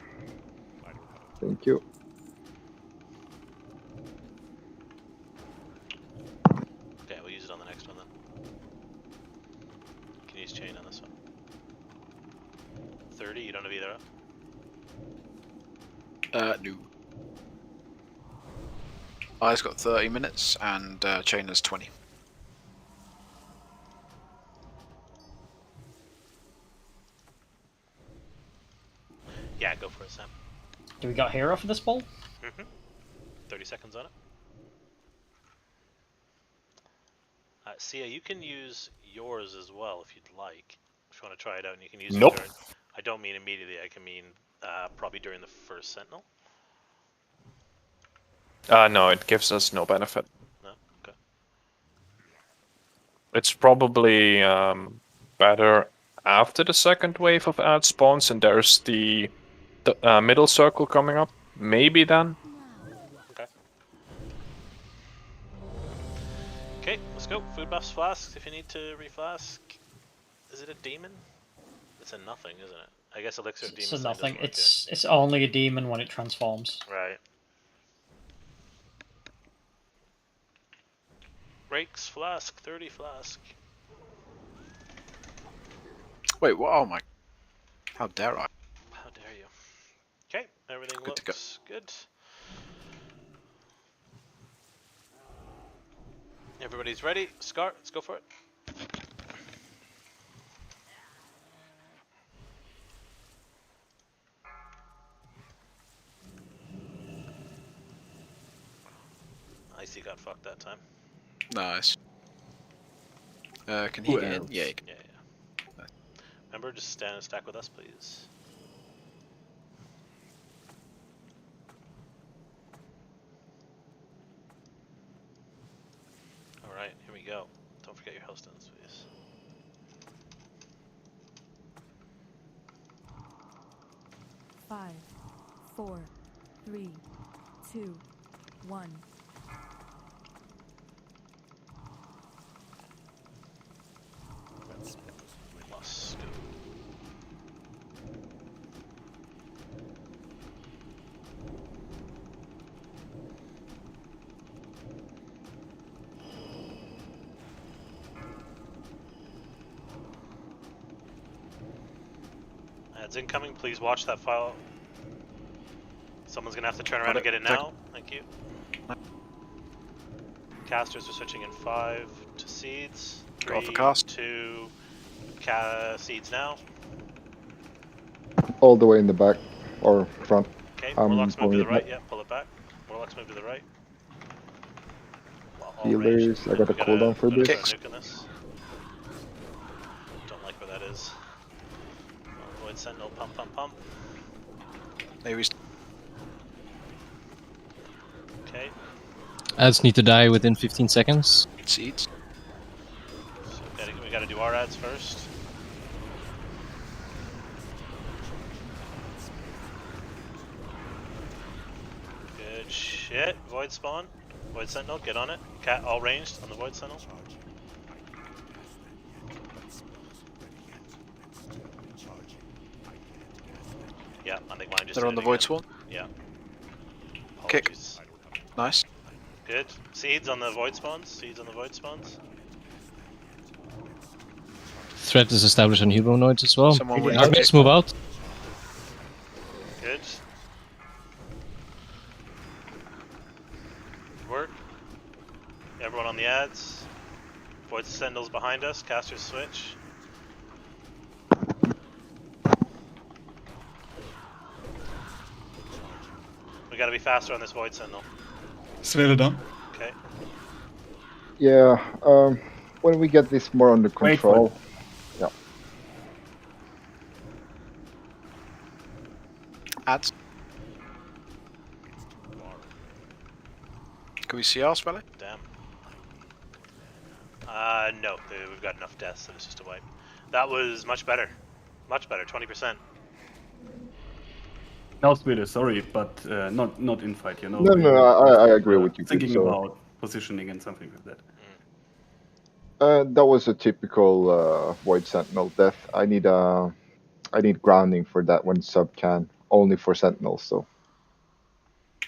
Thank you. Okay, we'll use it on the next one then. Can use chain on this one. 30, you don't have either up? No. Eye's got 30 minutes and chain has 20. Yeah, go for it, Sam. Do we got hero for this ball? 30 seconds on it. Sia, you can use yours as well if you'd like. If you want to try it out, and you can use Nope. it during, I don't mean immediately, I can mean probably during the first sentinel. No, it gives us no benefit. No? Okay. It's probably better after the second wave of ad spawns, and there's the middle circle coming up. Maybe then. Okay. Okay, let's go. Food buffs, flasks. If you need to reflask, is it a demon? It's a nothing, isn't it? I guess elixir of demon. It's a nothing. It's only a demon when it transforms. Right. Rakes, flask, 30 flask. Wait, what? Oh my. How dare I? How dare you? Okay, everything Good to go. looks good. Everybody's ready. Scar, let's go for it. Icy got fucked that time. Nice. Can he get in? Yeah, he can. Yeah. Remember, just stand and stack with us, please. Alright, here we go. Don't forget your health stones, please. Five, 4, 3, 2, 1. Must go. Ads incoming, please watch that file. Someone's gonna have to turn around and get it now. Thank you. Casters are switching in 5 to seeds. 3, Go off the cast. 2, seeds now. All the way in the back or front. Okay, Warlocks move to the right. Yeah, pull it back. Warlocks move to the right. Healers, I got a cooldown for this. This. Don't like where that is. Void Sentinel, pump, pump, pump. Maybe. Okay. Ads need to die within 15 seconds. Seeds. So we gotta do our ads first. Good shit. Void spawn. Void Sentinel, get on it. Cat all ranged on the Void Sentinel. Yeah, I think mine just. They're on the Void Spawn? Yeah. Kick. Nice. Good. Seeds on the Void Spawns. Seeds on the Void Spawns. Threat is established on humanoids as well. Someone with Darkness, move out. Good. Work. Everyone on the ads. Void Sentinels behind us. Casters switch. We gotta be faster on this Void Sentinel. Svele done. Okay. Yeah, when we get this more under control. Yeah. Ads. Can we see our spelling? Damn. No, we've got enough deaths that it's just a wipe. That was much better. Much better, 20%. No, Svele, sorry, but not in fight, you know. No, I agree with you. Thinking so. about positioning and something like that. That was a typical Void Sentinel death. I need grounding for that one sub can, only for Sentinels. So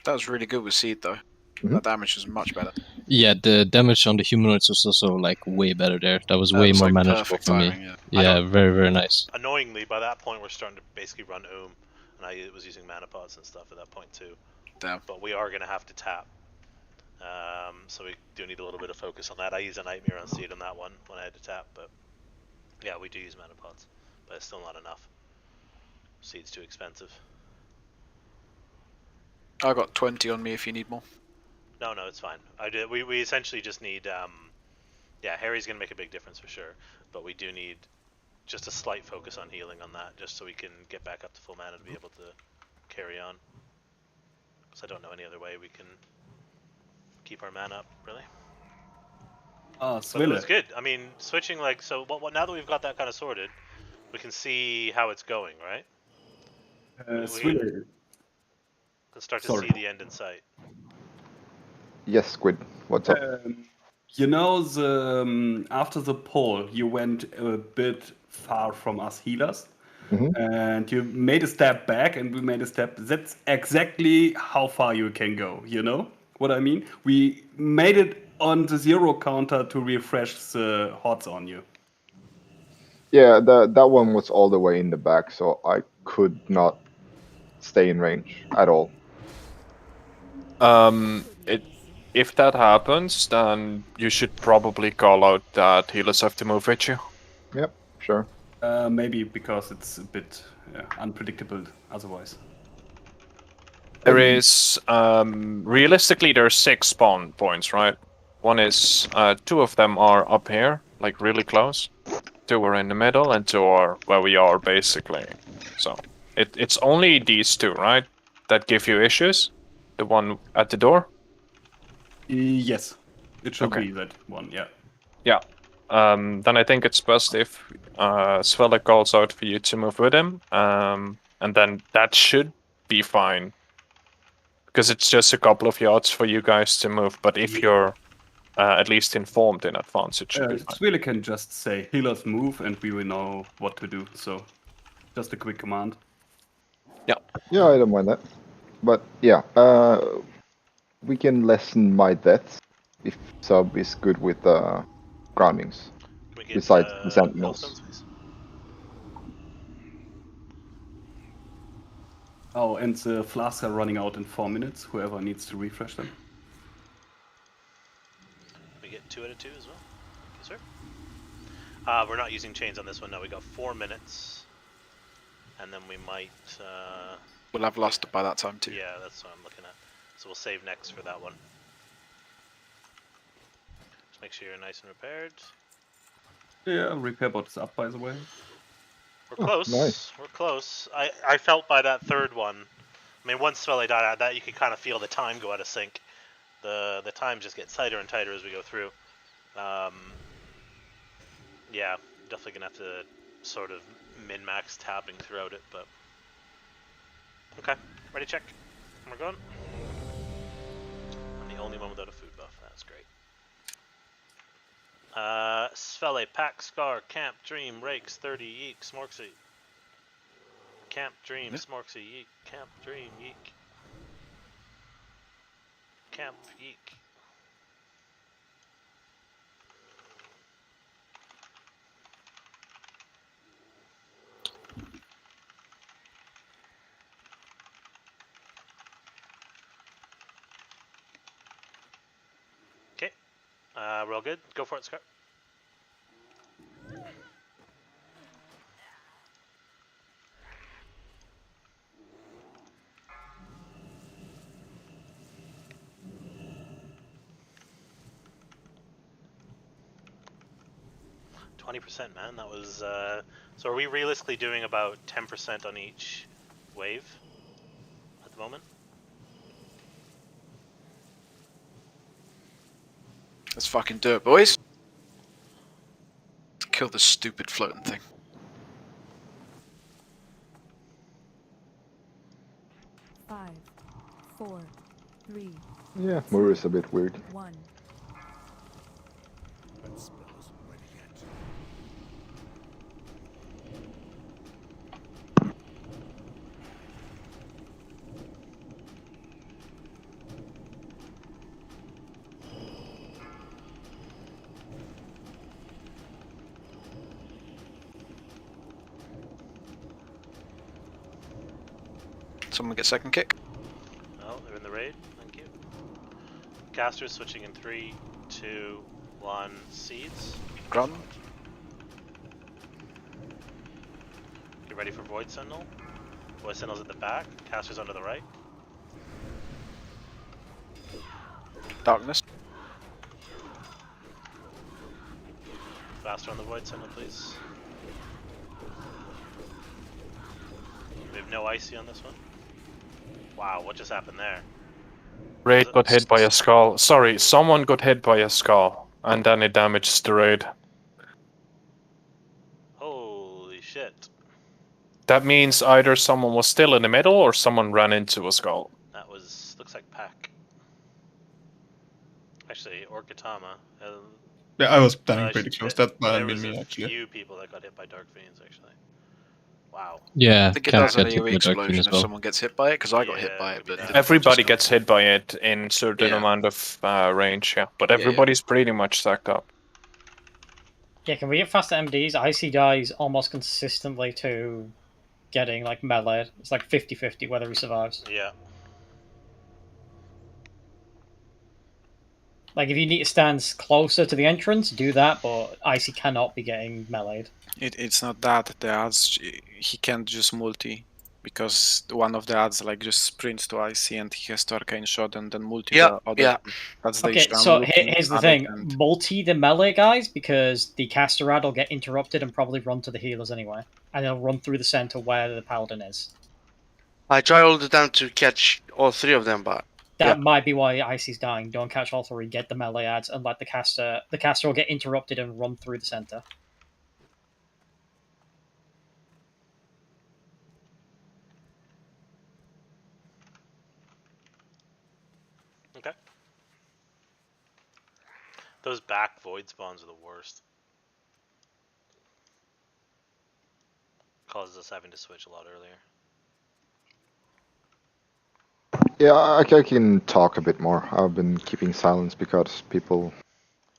that was really good with seed though. That damage was much better. Yeah, the damage on the humanoids was also like way better there. That was way more like manageable for me. timing, Yeah, very, very nice. Annoyingly, by that point, we're starting to basically run and I was using mana pots and stuff at that point too. Damn. But we are gonna have to tap. So we do need a little bit of focus on that. I used a Nightmare on Seed on that one when I had to tap, but yeah, we do use mana pots, but it's still not enough. Seed's too expensive. I got 20 on me if you need more. No, it's fine. We essentially just need, yeah, Harry's gonna make a big difference for sure, but we do need just a slight focus on healing on that, just so we can get back up to full mana to be able to carry on. Because I don't know any other way we can keep our mana up, really. But it was good. I mean, switching like so. Now that we've got that kind of sorted, we can see how it's going, right? We can start to see the end in sight. yes, Squid, what's up? You know, after the poll, you went a bit far from us healers. And you made a step back and we made a step. That's exactly how far you can go, you know what I mean? We made it on the 0 counter to refresh the HOTS on you. Yeah, that one was all the way in the back, so I could not stay in range at all. If that happens, then you should probably call out that healers have to move with you. Yep, sure. Maybe because it's a bit unpredictable otherwise. There is realistically there are 6 spawn points, right? One is 2 of them are up here, like really close. 2 are in the middle, and 2 are where we are basically. So it's only these 2, right? That give you issues. The one at the door. Yes, it should be that one. Yeah. Yeah. Then I think it's best if Svelle calls out for you to move with him, and then that should be fine. Because it's just a couple of yards for you guys to move, but if you're at least informed in advance, it should be fine. Svelle can just say, healers move, and we will know what to do. So, just a quick command. Yeah. Yeah, I don't mind that. But yeah, we can lessen my deaths if sub is good with groundings. Besides the sentinels. Oh, and the flasks are running out in 4 minutes. Whoever needs to refresh them. We get 2 out of 2 as well. Yes, sir. We're not using chains on this one. No, we got 4 minutes, and then we might. We'll have lost it by that time too. Yeah, that's what I'm looking at. So we'll save next for that one. Just make sure you're nice and repaired. Yeah, repair bot is up, by the way. We're close. Nice. We're close. I felt by that third one. I mean, once Svelle died out that, you could kind of feel the time go out of sync. The time just gets tighter and tighter as we go through. Yeah, definitely gonna have to sort of min-max tapping throughout it, but okay. Ready, check. We're going. I'm the only one without a food buff. That's great. Svelle, Pack, Scar, Camp, Dream, Rakes, 30, Yeek, Smorksy. Camp, Dream, Smorksy, Yeek, Camp, Dream, Yeek. Camp, Yeek. Okay, we're all good. Go for it, Scar. %, man. That was so are we realistically doing about 10% on each wave at the moment? Let's fucking do it, boys. Kill this stupid floating thing. Five, 4, 3. Yeah, Muru is a bit weird. 1. That spell isn't ready yet. Someone get second kick. Oh, they're in the raid. Thank you. Casters switching in 3, 2, 1. Seeds. Grun. Get ready for Void Sentinel. Void Sentinel's at the back. Casters under the right. Darkness. Faster on the Void Sentinel, please. We have no icy on this one. Wow, what just happened there? Raid got hit by a skull. Sorry, someone got hit by a skull, and then it damaged the raid. Holy shit. That means either someone was still in the middle or someone ran into a skull. That was, looks like Pack. Actually, or Katama. Yeah, I was standing pretty close. That might have been me, There actually. was a few people that got hit by Dark Fiends, actually. Wow. Yeah, I think it Camp does an got hit AoE by Dark Fiend explosion as if well. someone gets hit by it, because I got hit by it. But Everybody gets hit by it in certain Yeah. amount of range, yeah. But Yeah, everybody's pretty much stacked up. Yeah, can we get faster MDs? Icy dies almost consistently to getting like melee. It's like 50-50 whether he survives. Yeah. Like if you need to stand closer to the entrance, do that, but Icy cannot be getting meleeed. It's not that the ads he can't just multi because one of the ads like just sprints to IC and he has to arcane shot and then multi the other. That's the Okay, Ishram so loop, here's the panic thing: and- multi the melee guys because the caster ad will get interrupted and probably run to the healers anyway, and they'll run through the center where the paladin is. I try all the time to catch all three of them, but That might be why Icy's dying. Don't catch all three. Get the melee ads and let the caster. The caster will get interrupted and run through the center. Okay. Those back void spawns are the worst. Causes us having to switch a lot earlier. Yeah, I can talk a bit more. I've been keeping silence because people,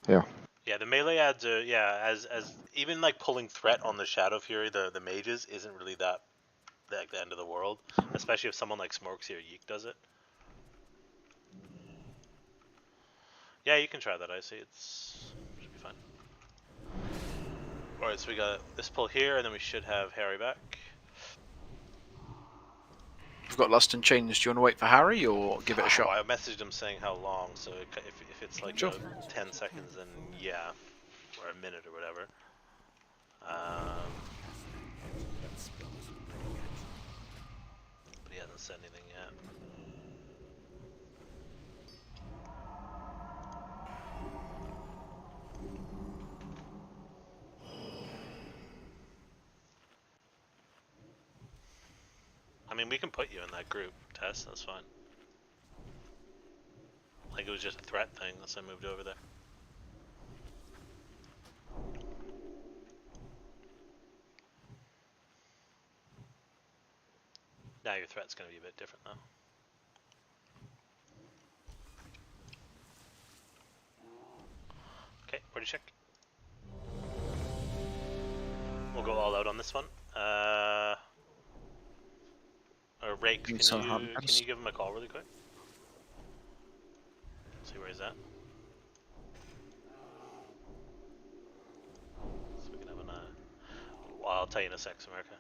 yeah. Yeah, the melee ads are as even like pulling threat on the Shadow Fury, the mages isn't really that like the end of the world, especially if someone like Smorksy or Yeek does it. Yeah, you can try that. I see should be fine. All right, so we got this pull here, and then we should have Harry back. We've got Lust and Chains. Do you want to wait for Harry or give it a shot? I messaged him saying how long, so if it's like 10 seconds, then yeah, or a minute or whatever. But he hasn't said anything yet. I mean, we can put you in that group, Tess, that's fine. Like, it was just a threat thing, that's why I moved over there. Now your threat's gonna be a bit different, though. Okay, ready, check. We'll go all out on this one. Or Rake, can you give him a call really quick? See where he's at. So we can have well, I'll tell you in a sec, America.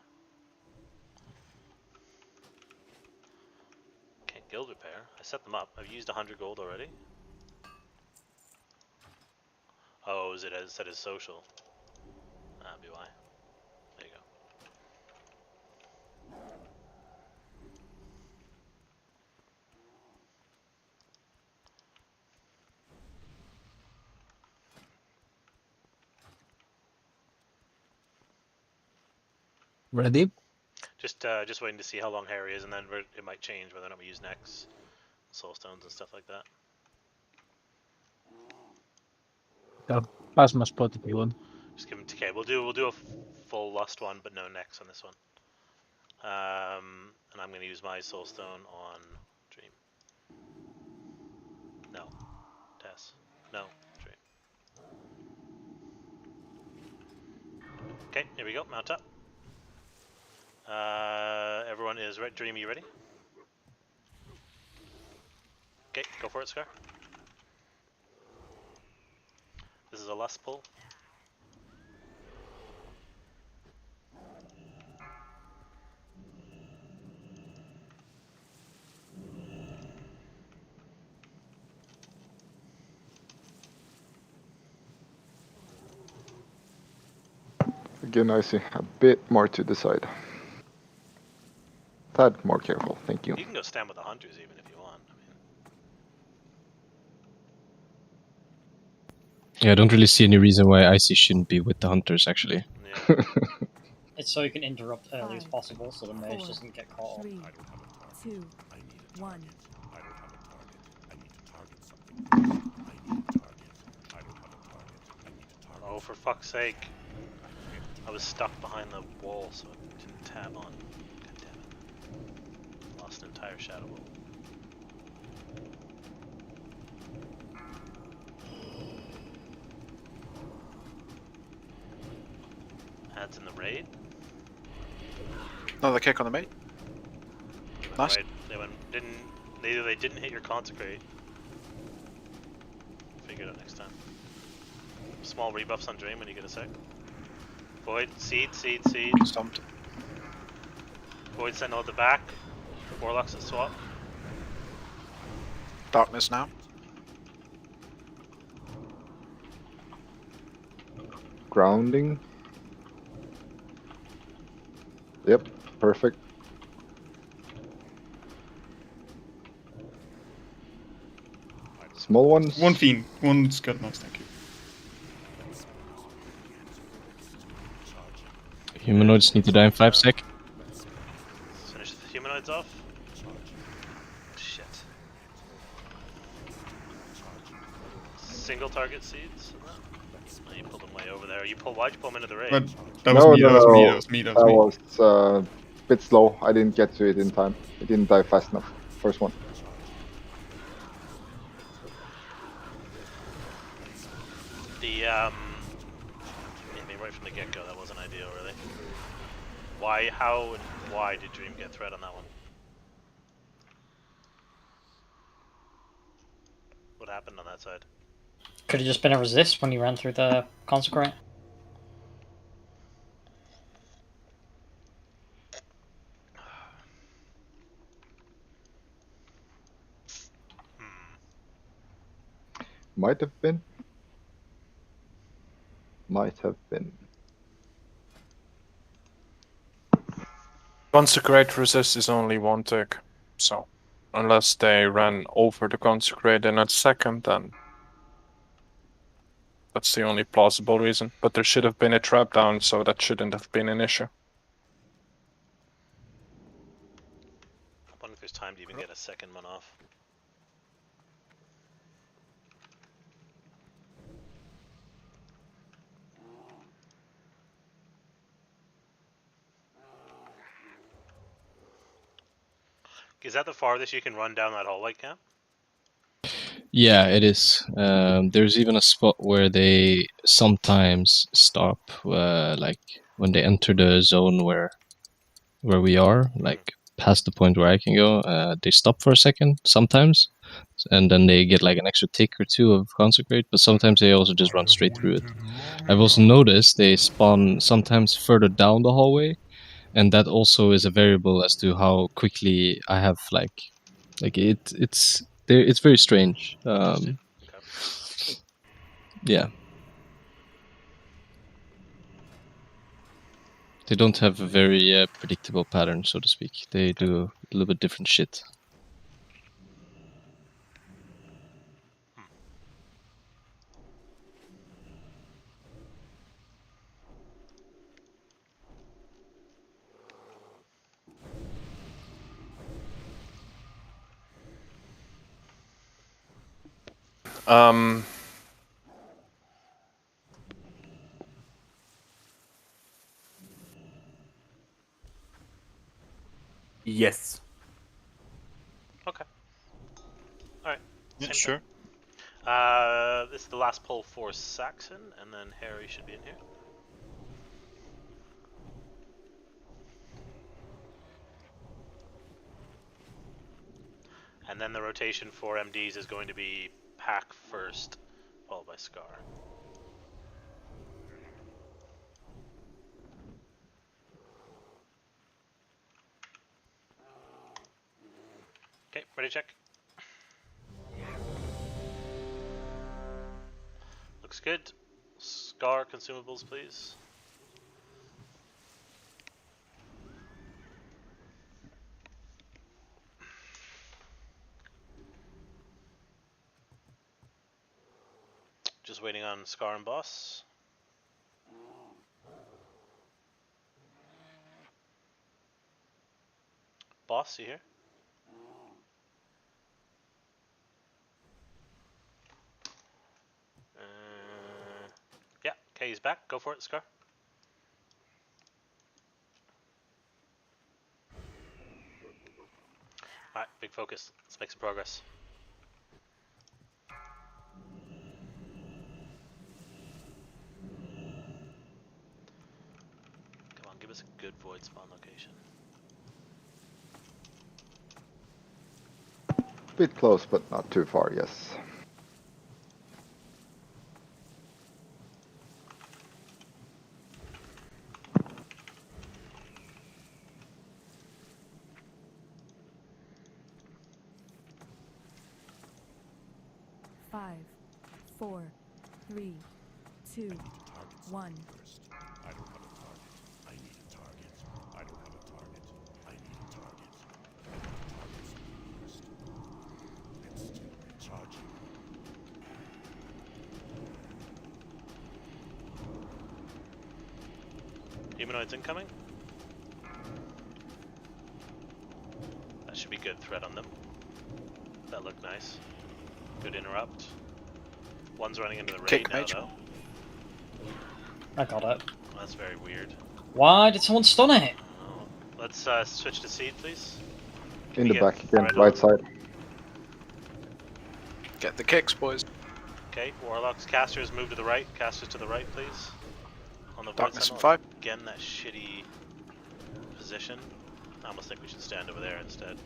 Okay, guild repair. I set them up. I've used 100 gold already. Oh, is it set as social? That'd be why. There you go. Ready? Just waiting to see how long Harry is, and then it might change whether or not we use next soulstones and stuff like that. Yeah, pass my spot if you want. Just give him TK. We'll do a full lust one, but no next on this one. And I'm gonna use my soulstone on Dream. No, Tess. No, Dream. Okay, here we go. Mount up. Everyone is ready. Dream, you ready? Okay, go for it, Scar. This is a lust pull. Again, I see a bit more to the side. Tad more careful, thank you. You can go stand with the hunters even if you want. Yeah, I don't really see any reason why Icy shouldn't be with the hunters, actually. Yeah. It's so you can interrupt early as possible so the mage doesn't get caught. 3, 2, 1. Oh, for fuck's sake. I was stuck behind the wall, so I didn't tab on. God damn it. Lost an entire shadow wall. Ads in the raid? Another kick on the mate. Nice. Right, they didn't hit your consecrate. Figure it out next time. Small rebuffs on Dream when you get a sec. Void, seed. Stumped. Void Sentinel at the back. Warlocks at swap. Darkness now. Grounding. Yep, perfect. Small ones. One fiend, one scud mouse, thank you. Humanoids need to die in 5 sec. Finish the humanoids off. Shit. Single target seeds. Oh, you pulled them way over there. Why'd you pull them into the raid? But that was me. That was me. That was a bit slow. I didn't get to it in time. It didn't die fast enough. First one. I mean, right from the get-go, that wasn't ideal, really. How, and why did Dream get threat on that one? What happened on that side? Could have just been a resist when you ran through the consecrate. Might have been. Might have been. Consecrate resist is only 1 tick, so unless they ran over the consecrate in a second, then that's the only plausible reason. But there should have been a trap down, so that shouldn't have been an issue. I wonder if there's time to even get a second one off. Is that the farthest you can run down that hallway, Cam? Yeah, it is. There's even a spot where they sometimes stop, like when they enter the zone where we are, like past the point where I can go. They stop for a second sometimes, and then they get like an extra tick or two of consecrate. But sometimes they also just run straight through it. I've also noticed they spawn sometimes further down the hallway, and that also is a variable as to how quickly I have it's very strange. Yeah. They don't have a very predictable pattern, so to speak. They do a little bit different shit. Yes. Okay. Alright. Yeah, sure. This is the last pull for Saxon, and then Harry should be in here. And then the rotation for MDs is going to be Pack first, followed by Scar. Okay, ready, check. Looks good. Scar consumables, please. Just waiting on Scar and Boss. Boss, you here? Yeah, Okay, he's back. Go for it, Scar. Alright, big focus. Let's make some progress. Come on, give us a good void spawn location. Bit close, but not too far, yes. Five, 4, 3, 2, 1. I don't have a target. I need a target. I don't have a target. I need a target. Targets first. It's still recharging. Humanoids incoming. That should be good threat on them. That looked nice. Good interrupt. One's running into the raid now, though. I got it. That's very weird. Why did someone stun it? Let's switch to seed, please. In the back again, right side. Get the kicks, boys. Okay, warlocks, casters, move to the right. Casters to the right, please. On the void Darkness sentinel. 5. Again, that shitty position. I almost think we should stand over there instead.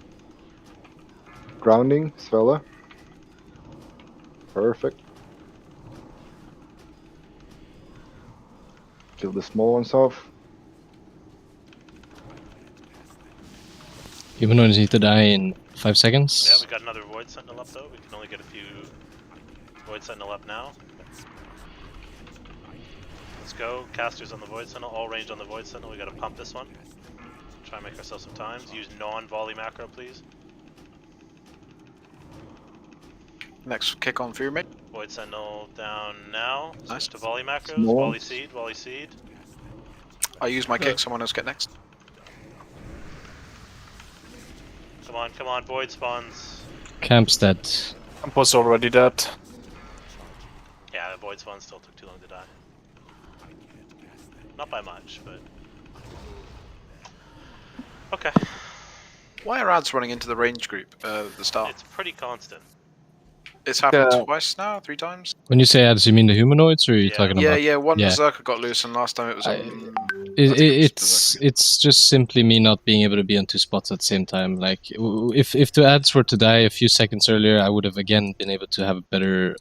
Grounding, Svella. Perfect. Kill the small ones off. Humanoids need to die in 5 seconds. Yeah, we got another void sentinel up though. We can only get a few void sentinel up now. Let's go. Casters on the void sentinel. All ranged on the void sentinel. We gotta pump this one. Try and make ourselves some times. Use non-volley macro, please. Next kick on for your mate. Void sentinel down now. Nice. Switch to volley macros. Small. Volley seed. Volley seed. I use my kick, someone else get next. Come on, void spawns. Camp's dead. Camp was already dead. Yeah, the void spawn still took too long to die. Not by much, but... Okay. Why are ads running into the range group at the start? It's pretty constant. It's happened twice now, 3 times. When you say ads, you mean the humanoids, or are you talking about? Yeah, one Yeah. Berserker got loose, and last time it was on... It's just simply me not being able to be on 2 spots at the same time. Like, if the ads were to die a few seconds earlier, I would have again been able to have a better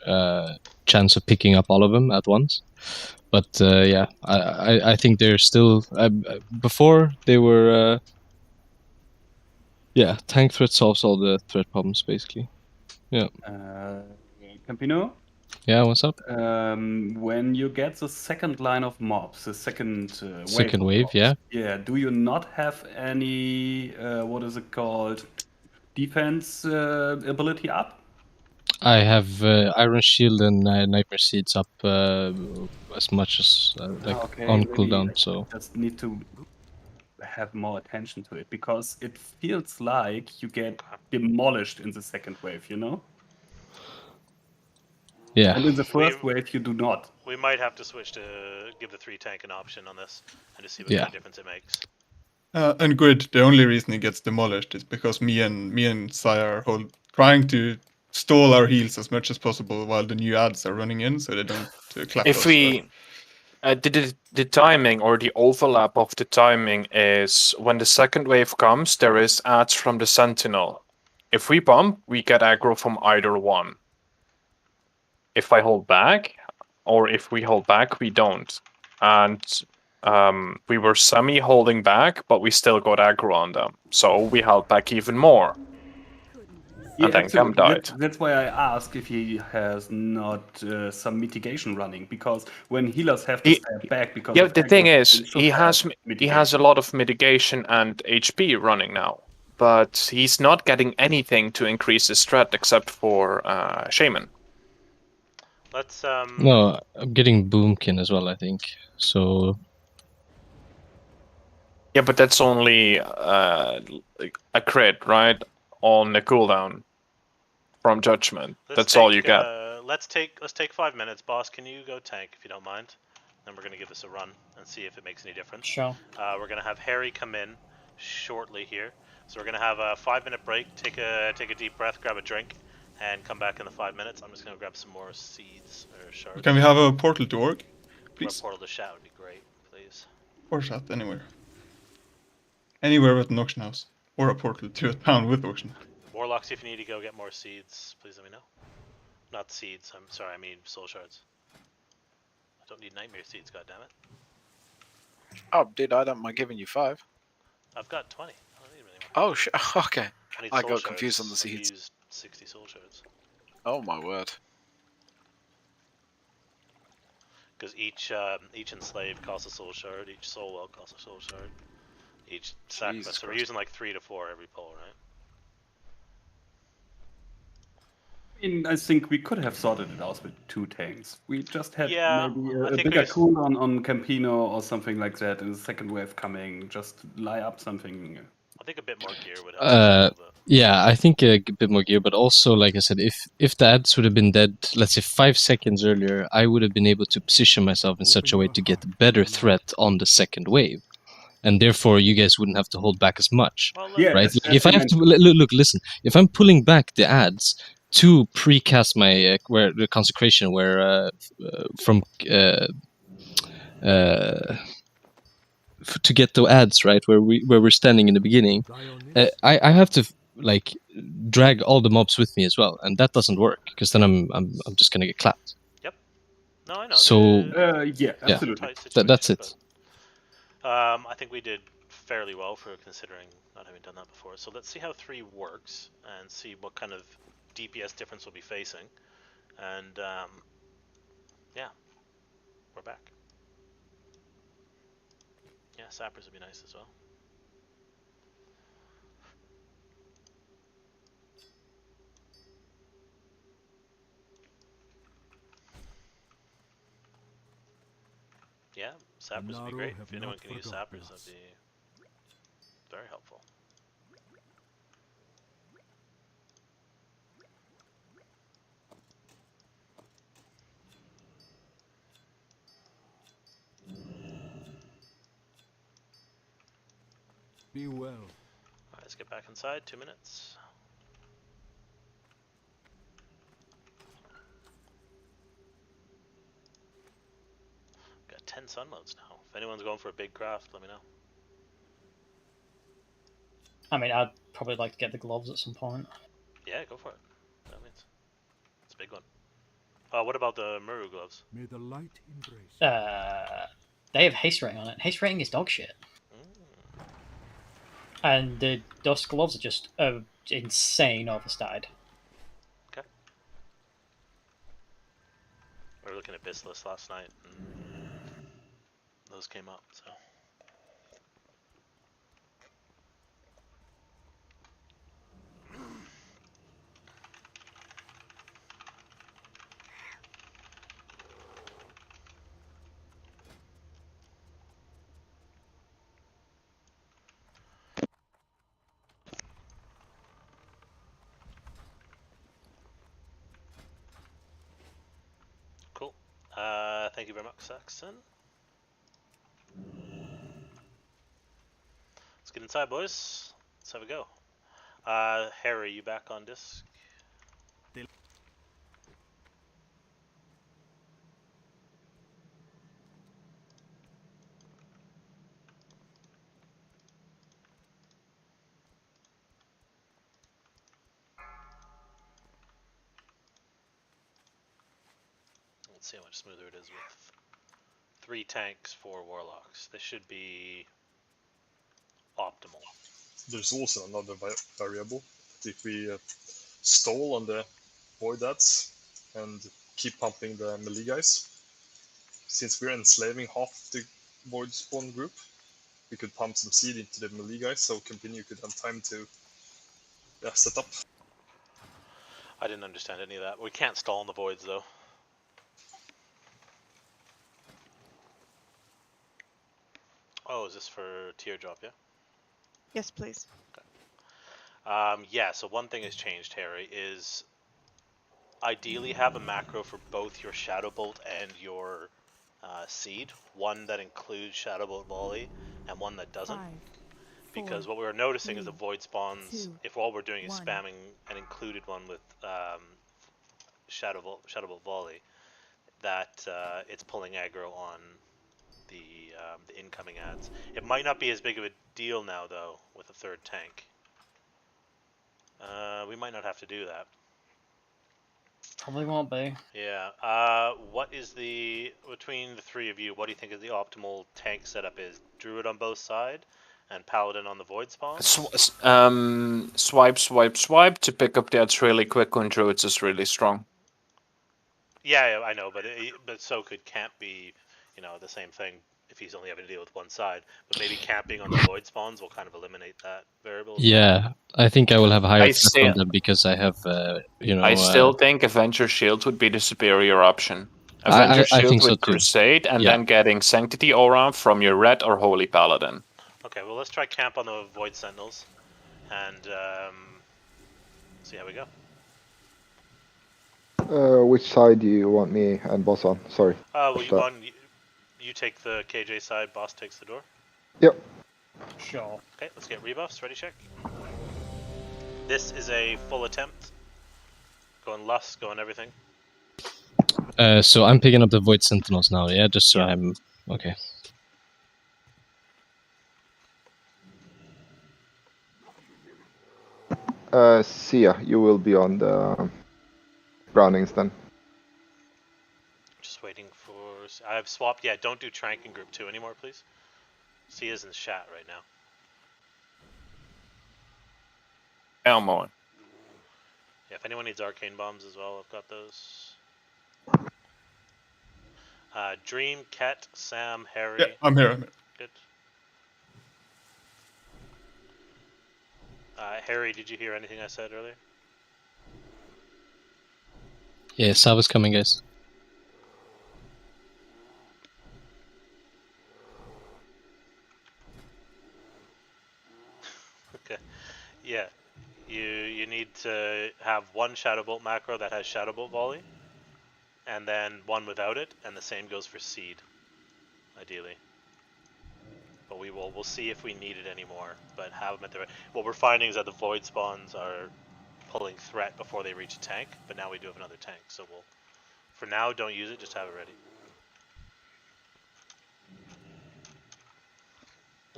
chance of picking up all of them at once. But yeah, I think they're still before they were. Yeah, tank threat solves all the threat problems basically. Yeah. Campino? Yeah, what's up? When you get the second line of mobs, the second wave. Second of wave, mobs, yeah. Yeah, do you not have any, what is it called, defense ability up? I have Iron Shield and Nightmare Seeds up as much as like Okay, on maybe cooldown. I So just need to have more attention to it, because it feels like you get demolished in the second wave, you know? yeah. And in the first wave, you do not. We might have to switch to give the 3 tank an option on this, and to see what Yeah. kind of difference it makes. And Grid, the only reason it gets demolished is because me and Sire are trying to stall our heals as much as possible while the new ads are running in, so they don't clap us. If we the timing or the overlap of the timing is when the second wave comes, there is ads from the Sentinel. If we bump, we get aggro from either one. If I hold back, or if we hold back, we don't. And we were semi-holding back, but we still got aggro on them. So we held back even more. And then Cam died. That's why I ask if he has not some mitigation running, because when healers have to step back because Yeah, of the thing aggro, is, they should he have has a lot of mitigation and HP running now, but he's not getting anything to increase his strat except for Shaman. Let's No, I'm getting Boomkin as well, I think. So Yeah, but that's only a crit, right? On the cooldown from Judgment. That's all you get. Let's take 5 minutes, boss. Can you go tank if you don't mind? and we're going to give this a run and see if it makes any difference. Sure. We're going to have Harry come in shortly here. So we're going to have a 5-minute break, take a deep breath, grab a drink, and come back in the 5 minutes. I'm just going to grab some more seeds or shards. Can we have a portal to org, please? Or a portal to chat would be great, please. Or chat, anywhere. Anywhere with an auction house. Or a portal to a town with auction. Warlocks, if you need to go get more seeds, please let me know. Not seeds, I'm sorry, I mean soul shards. I don't need nightmare seeds, goddammit. Oh, did I? Am I giving you 5? I've got 20. I don't need any more. Oh, okay. I got soul confused shards. on the seeds. I've used 60 soul shards. Oh my word. Because each enslaved costs a soul shard, each soul well costs a soul shard, each sacrifice. So we're using like 3 to 4 every pull, right? I think we could have sorted it out with 2 tanks. We just had Yeah, maybe I a think bigger we cooldown on Campino or something like that, and the second wave coming, just lie up something. I think a bit more gear would help. Yeah, I think a bit more gear, but also, like I said, if the ads would have been dead, let's say 5 seconds earlier, I would have been able to position myself in such a way to get a better threat on the second wave, and therefore you guys wouldn't have to hold back as much, Yeah, right? as If I have to look, listen, if I'm pulling back the ads to precast my where the consecration, where from to get the ads right where we're standing in the beginning, I have to like drag all the mobs with me as well, and that doesn't work because then I'm just gonna get clapped. Yep. No, I know. So yeah, absolutely. That's it. I think we did fairly well for considering not having done that before. So let's see how 3 works and see what kind of DPS difference we'll be facing. And yeah, we're back. Yeah, sappers would be nice as well. Yeah, sappers would be great. If anyone can use sappers, that'd be very helpful. Be well. Alright, let's get back inside. 2 minutes. Got 10 sunmodes now. If anyone's going for a big craft, let me know. I mean, I'd probably like to get the gloves at some point. Yeah, go for it. That means it's a big one. What about the Muru gloves? May the light embrace. They have haste rating on it. Haste rating is dog shit. And the dust gloves are just insane overstated. Okay. We were looking at Bislis last night, and those came up, so. Cool. Thank you very much, Saxon. Let's get inside, boys. Let's have a go. Harry, you back on disc? Let's see how much smoother it is with 3 tanks, 4 warlocks. This should be optimal. There's also another variable. If we stall on the void ads and keep pumping the melee guys, since we're enslaving half the void spawn group, we could pump some seed into the melee guys so Continue could have time to set up. I didn't understand any of that. We can't stall in the voids, though. Oh, is this for teardrop, yeah? Yes, please. Okay. Yeah, so one thing has changed, Harry, is ideally have a macro for both your Shadow Bolt and your seed, one that includes Shadowbolt Volley, and one that doesn't. 5, 4, Because what we were noticing is the 3, void spawns, 2, if all we're doing is 1. spamming an included one with Shadowbolt Volley, that it's pulling aggro on the incoming ads. It might not be as big of a deal now, though, with a third tank. We might not have to do that. Probably won't be. Yeah. What is between the three of you, what do you think is the optimal tank setup is? Druid on both sides and Paladin on the void spawn? Swipe, swipe, swipe to pick up the ads really quick when Druids is really strong. Yeah, I know, but so could camp be, the same thing if he's only having to deal with one side. But maybe camping on the void spawns will kind of eliminate that variable. Yeah, I think I will have higher threat on them because I have, I still think Avenger Shield would be the superior option. I Avenger Shield think so with too. Crusade, and Yeah. then getting Sanctity Aura from your Red or Holy Paladin. Okay, well let's try camp on the Void Sentinels, and see how we go. Which side do you want me and boss on? Sorry. Well, you take the KJ side, boss takes the door. Yep. Sure. Okay, let's get rebuffs. Ready, check. This is a full attempt. Going lust, going everything. So I'm picking up the Void Sentinels now, yeah? Just so I'm... Okay. Sia, you will be on the groundings then. Just waiting for... I've swapped... Yeah, don't do Trank in group 2 anymore, please. Sia's in chat right now. Elmo. Yeah, if anyone needs arcane bombs as well, I've got those. Dream, Ket, Sam, Harry. Yeah, I'm here. Good. Harry, did you hear anything I said earlier? Yeah, Sava's coming, guys. Okay. Yeah. You need to have one Shadowbolt macro that has Shadowbolt Volley, and then one without it, and the same goes for Seed, ideally. But we'll see if we need it anymore. But have them at the what we're finding is that the void spawns are pulling threat before they reach a tank. But now we do have another tank, so we'll for now don't use it. Just have it ready.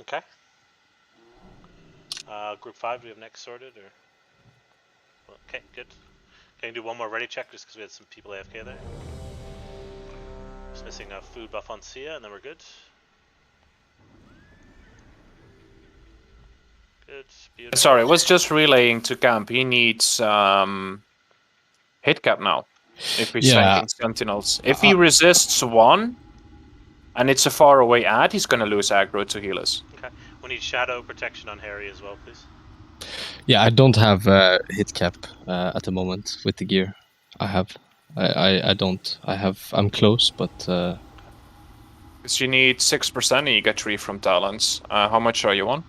Okay. Group 5. Do we have next sorted or? Well, okay, good. Can you do one more ready check just because we had some people AFK there? Just missing a food buff on Sia, and then we're good. Good, beautiful. Sorry, I was just relaying to camp. He needs hit cap now. If he's tanking Sentinels. If he resists one, and it's a far away ad, he's gonna lose aggro to heal us. Okay. We need shadow protection on Harry as well, please. Yeah, I don't have hit cap at the moment with the gear. I have. I don't. I'm close, but... Because you need 6% and you get 3 from talents. How much are you on?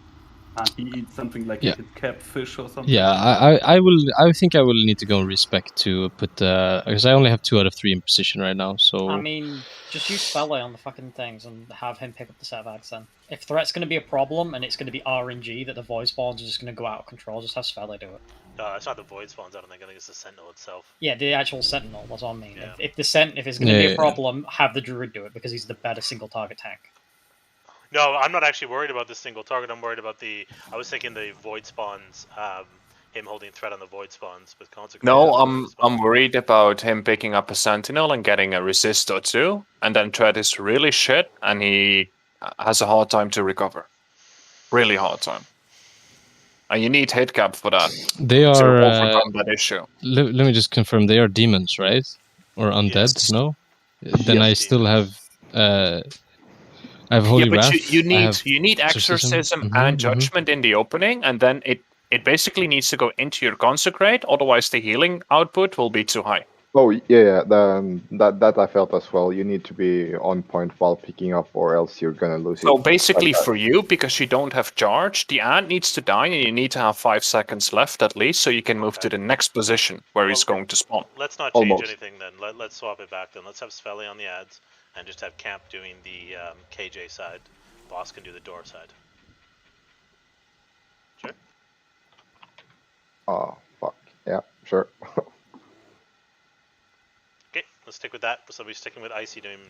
He eats something like a hit cap fish or something. Yeah, I will. I think I will need to go and respec to put because I only have 2 out of 3 in position right now. So I mean, just use Spellway on the fucking things and have him pick up the set of ads then. If threat's going to be a problem and it's going to be RNG that the void spawns are just going to go out of control, just have Spellway do it. No, it's not the void spawns. I don't think. I think it's the Sentinel itself. Yeah, the actual Sentinel. That's what I mean. Yeah. If it's going to be a problem, have the Druid do it because he's the better single target tank. No, I'm not actually worried about the single target. I'm worried about I was thinking the void spawns, him holding threat on the void spawns with consequences. No, I'm worried about him picking up a Sentinel and getting a resist or 2, and then threat is really shit, and he has a hard time to recover. Really hard time. And you need hit cap for that. They are. To overcome that issue. Let me just confirm. They are demons, right? Or undead? Yes. No. Then I still have. I have Holy Wrath. You need Exorcism and Judgment in the opening, and then it basically needs to go into your Consecrate, otherwise the healing output will be too high. Oh yeah, that I felt as well. You need to be on point while picking up, or else you're gonna lose it. So basically for you, because you don't have charge, the ant needs to die, and you need to have 5 seconds left at least, so you can move to the next position where he's going to spawn. Let's not change anything then. Let's swap it back then. Let's have Sveli on the ads. and just have Camp doing the KJ side. Boss can do the door side. Sure. Oh, fuck. Yeah, sure. Okay, let's stick with that. So we're sticking with Icy doing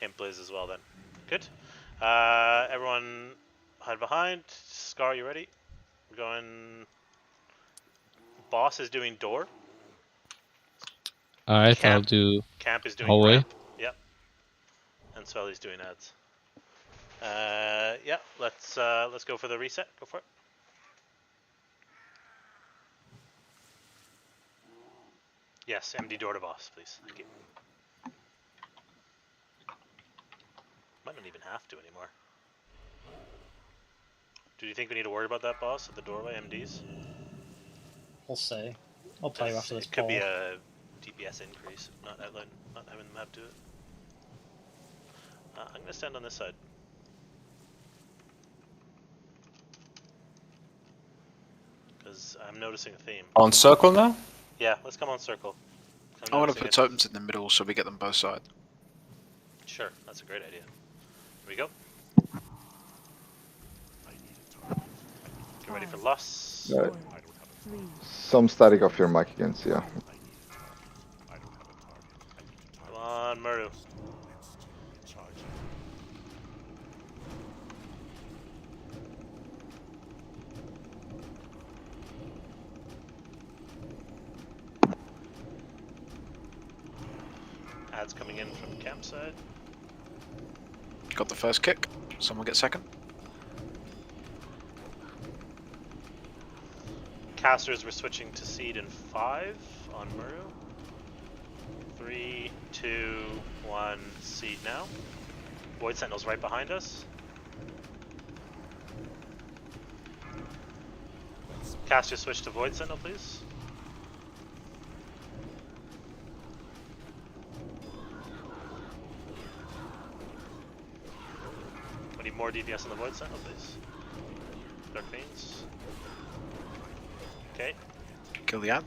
Imp Blizz as well then. Good. Everyone hide behind. Scar, you ready? We're going... Boss is doing door. Alright, I'll do Camp is doing hallway. ramp. Yep. And Swelly's doing ads. Yeah, let's go for the reset. Go for it. Yes, MD door to boss, please. Thank you. Might not even have to anymore. Do you think we need to worry about that boss at the doorway, MDs? We'll see. I'll tell you after this It could poll. be a DPS increase, not having them have to do it. I'm gonna stand on this side. Because I'm noticing a theme. On circle now? Yeah, let's come on circle. I want to put totems in the middle so we get them both sides. Sure, that's a great idea. Here we go. Get ready for loss. Some static off your mic again, Sia. Come on, Muru. Ads coming in from campsite. Got the first kick. Someone get second. Casters, we're switching to seed in 5 on Muru. 3, 2, 1, seed now. Void Sentinel's right behind us. Caster, switch to Void Sentinel, please. We need more DPS on the Void Sentinel, please. Dark Fiends. Okay. Kill the ad.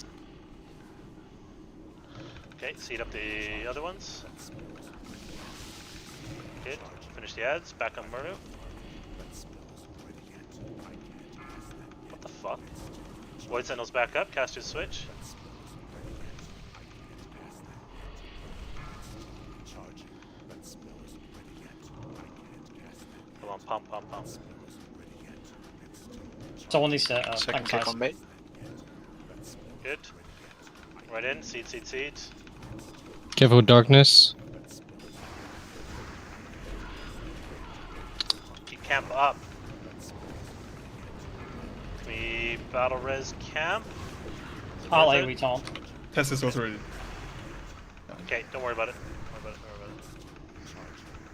Okay, seed up the other ones. Good. Finish the ads. Back on Muru. What the fuck? Void Sentinel's back up. Caster's switch. Come on, pump, pump, pump. Someone needs to second kick on me. Good. Right in. Seed, seed, seed. Careful with darkness. Keep camp up. We battle res camp. I'll AoE taunt. Test is also ready. Okay, don't worry about it. Don't worry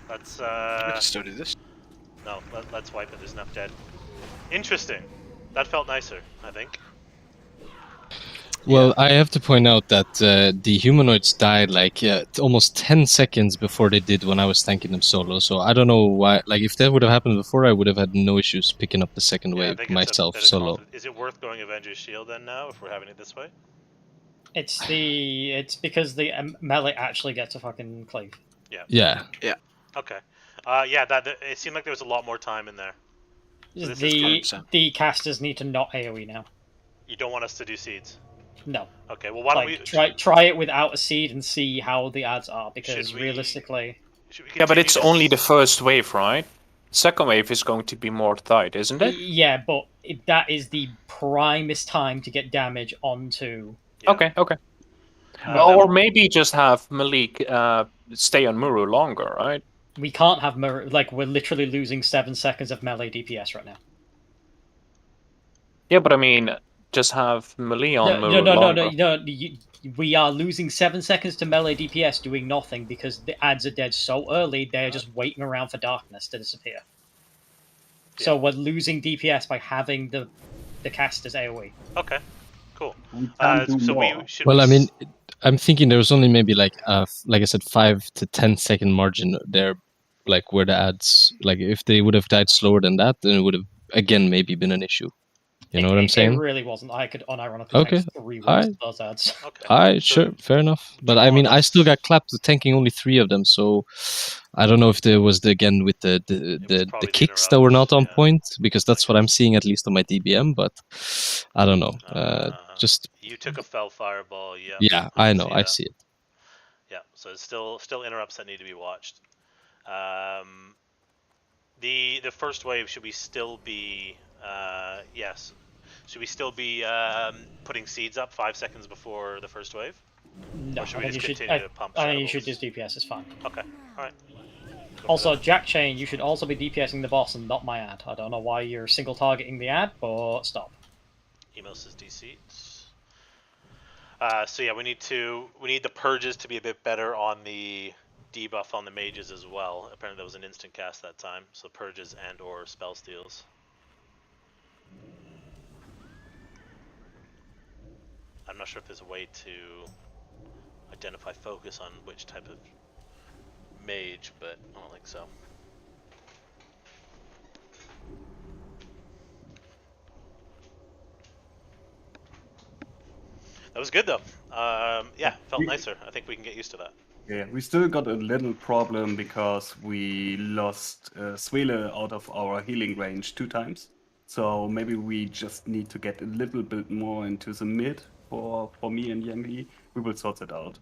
about it. Let's We can still do this. No, let's wipe it. There's enough dead. Interesting. That felt nicer, I think. Well, I have to point out that the humanoids died like almost 10 seconds before they did when I was tanking them solo. So I don't know why. Like, if that would have happened before, I would have had no issues picking up the second wave myself solo. Is it worth going Avengers Shield then now if we're having it this way? It's because the melee actually gets a fucking cleave. Yeah. Yeah. Yeah. Okay. Yeah, it seemed like there was a lot more time in there. So The casters need to not AoE now. You don't want us to do seeds? No. Okay, well why don't we... Try it without a seed and see how the ads are, because realistically... Yeah, but it's only the first wave, right? Second wave is going to be more tight, isn't it? Yeah, but that is the primest time to get damage onto... Yeah. Okay. Or maybe just have Malik stay on Muru longer, right? We can't have Muru... Like, we're literally losing 7 seconds of melee DPS right now. Yeah, but I mean... Just have melee on Muru No. We are losing 7 seconds to melee DPS doing nothing because the ads are dead so early, they're just waiting around for darkness to disappear. Yeah. So we're losing DPS by having the casters AoE. Okay, cool. Well, I mean, I'm thinking there was only maybe like I said, 5 to 10 second margin there, like where the ads, like if they would have died slower than that, then it would have again maybe been an issue. You know what I'm saying? It really wasn't. I could unironically Okay. tank 3 wolves with those ads. Alright, sure, fair enough. But I mean, I still got clapped with tanking only 3 of them, so I don't know if there was again with the kicks that were not on point, because that's what I'm seeing at least on my DBM. But I don't know. Just you took a fell fireball. Yep. yeah, I know, I see it. Yeah, so it's still interrupts that need to be watched. The first wave, should we still be yes? Should we still be putting seeds up 5 seconds before the first wave? No, or should we I think just you should. continue to pump I think you shovels? should just DPS. It's fine. Okay, all right. Also, Jack Chain, you should also be DPSing the boss and not my ad. I don't know why you're single targeting the ad, but stop. Email says DC. So yeah, we need the purges to be a bit better on the debuff on the mages as well. Apparently, there was an instant cast that time, so purges and or spell steals. I'm not sure if there's a way to identify focus on which type of mage, but I don't think so. That was good though. Yeah, felt nicer. I think we can get used to that. Yeah, we still got a little problem because we lost Swele out of our healing range 2 times. So maybe we just need to get a little bit more into the mid for me and Yangli. We will sort it out.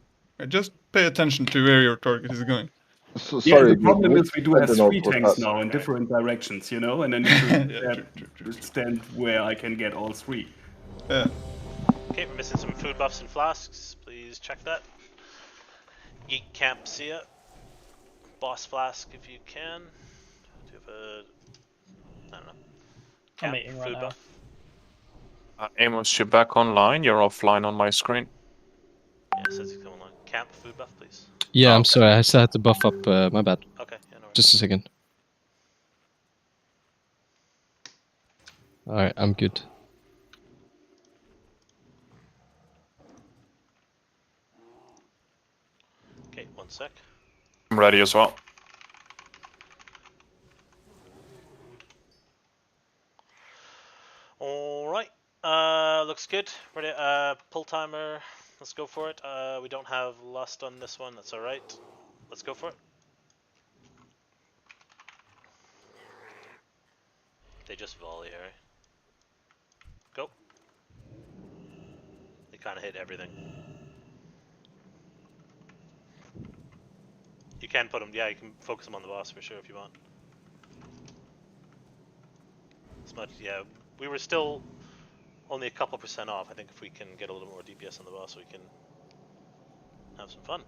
Just pay attention to where your target is going. So, Yeah, sorry, the problem which is we do have sentinel 3 was tanks that? now in different directions, you know, and I need to stand where I can get all 3. Yeah. Okay, we're missing some food buffs and flasks. Please check that. Geek Camp, see ya. Boss flask if you can. Do you have a... I don't know. I'm Camp, eating right food now. buff. Amos, you're back online. You're offline on my screen. Yeah, it says you come online. Camp, food buff, please. Yeah, I'm sorry, I still had to buff up. My bad. Okay, yeah, no worries. Just a second. All right, I'm good. Okay, 1 sec. I'm ready as well. Alright, looks good. Ready, pull timer, let's go for it. We don't have lust on this one, that's alright. Let's go for it. They just volley, Harry. Go. They kind of hit everything. You can put them, yeah, you can focus them on the boss for sure if you want. As much, yeah, we were still only a couple % off. I think if we can get a little more DPS on the boss, we can have some fun.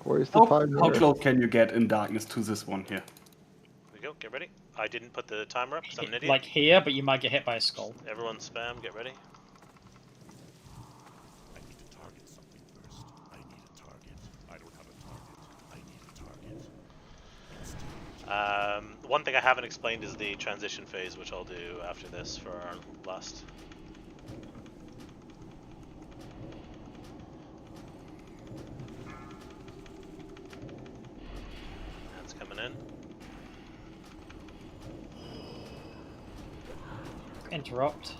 Where's the timer? How close can you get in darkness to this one here? Here we go, get ready. I didn't put the timer up because I'm an idiot. Like here, but you might get hit by a skull. Everyone spam, get ready. I need to target something first. I need a target. I don't have a target. I need a target. One thing I haven't explained is the transition phase, which I'll do after this for our last. That's coming in. Interrupt.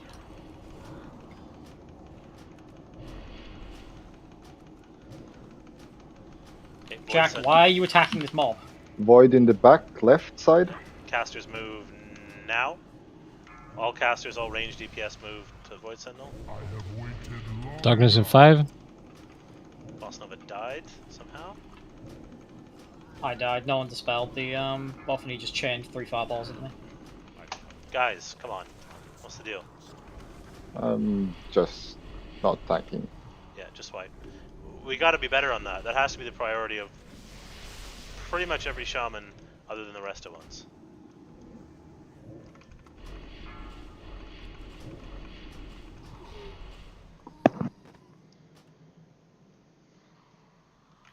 Okay, Jack, why are you attacking this mob? Void in the back, left side. Casters move now. All casters, all range DPS move to Void Sentinel. Darkness in 5. Boss Nova died somehow. I died. No one dispelled the buff, and he just chained 3 fireballs at me. Guys, come on. What's the deal? Just not tanking. Yeah, just wipe. We got to be better on that. That has to be the priority of pretty much every shaman other than the rest of ones.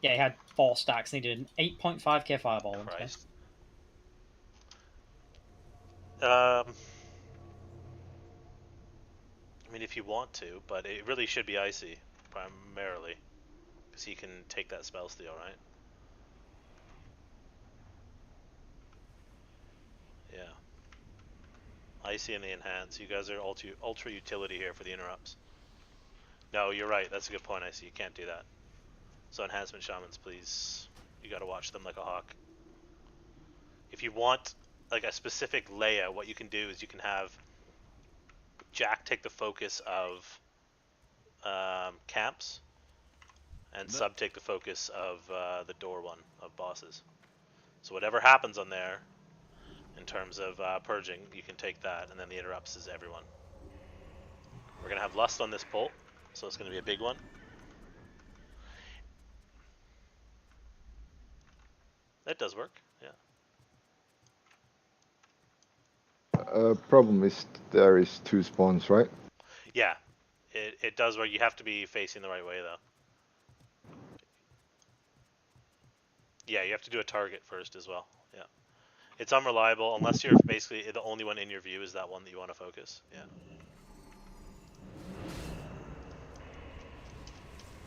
Yeah, he had 4 stacks, and he did an 8.5k fireball. Christ. I mean, if you want to, but it really should be Icy, primarily. Because he can take that spell steal, right? Yeah. Icy and the enhance. You guys are ultra utility here for the interrupts. No, you're right. That's a good point, Icy. You can't do that. So enhancement shamans, please. You gotta watch them like a hawk. If you want like a specific layout, what you can do is you can have Jack take the focus of camps, and Sub take the focus of the door one of bosses. So whatever happens on there, in terms of purging, you can take that, and then the interrupts is everyone. We're gonna have Lust on this pull, so it's gonna be a big one. That does work, yeah. Problem is there is 2 spawns, right? Yeah, it does work. You have to be facing the right way though. Yeah, you have to do a target first as well. Yeah, it's unreliable unless you're basically the only one in your view is that one that you want to focus. Yeah.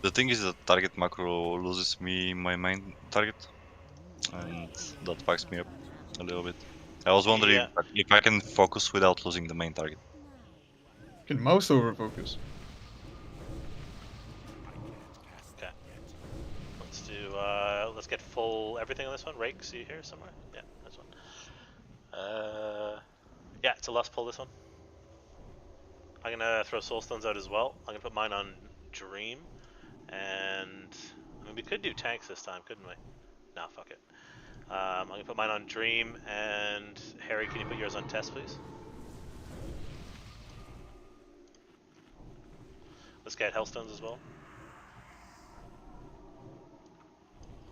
The thing is that target macro loses me my main target, and that fucks me up a little bit. I was wondering if I can focus without losing the main target. You can mouse over focus. Okay. Let's do. Let's get full everything on this one. Rake, see here somewhere? Yeah, this one. Yeah, it's a Lust pull. This one. I'm gonna throw Soulstones out as well. I'm gonna put mine on Dream, and I mean we could do tanks this time, couldn't we? Nah, fuck it. I'm gonna put mine on Dream, and Harry, can you put yours on Test, please? Let's get Hellstones as well.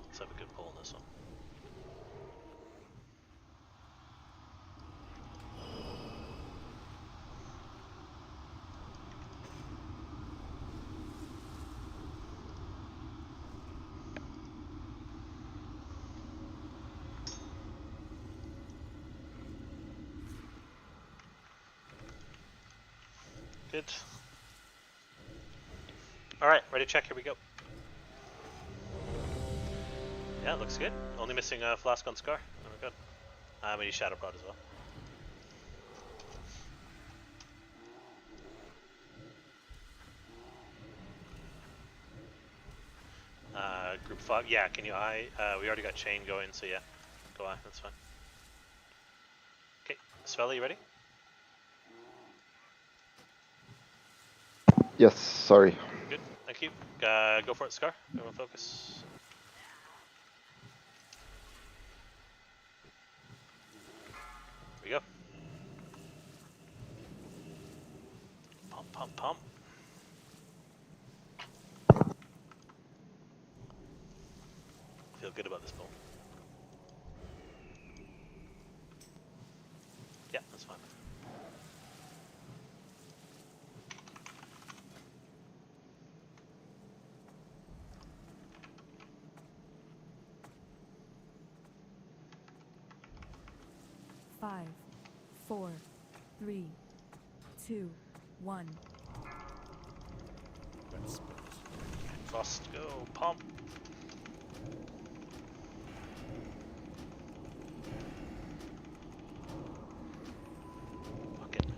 Let's have a good pull on this one. Good. Alright, ready to check, here we go. Yeah, it looks good. Only missing a Flask on Scar. Oh, we're good. We need Shadow Prod as well. Group 5, yeah, can you eye? We already got Chain going, so yeah. Go eye, that's fine. Okay, Svella, you ready? Yes, sorry. Good, thank you. Go for it, Scar. Go on focus. Here we go. Pump, pump, pump. Feel good about this pull. Yeah, that's fine. Five, 4, 3, 2, 1. Frost, go, pump.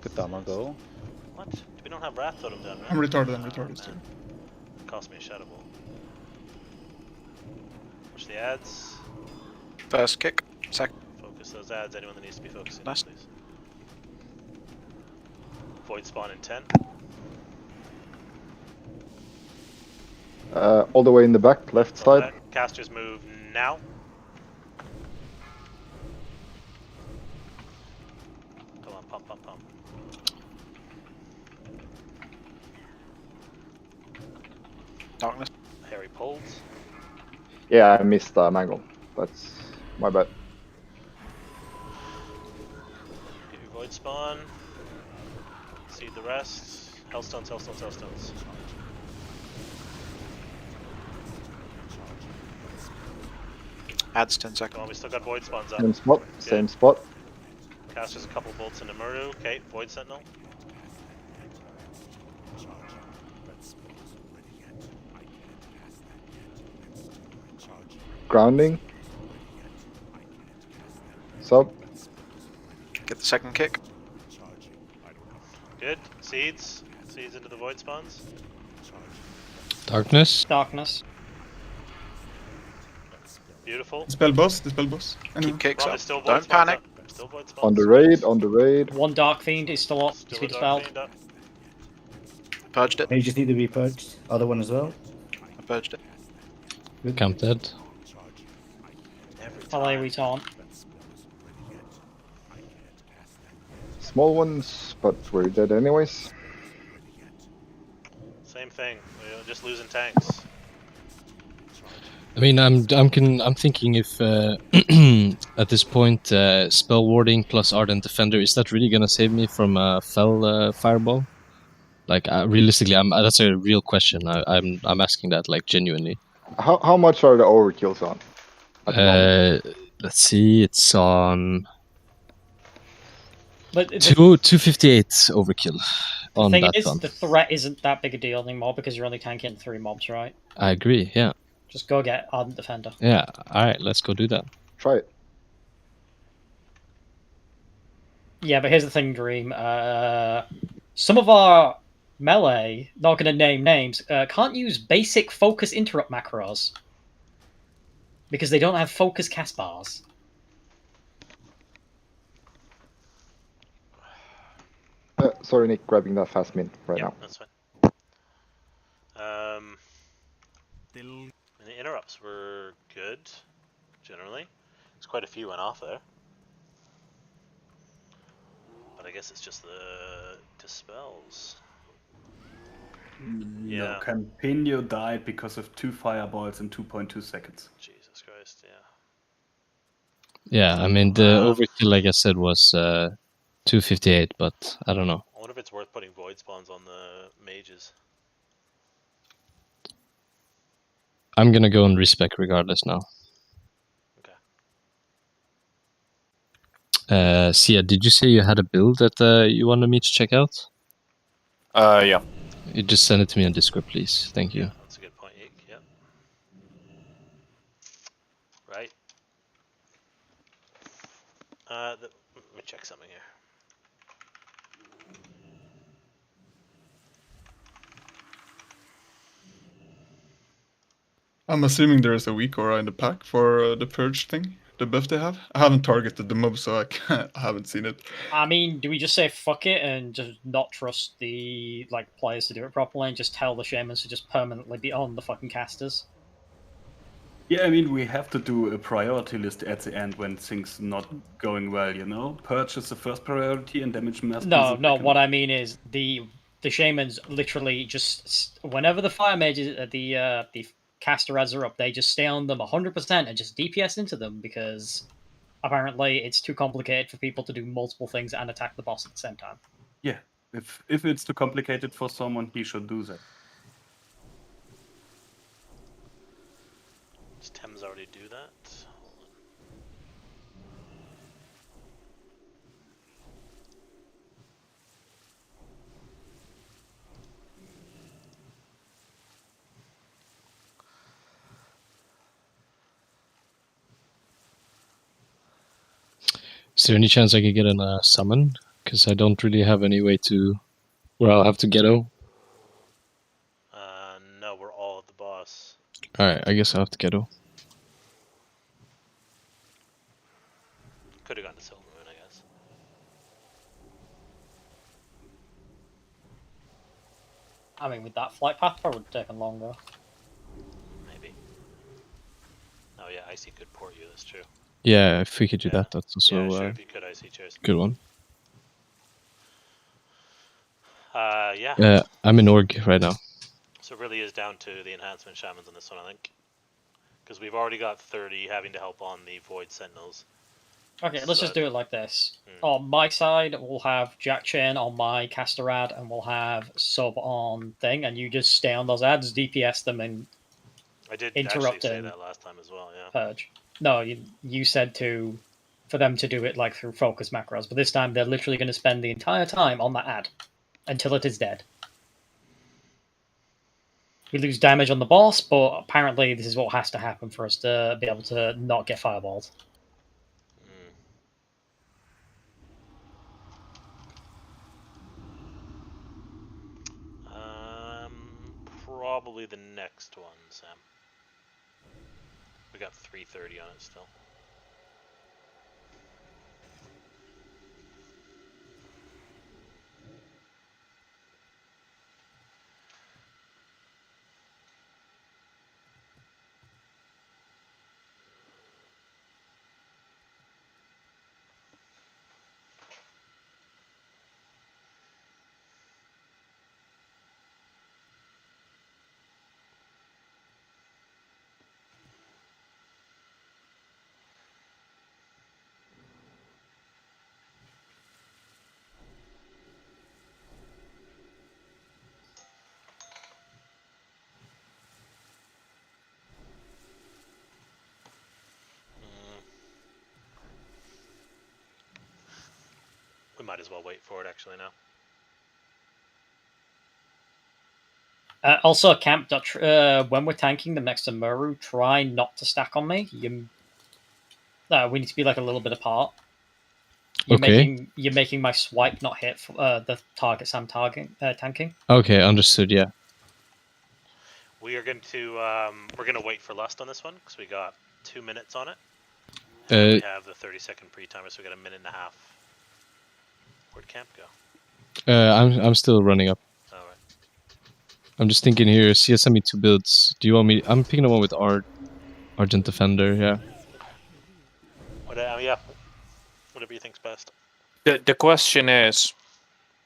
Katama, go. What? We don't have Wrath Totem down, right? I'm retarded still. It cost me a Shadow Ball. Push the ads. First kick, second. Focus those ads, anyone that needs to be focusing, Nice. please. Void spawn in 10. All the way in the back, left side. Casters move now. Come on, pump, pump, pump. Darkness. Harry pulls. Yeah, I missed Mangle. That's my bad. Get your Void spawn. Seed the rest. Hellstones, Hellstones, Hellstones. Adds 10 seconds. Come on, we still got Void spawns up. Same spot, Good. same spot. Casters a couple bolts into Muru. Okay, Void Sentinel. Grounding. Sub. Get the second kick. Good. Seeds. Seeds into the void spawns. Darkness. Darkness. Beautiful. Dispel boss. Dispel boss. Keep kicks Ron up. is still void Don't spawns panic. up. Still void On spawns. the raid. On the raid. One Dark Fiend is still up. Still He's a been dark dispelled. fiend up. Purged it. Mages need to be purged. Other one as well. I purged it. Good. Camp dead. LA taunt. Small ones, but we're dead anyways. Same thing. We're just losing tanks. I mean, I'm thinking if at this point spell warding plus ardent defender, is that really gonna save me from a fell fireball? Like realistically, that's a real question. I'm asking that like genuinely. How much are the overkills on? Let's see, it's on But 258 overkill the on thing that is, one. the threat isn't that big a deal anymore because you're only tanking 3 mobs, right? I agree. Yeah. Just go get Ardent Defender. Yeah. All right. Let's go do that. Try it. Yeah, but here's the thing, Dream. Some of our melee, not going to name names, can't use basic focus interrupt macros because they don't have focus cast bars. Sorry, Nick, grabbing that fast min right now. That's fine. And the interrupts were good, generally. There's quite a few went off there. But I guess it's just the dispels. No, Campino died because of 2 fireballs in 2.2 seconds. Jesus Christ, yeah. Yeah, I mean the overkill, like I said, was 258, but I don't know. I wonder if it's worth putting void spawns on the mages. I'm gonna go on respec regardless now. Okay. Sia, did you say you had a build that you wanted me to check out? Yeah. You just send it to me on Discord, please. Thank you. That's a good point, Eek. Yep. Right. Let me check something here. I'm assuming there is a weak aura in the pack for the purge thing, the buff they have. I haven't targeted the mob, so I haven't seen it. I mean, do we just say fuck it and just not trust the players to do it properly and just tell the shamans to just permanently be on the fucking casters? Yeah, I mean, we have to do a priority list at the end when things not going well, you know? Purge is the first priority and damage mass. No, what I mean is the shamans literally just whenever the fire mages the caster ads are up, they just stay on them 100% and just DPS into them because apparently it's too complicated for people to do multiple things and attack the boss at the same time. Yeah, if it's too complicated for someone, he should do that. Does Thames already do that? Is there any chance I could get a summon? Because I don't really have any way to... Where I'll have to ghetto. No, we're all at the boss. Alright, I guess I'll have to ghetto. Could have gone to Silvermoon, I guess. I mean, with that flight path, probably would have taken longer. Maybe. Oh yeah, Icy could port you, that's true. Yeah, if we could do that, that's also yeah, sure, if you could, Icy, cheers. good one. Yeah. I'm in org right now. So it really is down to the enhancement shamans on this one, I think. Because we've already got 30 having to help on the Void Sentinels. Okay, let's just do it like this. On my side, we'll have Jack Chain on my caster ad, and we'll have Sub on thing, and you just stay on those ads, DPS them, and I did interrupt actually say and that last time as well, yeah. purge. No, you said for them to do it like through focus macros, but this time they're literally going to spend the entire time on that ad until it is dead. We lose damage on the boss, but apparently this is what has to happen for us to be able to not get fireballed. probably the next one, Sam. We got 330 on it still. We might as well wait for it actually now. Also, Camp, when we're tanking them next to Muru, try not to stack on me. We need to be like a little bit apart. You're making my swipe not hit the targets I'm tanking. Okay, understood. Yeah. We are going to we're going to wait for Lust on this one because we got 2 minutes on it. We have the 30-second pre-timer, so we got a minute and a half. Where'd Camp go? I'm still running up. All right. I'm just thinking here. CS sent me 2 builds. Do you want me? I'm picking the one with Argent Defender. Yeah. Yeah. Whatever you think's best. The question is,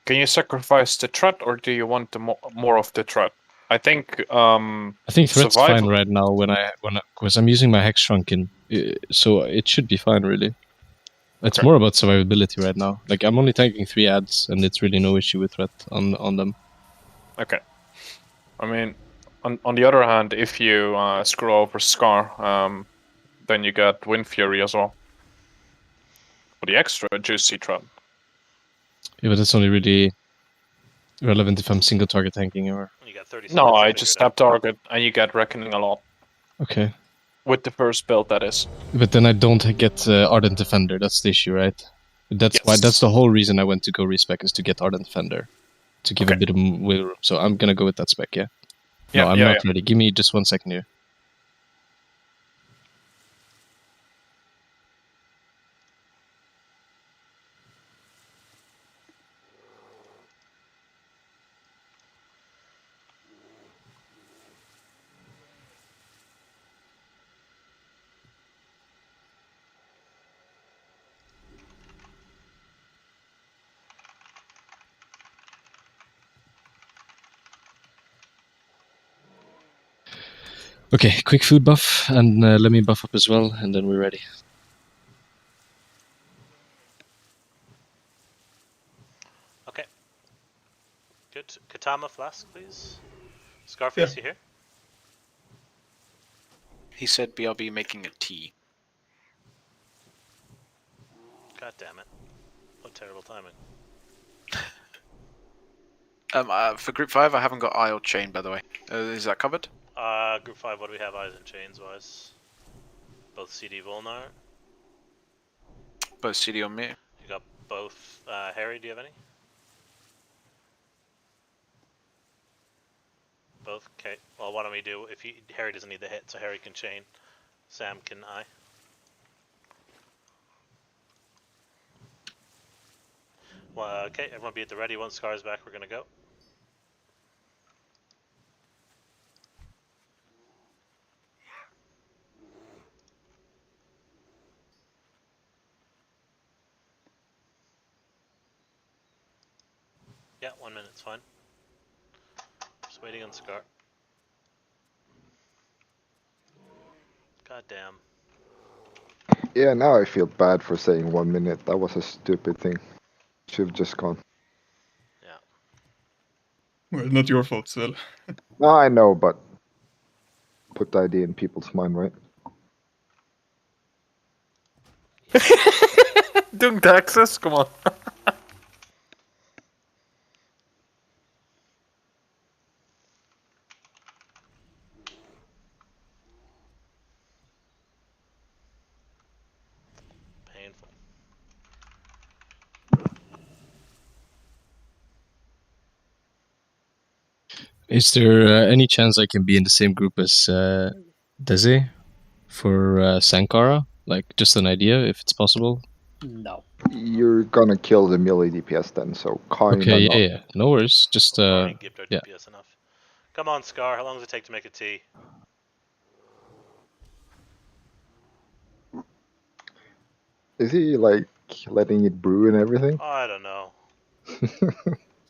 can you sacrifice the threat, or do you want the more of the threat? I think threat's fine right now because I'm using my Hex Shrunken, so it should be fine really. It's more about survivability right now. Like I'm only tanking 3 ads, and it's really no issue with threat on them. Okay. I mean, on the other hand, if you screw over Scar, then you get Wind Fury as well for the extra juicy threat. Yeah, but that's only really relevant if I'm single target tanking or. You got 30 no, I just tap target and you get Reckoning a lot. Okay. With the first build, that is. But then I don't get Ardent Defender. That's the issue, right? That's why. That's the whole reason I went to go respec is to get Ardent Defender, to give a bit of wiggle room. So I'm gonna go with that spec. Yeah. No, I'm not ready. Give me just 1 second here. Okay, quick food buff, and let me buff up as well, and then we're ready. Okay. Good. Katama Flask, please. Scarface, you here? He said BRB making a tea. God damn it. What terrible timing. For Group 5, I haven't got Eye or Chain, by the way. Is that covered? Group 5, what do we have eyes and chains wise? Both CD Volnar. Both CD on me. You got both. Harry, do you have any? Both? Okay. Well, why don't we do, Harry doesn't need the hit, so Harry can chain. Sam can eye. Well, okay, everyone be at the ready. Once Scar's back, we're gonna go. Yeah, 1 minute's fine. Just waiting on Scar. God damn. Yeah, now I feel bad for saying 1 minute. That was a stupid thing. Should have just gone. Yeah. Well, not your fault, Svel. No, I know, but put the idea in people's mind, right? Doing taxes? Come on. Painful. Is there any chance I can be in the same group as Desi for Sankara? Like, just an idea, if it's possible. No. You're gonna kill the melee DPS then, so kinda Okay, not. yeah. No worries. Just Already gibbed our yeah. DPS enough. Come on, Scar. How long does it take to make a tea? Is he like letting it brew and everything? Oh, I don't know.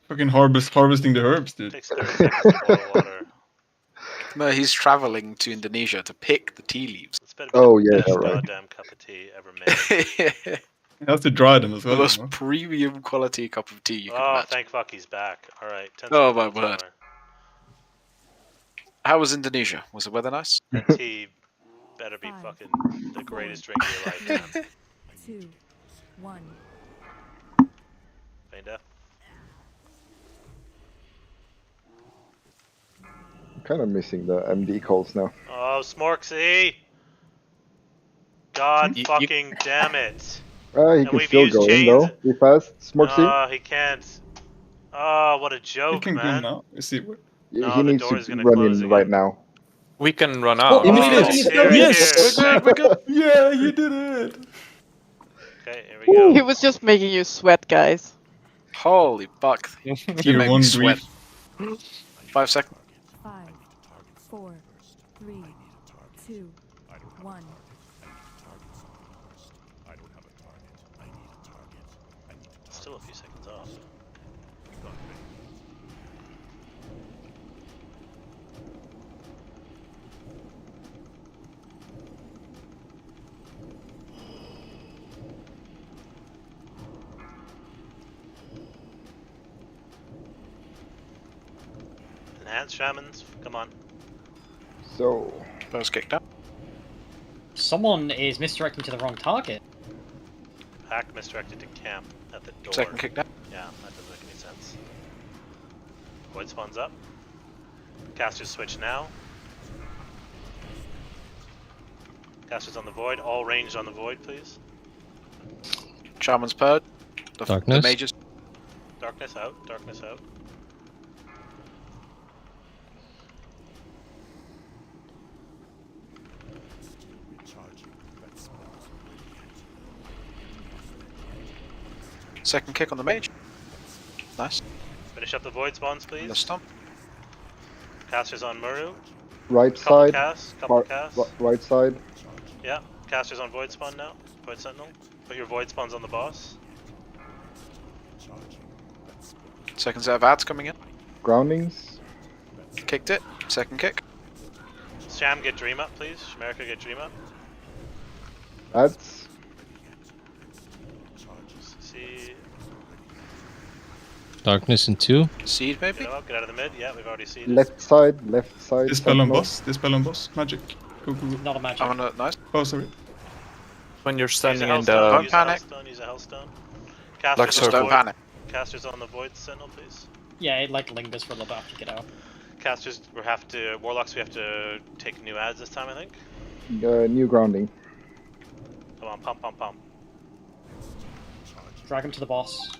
Fucking harvesting the herbs, dude. Takes 30 seconds to boil water. No, he's traveling to Indonesia to pick the tea leaves. It's better be Oh the yeah, best right. goddamn cup of tea ever made. You have to dry them as The well. most You know? premium quality cup of tea you can Oh, imagine. thank fuck he's back. Alright, 10 Oh seconds my on the word. timer. How was Indonesia? Was the weather nice? That tea better be fucking the greatest drink of your life, man. 2, 1. Feign death. I'm kind of missing the MD calls now. Oh, Smorksy! God fucking damn it. He And can we've still used go in chains. though. Be fast, Smorksy. No, he can't. Oh, what a joke, can man. go now. You see what? No, He the needs door's to gonna run close in again. right now. We can run out. You made it! Yes! We're good. Yeah, you did it. Okay, here we go. He was just making you sweat, guys. Holy fuck. You Tier make me 1 sweat. grief. 5 seconds. 5, 4, 3, 2, 1. Still a few seconds off. Enhanced shamans, come on. So. First kicked up. Someone is misdirecting to the wrong target. Pack misdirected to camp at the door. Second kicked up. Yeah, that doesn't make any sense. Void spawns up. Casters switch now. Casters on the void. All ranged on the void, please. Shaman's purge. The Darkness. mages. Darkness out. Darkness out. Second kick on the mage. Nice. Finish up the void spawns, please. The stomp. Casters on Muru. Right Couple side. casts. Couple casts. Right side. Yeah. Casters on void spawn now. Void sentinel. Put your void spawns on the boss. Second set of ads coming in. Groundings. Kicked it. Second kick. Sham, get dream up, please. Shamarika, get dream up. Ads. See. Darkness in 2. Seed maybe. Get up. Get out of the mid. Yeah, we've already seen it. Left side. Left side. Dispel on sentinel. boss. Dispel on boss. Magic. Go, go, go. Not a magic. I'm on a nice. Oh, sorry. When you're Use a standing in hellstone. the Use a hellstone. Use a hellstone. Black Casters on circle. the void. Panic. Casters on the void sentinel, please. Yeah, it like lingers for a little bit after you get out. Casters, we have to. Warlocks, we have to take new ads this time, I think. New grounding. Come on, pump, pump, pump. Drag him to the boss.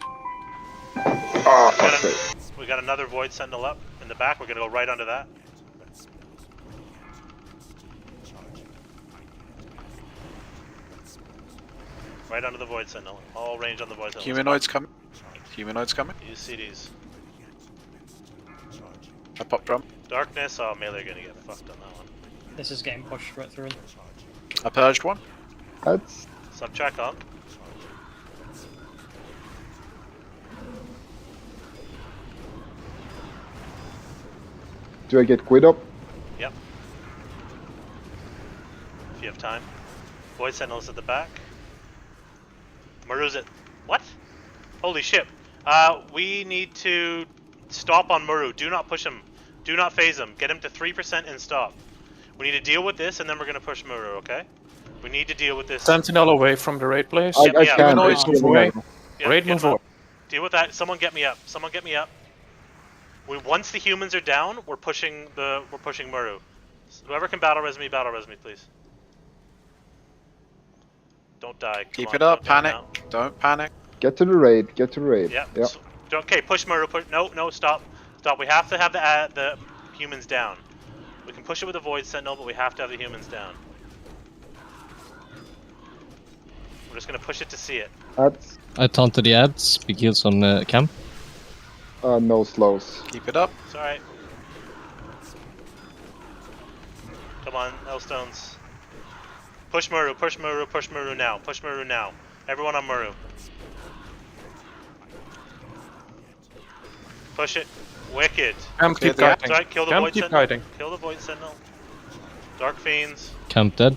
Oh, fuck's sake. We got another void sentinel up in the back. We're gonna go right onto that. Right onto the void sentinel. All range on the void sentinel. Humanoids coming. Humanoids coming. Use CDs. I pop drum. Darkness. Oh, melee are gonna get fucked on that one. This is getting pushed right through. I purged one. Ads. Subtract on. Do I get quid up? Yep. If you have time. Void sentinels at the back. Muru's at. What? Holy shit. We need to stop on Muru. Do not push him. Do not phase him. Get him to 3% and stop. We need to deal with this and then we're gonna push Muru, okay? We need to deal with this. Sentinel away from the raid place. I can't. Humanoids move away. Yeah, Raid get move him away. up. Deal with that. Someone get me up. Someone get me up. Once the humans are down, we're pushing Muru. Whoever can battle res me, please. Don't die. Come Keep on, it up. don't die Panic. now. Don't panic. Get to the raid. Get to the raid. Yeah. Yeah. Okay, push Muru. No, stop. Stop. We have to have the humans down. We can push it with a Void Sentinel, but we have to have the humans down. We're just gonna push it to see it. Ads. I taunted the ads. Big heals on camp. No slows. Keep it up. It's alright. Come on, L-Stones. Push Muru, push Muru, push Muru now. Push Muru now. Everyone on Muru. Push it. Wicked. Camp keep kiting. Sorry, kill the Camp Void keep Sentinel. kiting. Kill the Void Sentinel. Dark Fiends. Camp dead.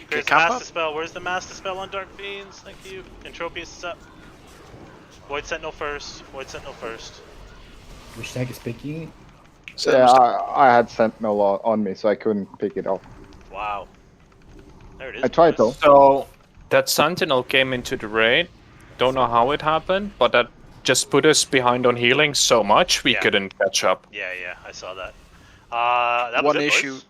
Here's camp Master Spell. Where's the Master Spell on Dark Fiends? Thank you. Entropius is up. Void Sentinel first. Void Sentinel first. Which tank is picking? Yeah, I had Sentinel on me, so I couldn't pick it up. Wow. There it is. I tried though. So that Sentinel came into the raid. Don't know how it happened, but that just put us behind on healing so much we couldn't catch up. Yeah, I saw that. That was One it, issue. boys.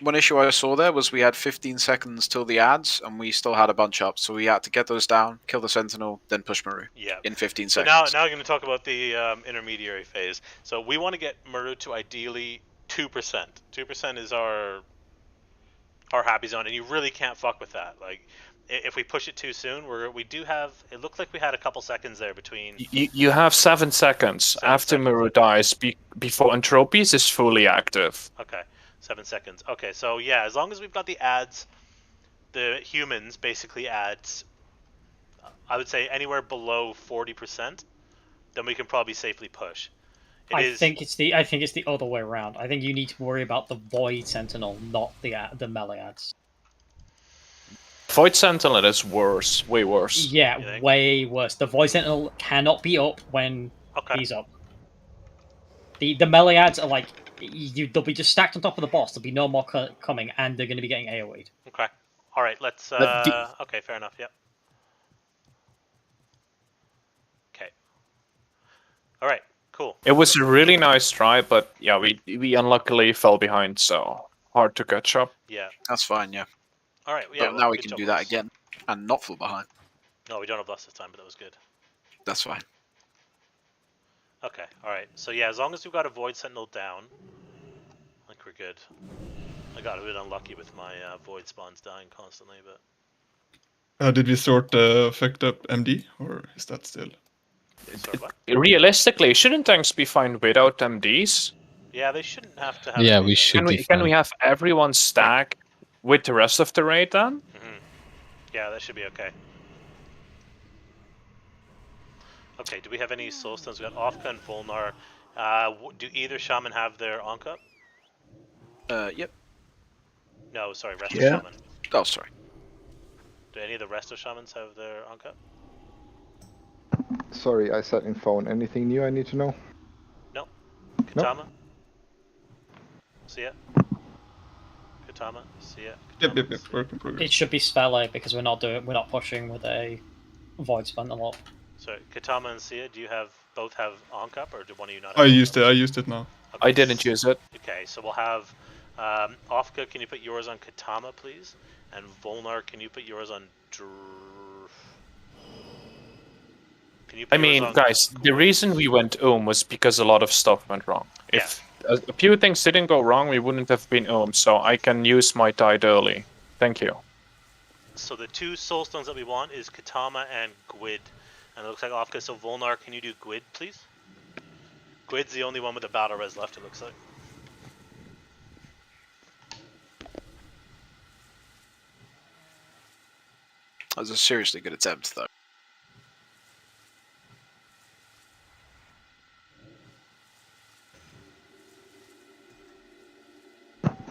One issue I saw there was we had 15 seconds till the ads, and we still had a bunch up, so we had to get those down, kill the Sentinel, then push Muru. Yeah. In 15 So seconds. now we're going to talk about the intermediary phase. So we want to get Muru to ideally 2%. 2% is our happy zone, and you really can't fuck with that. Like, if we push it too soon, we do have. It looked like we had a couple seconds there between. You have 7 seconds after Muru dies before Entropies is fully active. Okay, 7 seconds. Okay, so yeah, as long as we've got the ads, the humans basically add, I would say anywhere below 40%, then we can probably safely push. I think it's the other way around. I think you need to worry about the Void Sentinel, not the melee ads. Void Sentinel is worse, way worse. Yeah, way worse. The Void Sentinel cannot be up when he's up. The melee ads are like they'll be just stacked on top of the boss. There'll be no more coming, and they're going to be getting AoE'd. Okay. All right. Let's. But Okay. Fair enough. Yep. Okay. All right. Cool. It was a really nice try, but yeah, we unluckily fell behind, so hard to catch up. Yeah. That's fine, yeah. All right. Yeah. But now we can do that again and not fall behind. No, we don't have lost this time, but that was good. That's fine. Okay. All right. So yeah, as long as we've got a Void Sentinel down, I think we're good. I got a bit unlucky with my Void spawns dying constantly, but. Did we sort the effect up MD, or is that still? Realistically, shouldn't tanks be fine without MDs? Yeah, they shouldn't have to have. Yeah, we should. Can we have everyone stack with the rest of the raid then? Yeah, that should be okay. Okay, do we have any soul stones? We got Ofka and Volnar. Do either shaman have their Onka? Yep. No, sorry, rest Yeah. of shaman. Oh, sorry. Do any of the rest of shamans have their Onka? Sorry, I sat in phone. Anything new I need to know? No. Katama? See ya. Katama? See ya. Yep. Work in progress. It should be Spelle because we're not pushing with a Void Sentinel up. Sorry, Katama and Sia, do you both have Onka, or do one of you not? I used it now. I didn't use it. Okay, so we'll have Ofka, can you put yours on Katama, please? And Volnar, can you put yours on I mean, guys, the reason we went was because a lot of stuff went wrong. If a few things didn't go wrong, we wouldn't have been so I can use my tide early. Thank you. So the two soul stones that we want is Katama and Gwyd. And it looks like Ofka, so Volnar, can you do Gwyd, please? Gwyd's the only one with a battle res left, it looks like. That was a seriously good attempt, though.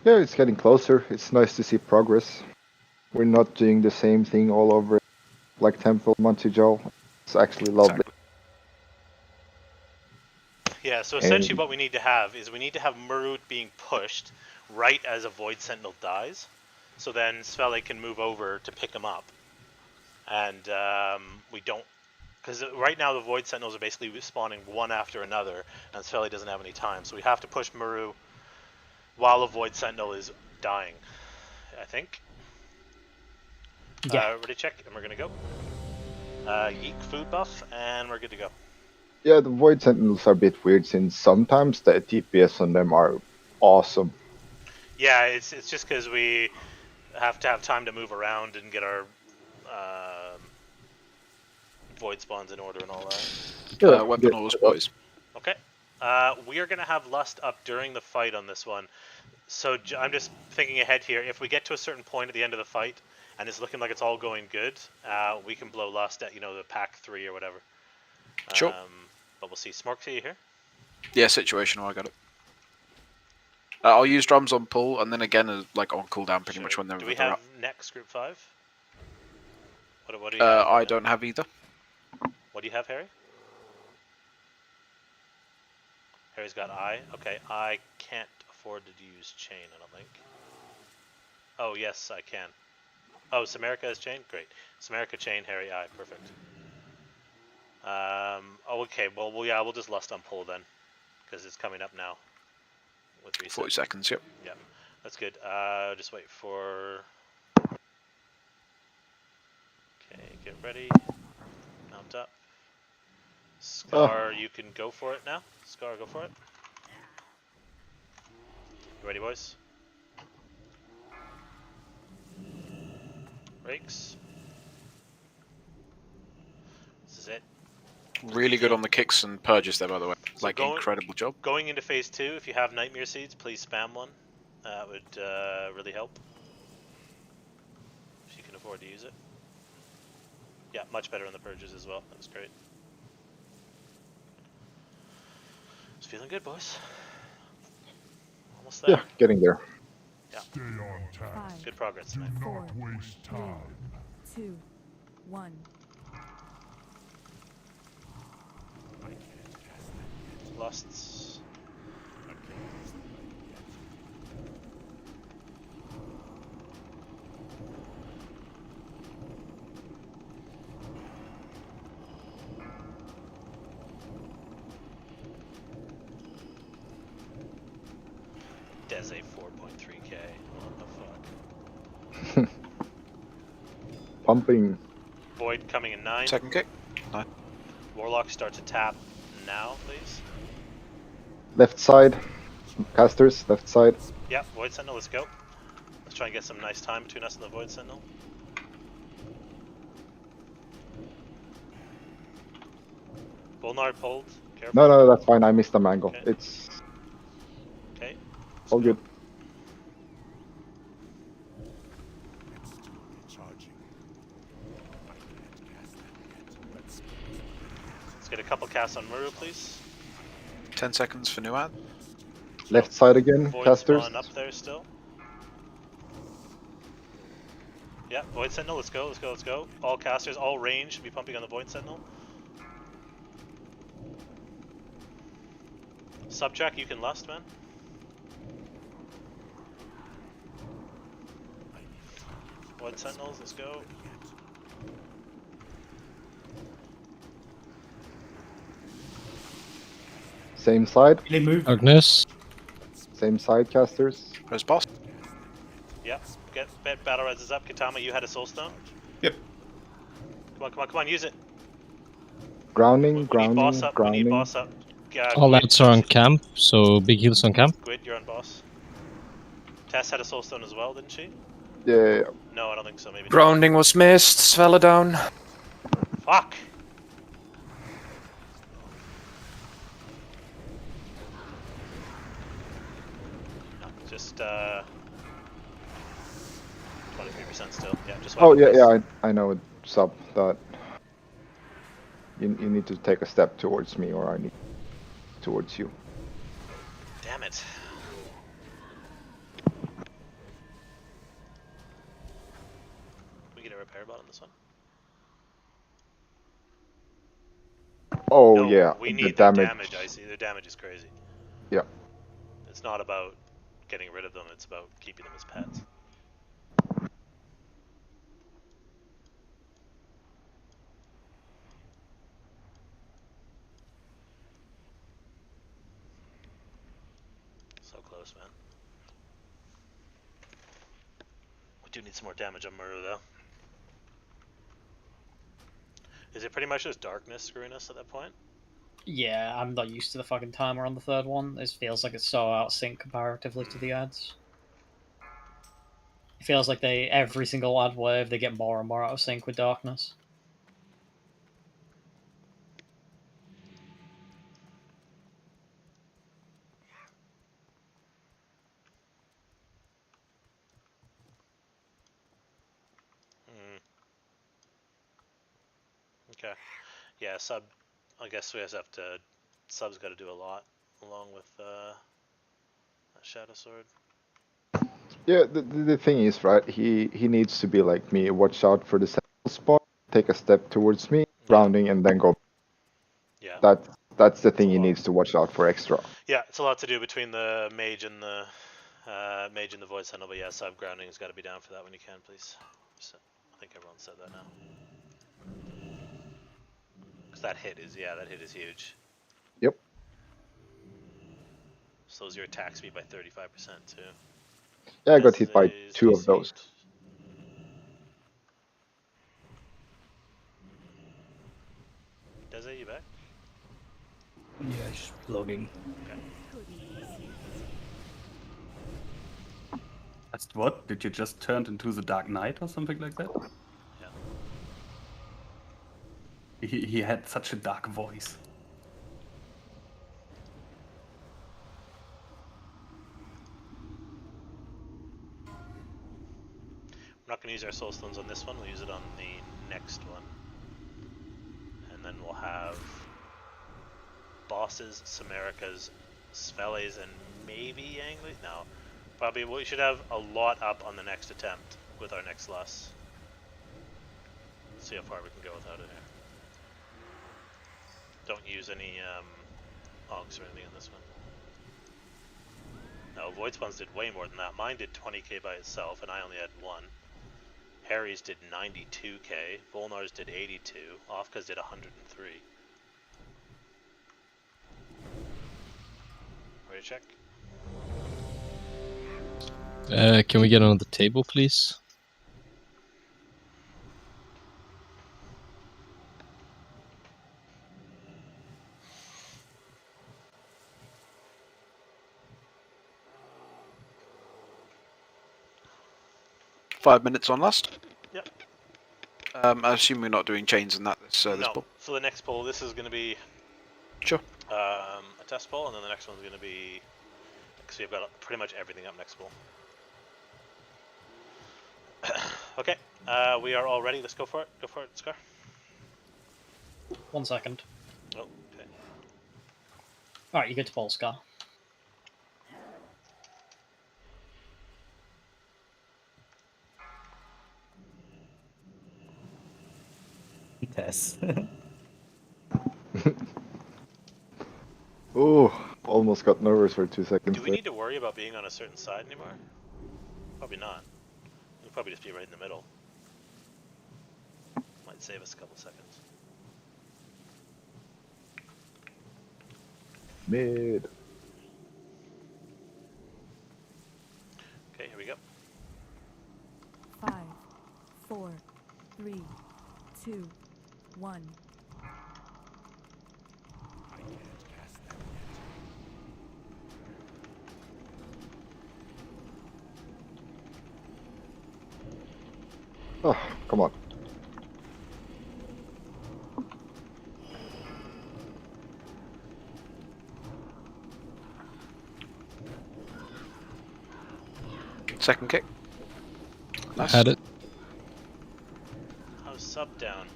Yeah, it's getting closer. It's nice to see progress. We're not doing the same thing all over like Temple, Montejol. It's actually lovely. Yeah, so essentially what we need to have is we need to have Murut being pushed right as a Void Sentinel dies. So then Svele can move over to pick him up. And we don't... Because right now the Void Sentinels are basically spawning one after another, and Svele doesn't have any time. So we have to push Muru while the Void Sentinel is dying, I think. Yeah. Ready, check, and we're going to go. Yeek food buff, and we're good to go. Yeah, the Void Sentinels are a bit weird since sometimes the TPS on them are awesome. Yeah, it's just because we have to have time to move around and get our void spawns in order and all that. Weapon orders, boys. Okay. We are going to have Lust up during the fight on this one. So I'm just thinking ahead here. If we get to a certain point at the end of the fight and it's looking like it's all going good, we can blow Lust at, the pack 3 or whatever. Sure. But we'll see. Smork, see you here? Yeah, situational, I got it. I'll use drums on pull and then again on cooldown pretty much whenever Do we they're have up. next group 5? What do you have? I don't have either. What do you have, Harry? Harry's got I. Okay, I can't afford to use chain, I don't think. Oh, yes, I can. Oh, Samerica has chain? Great. Samerica chain, Harry I. Perfect. Okay, well, we'll just lust on pull then. Because it's coming up now. With 40 seconds, yep. Yep, that's good. Just wait for... Okay, get ready. Mount up. Scar, you can go for it now. Scar, go for it. You ready, boys? Brakes. This is it. Really good on the kicks and purges there, by the way. So incredible job. Going into phase 2, if you have Nightmare Seeds, please spam one. That would really help. If you can afford to use it. Yeah, much better on the purges as well. That's great. It's feeling good, boys. Almost there. Yeah, getting there. Yeah. Stay on task. Good progress Do tonight. not waste time. 2, 1. Lusts. Dese 4.3k. What the fuck? Pumping. Void coming in 9. Second kick. 9. Warlock start to tap now, please. Left side. Casters, left side. Yep, Void Sentinel, let's go. Let's try and get some nice time between us and the Void Sentinel. Volnard pulled. Careful. No, that's fine. I missed the mangle. Okay. It's Okay. all good. Let's get a couple casts on Muru, please. 10 seconds for new ad. Left side again, Void casters. spawn up there still. Yeah, Void Sentinel, let's go, let's go, let's go. All casters, all range should be pumping on the Void Sentinel. Subtrack, you can lust, man. Void Sentinels, let's go. Same side. Darkness. Same side, casters. Where's boss? Yep, get battle reses up. Kitama, you had a soulstone? Yep. Come on, come on, come on, use it. Grounding, We need grounding, boss up, we need grounding. boss up. All Gwyd, ads are on camp, so big heals on camp. Gwyd, you're on boss. Tess had a soulstone as well, didn't she? Yeah. No, I don't think so, maybe Grounding was missed. Svella down. not. Fuck! No, just 23% still. Yeah, just Oh wipe yeah, this. yeah. I know. Sub that. You need to take a step towards me, or I need towards you. Damn it. Can we get a repair bot on this one? Oh No, yeah, we the need their damage. damage, I see. Their damage is crazy. Yeah. It's not about getting rid of them, it's about keeping them as pets. So close, man. We do need some more damage on Muru, though. Is it pretty much just darkness screwing us at that point? Yeah, I'm not used to the fucking timer on the third one. It feels like it's so out of sync comparatively to the ads. It feels like every single ad wave they get more and more out of sync with darkness. Okay. Yeah, sub. I guess we just have to. Sub's got to do a lot, along with Shadow Sword. Yeah, the thing is, right, he needs to be like me, watch out for the central spot, take a step towards me, grounding, and then go. Yeah. That's the thing he needs to watch out for extra. Yeah, it's a lot to do between the mage and the void sentinel, but yeah, sub grounding has got to be down for that when you can, please. So, I think everyone said that now. Because that hit is huge. Yep. Slows your attack speed by 35% too. Yeah, I got hit by 2 of those. Does it? You back? Yeah, just logging. Okay. That's what? Did you just turn into the Dark Knight or something like that? Yeah. He had such a dark voice. We're not going to use our soul stones on this one. We'll use it on the next one. And then we'll have bosses, Samaricas, Svelles, and maybe Angli? No. Probably we should have a lot up on the next attempt with our next lust. See how far we can go without it here. Don't use any hogs or anything on this one. No, Void Spawns did way more than that. Mine did 20k by itself, and I only had 1. Harry's did 92k. Volnar's did 82. Ofka's did 103. Ready to check? Can we get on the table, please? Five minutes on last. Yep. I assume we're not doing chains and that this No. poll. So the next poll, this is going to be Sure. A test poll, and then the next one's going to be. Because we've got pretty much everything up next poll. Okay, we are all ready. Let's go for it. Go for it, Scar. 1 second. Oh, okay. Alright, you get to poll, Scar. Tess. Oh, almost got nervous for 2 seconds. Do we need to worry about being on a certain side anymore? Probably not. We'll probably just be right in the middle. Might save us a couple seconds. Mid. Okay, here we go. 5, 4, 3, 2, 1. Oh, come on. Second kick. Nice. Had it. How's sub down?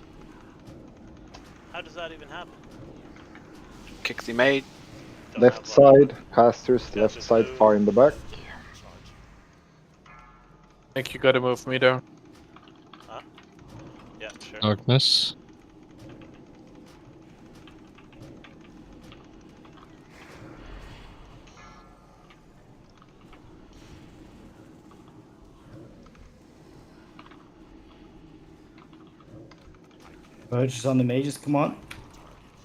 How does that even happen? Kick the maid. Left side, casters, left side, far in the back. I think you gotta move me there. Huh? Yeah, sure. Darkness. Just on the mages, come on.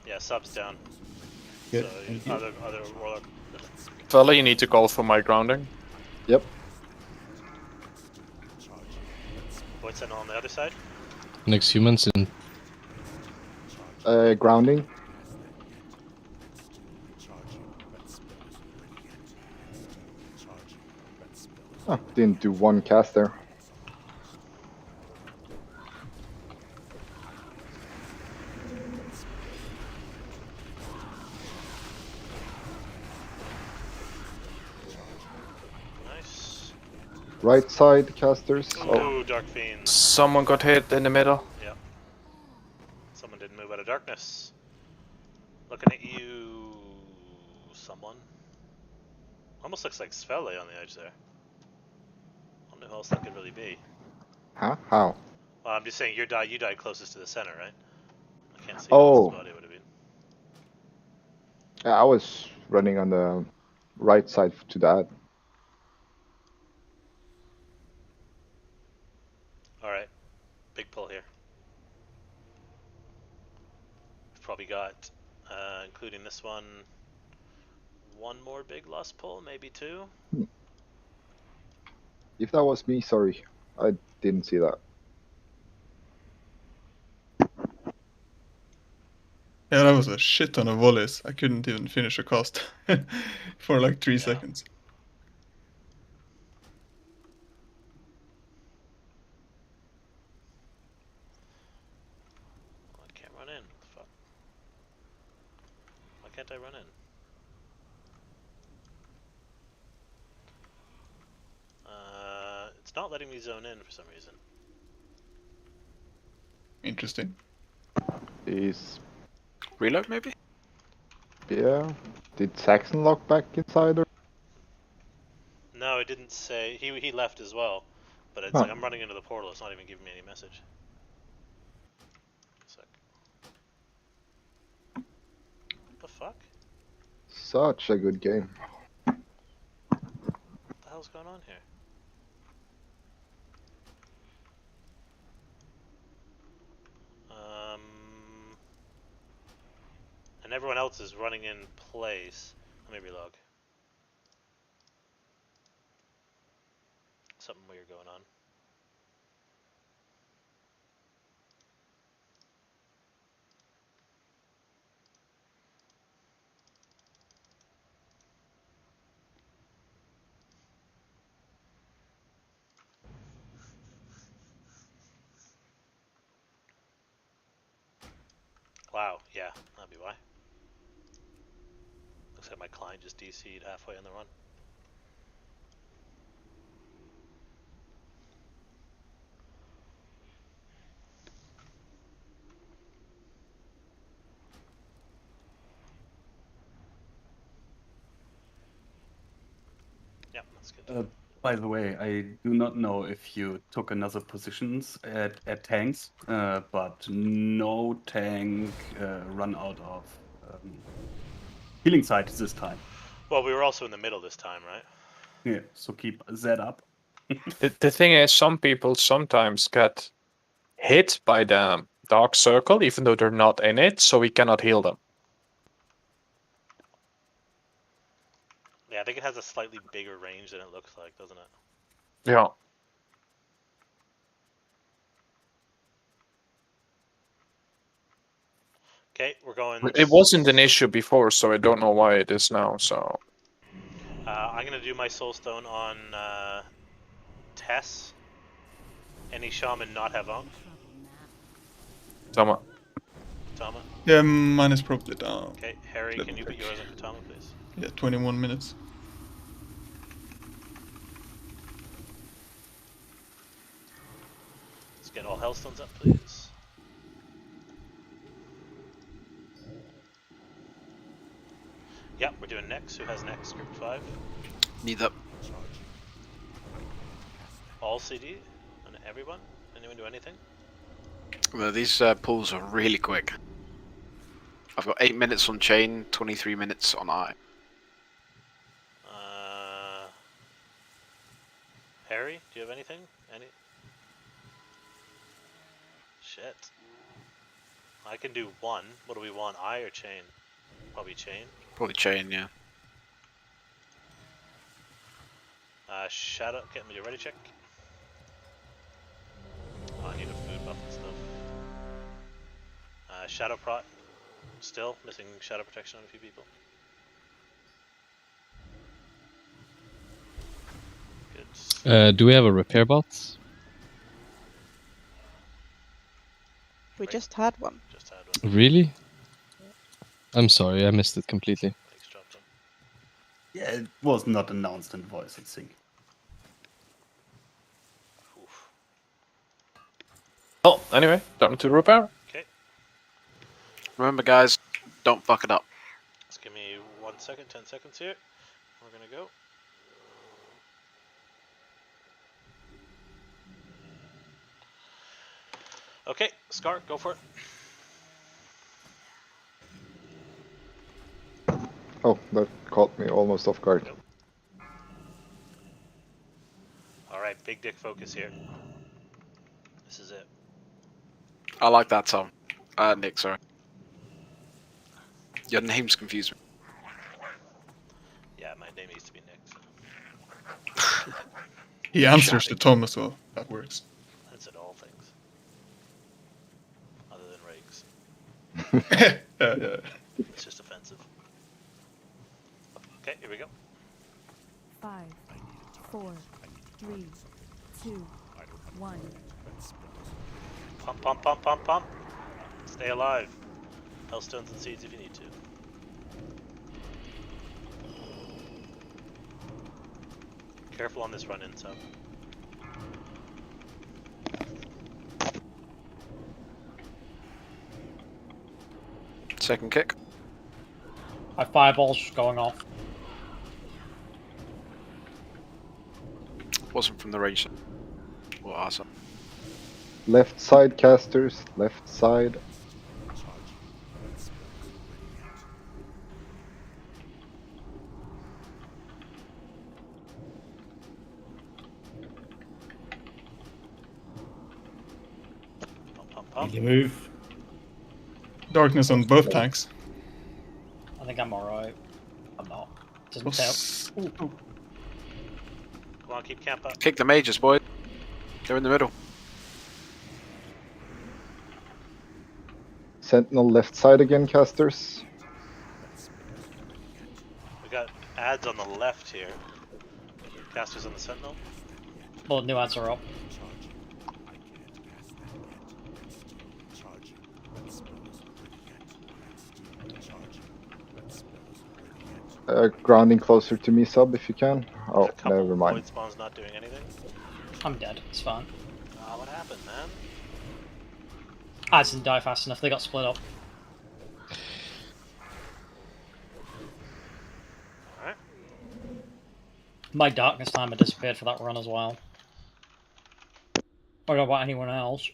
Yeah, sub's down. Good. So other warlock. Fella, you need to call for my grounding. Yep. What's that on the other side? Next humans in. Grounding. Oh, didn't do one cast there. Nice. Right side casters. Ooh, Dark Fiends. Someone got hit in the middle. Yep. Someone didn't move out of darkness. Looking at you, someone. Almost looks like Svelle on the edge there. I don't know who else that could really be. Huh? How? Well, I'm just saying you died closest to the center, right? I can't see Oh. who else's body would have been. Yeah, I was running on the right side to that. Alright. Big pull here. We've probably got, including this one more big lost pull, maybe two. If that was me, sorry. I didn't see that. Yeah, that was a shit ton of volleys. I couldn't even finish a cast for like 3 seconds. Well, I can't run in. What the fuck? Why can't I run in? It's not letting me zone in for some reason. Interesting. Is reload maybe? Yeah. Did Saxon lock back inside or? No, it didn't say. He left as well, but it's Huh. like I'm running into the portal. It's not even giving me any message. Sec. What the fuck? Such a good game. What the hell's going on here? And everyone else is running in place. Let me relog. Something weird going on. Wow, yeah, that'd be why. Looks like my client just DC'd halfway on the run. Yep, that's good. By the way, I do not know if you took another positions at tanks, but no tank run out of healing side this time. Well, we were also in the middle this time, right? Yeah, so keep that up. The thing is, some people sometimes get hit by the dark circle, even though they're not in it, so we cannot heal them. Yeah, I think it has a slightly bigger range than it looks like, doesn't it? Yeah. Okay, we're going. It wasn't an issue before, so I don't know why it is now. So I'm gonna do my soulstone on Tess. Any shaman not have on? Tama. Katama? Yeah, mine is probably down. Okay, Harry, can you put yours on Katama, please? Yeah, 21 minutes. Let's get all Hellstones up, please. Yep, we're doing next. Who has next? Group 5? Neither. All CD? And everyone? Anyone do anything? Well, these pulls are really quick. I've got 8 minutes on chain, 23 minutes on eye. Harry, do you have anything? Any? Shit. I can do one. What do we want? Eye or chain? Probably chain. Probably chain, yeah. Shadow, get me a ready check. Oh, I need a food buff and stuff. Shadow prot. Still missing shadow protection on a few people. Good. Do we have a repair bot? We just had one. Really? I'm sorry, I missed it completely. Yeah, it was not announced in voice, I think. Oh, anyway, time to repair. Okay. Remember, guys, don't fuck it up. Just give me 1 second, 10 seconds here. We're gonna go. Okay, Scar, go for it. Oh, that caught me almost off guard. Alright, big dick focus here. This is it. I like that song. Nick, sorry. Your name's confused me. Yeah, my name needs to be Nick. So. He answers to Tom as well. That works. That's at all things. Other than rakes. Yeah. It's just offensive. Okay, here we go. 5, 4, 3, 2, 1. Pump, pump, pump, pump, pump. Stay alive. Hellstones and seeds if you need to. Careful on this run in, sub. Second kick. My fireballs going off. Wasn't from the range. Well, awesome. Left side casters, left side. Easy move. Darkness on both tanks. I think I'm alright. I'm not. Doesn't tell. Come on, keep camp up. Kick the mages, boy. They're in the middle. Sentinel left side again, casters. We got ads on the left here. Casters on the Sentinel. Well, new ads are up. Grounding closer to me, sub, if you can. Oh, never mind. Void spawn's not doing anything. I'm dead. It's fine. What happened, man? Ads didn't die fast enough. They got split up. Alright. My darkness timer disappeared for that run as well. I don't know about anyone else.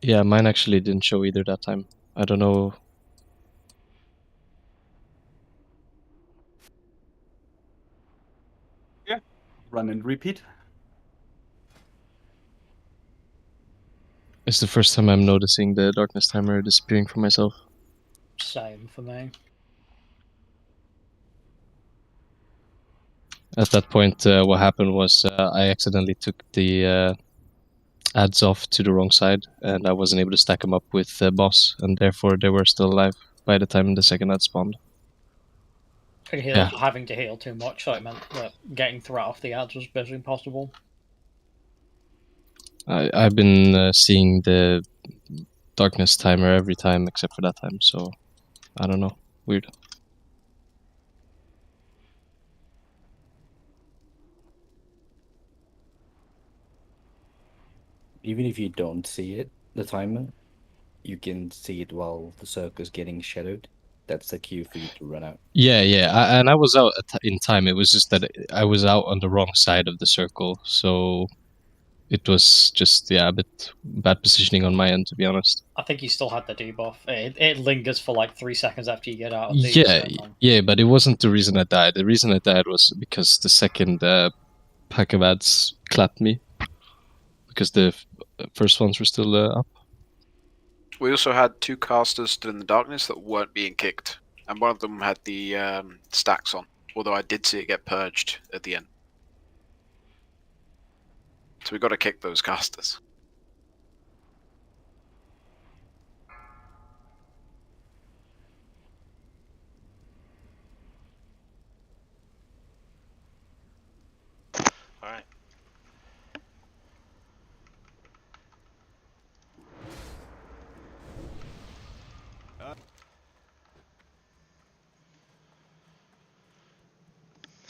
Yeah, mine actually didn't show either that time. I don't know. Yeah. Run and repeat. It's the first time I'm noticing the darkness timer disappearing for myself. Same for me. At that point, what happened was I accidentally took the ads off to the wrong side, and I wasn't able to stack them up with the boss, and therefore they were still alive by the time the second ad spawned. Having to heal too much, so it meant that getting through off the ads was basically impossible. I've been seeing the darkness timer every time except for that time, so I don't know. Weird. Even if you don't see it, the timer, you can see it while the circle is getting shadowed. That's the cue for you to run out. Yeah, and I was out in time. It was just that I was out on the wrong side of the circle, so it was just a bit bad positioning on my end, to be honest. I think you still had the debuff. It lingers for like 3 seconds after you get out of the Yeah, but it wasn't the reason I died. The reason I died was because the second pack of ads clapped me, because the first ones were still up. We also had 2 casters still in the darkness that weren't being kicked, and one of them had the stacks on, although I did see it get purged at the end. So we got to kick those casters.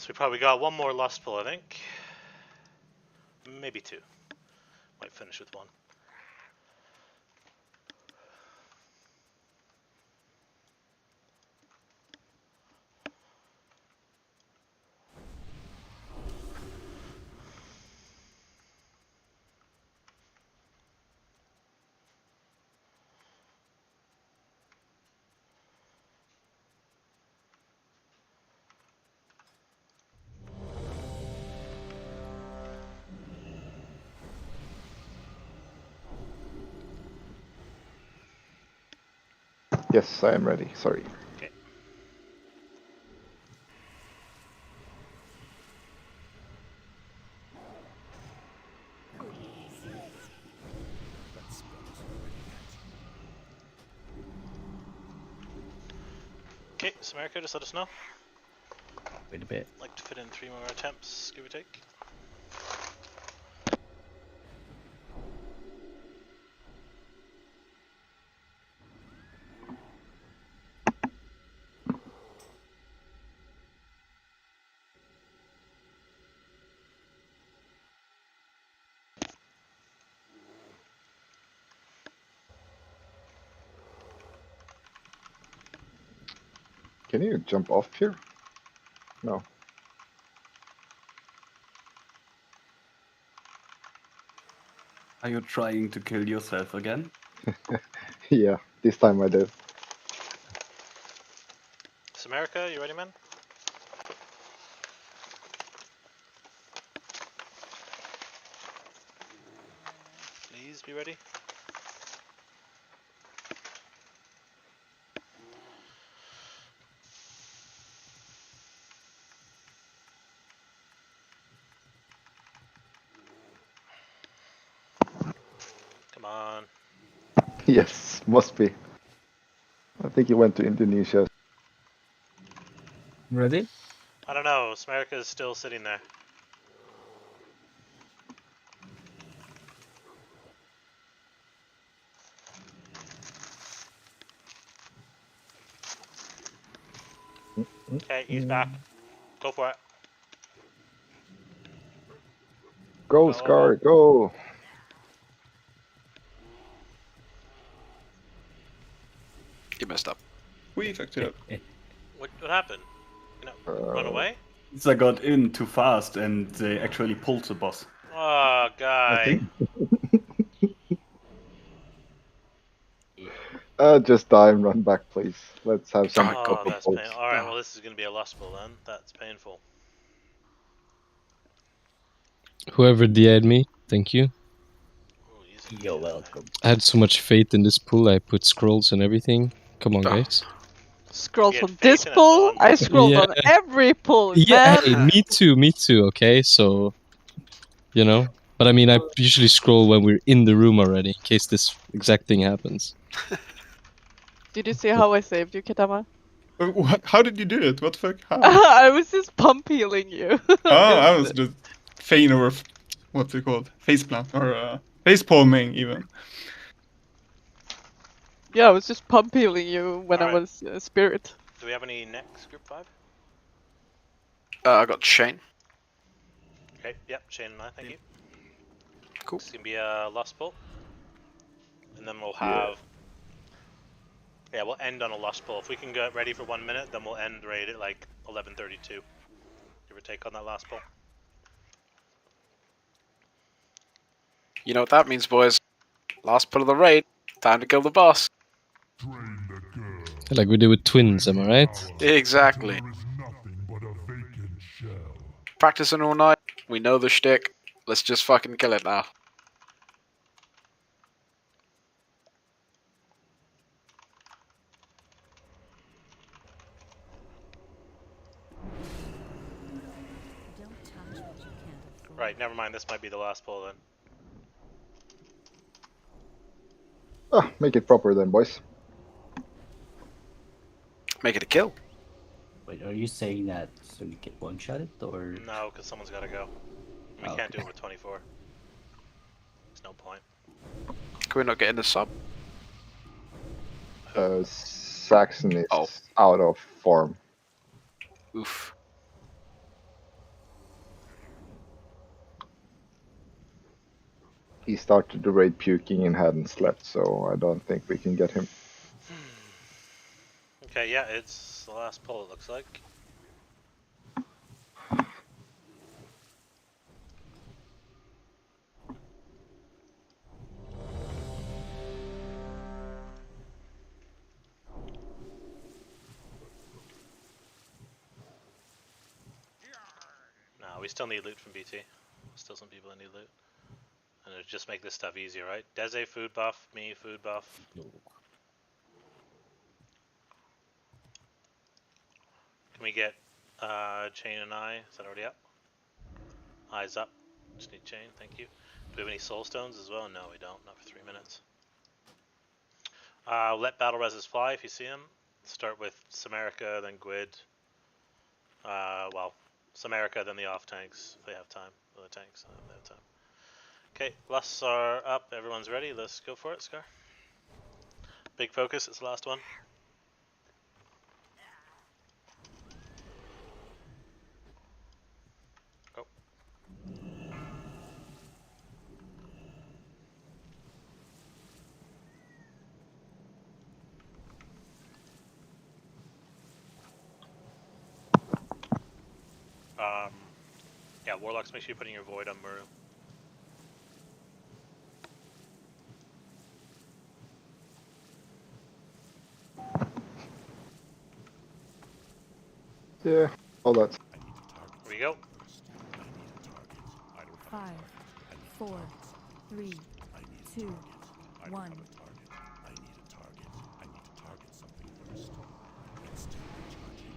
we probably got one more lust pull, I think. Maybe two. Might finish with one. Yes, I am ready. Sorry. Okay. Okay, Samerica, just let us know. Wait a bit. Like to fit in 3 more attempts, give or take. Can you jump off here? No. Are you trying to kill yourself again? Yeah, this time I did. Samerica, you ready, man? Please be ready. Come on. Yes, must be. I think he went to Indonesia. Ready? I don't know, Samerica is still sitting there. Okay, he's back. Go for it. Go, Scar, go! You messed up. We fucked it up. What happened? You know, run away? I got in too fast and they actually pulled the boss. Oh, guy. Just die and run back, please. Let's have some. Oh, that's painful. Alright, well, this is going to be a lust pull then. That's painful. Whoever DI'd me, thank you. You're welcome. I had so much faith in this pool, I put scrolls and everything. Come on, guys. Scrolls on this pull? I scrolled on every pull, Yeah, man. hey, me too, okay? So, you know. But I mean, I usually scroll when we're in the room already, in case this exact thing happens. Did you see how I saved you, Kitama? How did you do it? What the fuck? How? I was just pump healing you. Oh, I was just feign or what's it called? Faceplant or face palming even. Yeah, I was just pump healing you when I was spirit. Do we have any next group 5? I got Shane. Okay, yep, Shane and I, thank you. Cool. This is going to be a lust pull. And then we'll have... Yeah, we'll end on a lust pull. If we can get ready for 1 minute, then we'll end right at like 11:32. Give or take on that last pull. You know what that means, boys. Last pull of the raid. Time to kill the boss. Like we did with twins, am I right? Exactly. Practicing all night. We know the shtick. Let's just fucking kill it now. Right, never mind. This might be the last pull then. Ah, make it proper then, boys. Make it a kill. Wait, are you saying that so you get one-shotted, or...? No, because someone's got to go. We can't do it with 24. There's no point. Can we not get in the sub? Saxon is out of form. Oof. He started the raid puking and hadn't slept, so I don't think we can get him. Okay, yeah, it's the last pull, it looks like. No, we still need loot from BT. Still some people that need loot. And it'll just make this stuff easier, right? Deze food buff, me food buff. Can we get chain and eye? Is that already up? Eyes up. Just need chain, thank you. Do we have any soul stones as well? No, we don't. Not for 3 minutes. Let battle reses fly if you see them. Start with Samerica, then Gwyd. Well, Samerica, then the off tanks if they have time. The tanks, if they have time. Okay, lusts are up. Everyone's ready. Let's go for it, Scar. Big focus. It's the last one. Go. Yeah, Warlocks, make sure you're putting your Void on Muru. Yeah, all that. Here we go. 5, 4, 3, 2, 1. I need a target. I need to target something first. It's still recharging.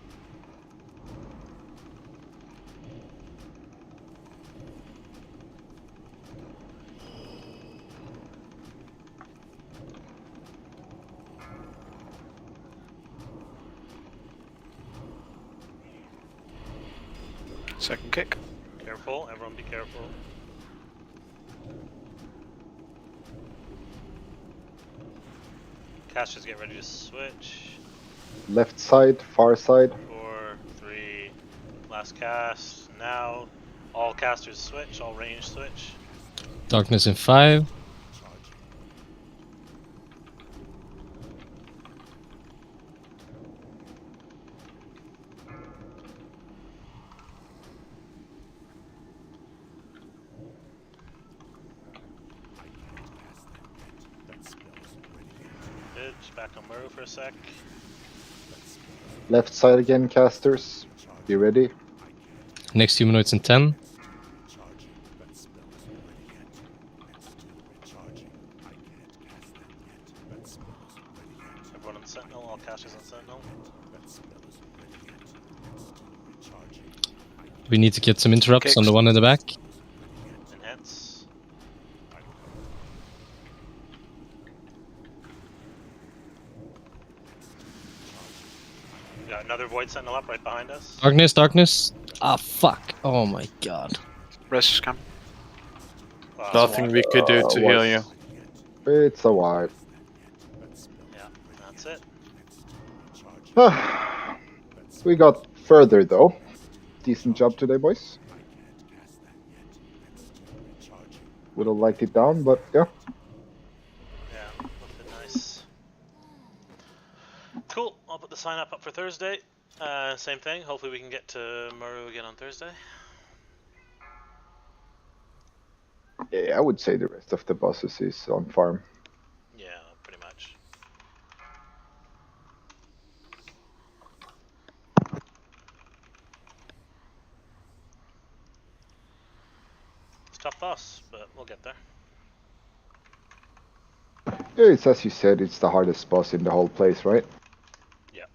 Second kick. Careful, everyone be careful. Casters get ready to switch. Left side, far side. 4, 3, last cast. Now, all casters switch, all range switch. Darkness in 5. Good, just back on Muru for a sec. Left side again, casters. Be ready. Next humanoids in 10. Everyone on Sentinel, all casters on Sentinel. We need to get some interrupts on the one in the back. Enhance. Got another Void Sentinel up right behind us. Darkness, darkness. Ah, fuck. Oh my god. Rest come. Nothing we could do to heal you. It's a while. Yeah, that's it. We got further though. Decent job today, boys. Would have liked it down, but yeah. Yeah, looking nice. Cool, I'll put the sign up for Thursday. Same thing, hopefully we can get to Muru again on Thursday. Yeah, I would say the rest of the bosses is on farm. Yeah, pretty much. It's a tough boss, but we'll get there. Yeah, it's as you said, it's the hardest boss in the whole place, right? Yeah.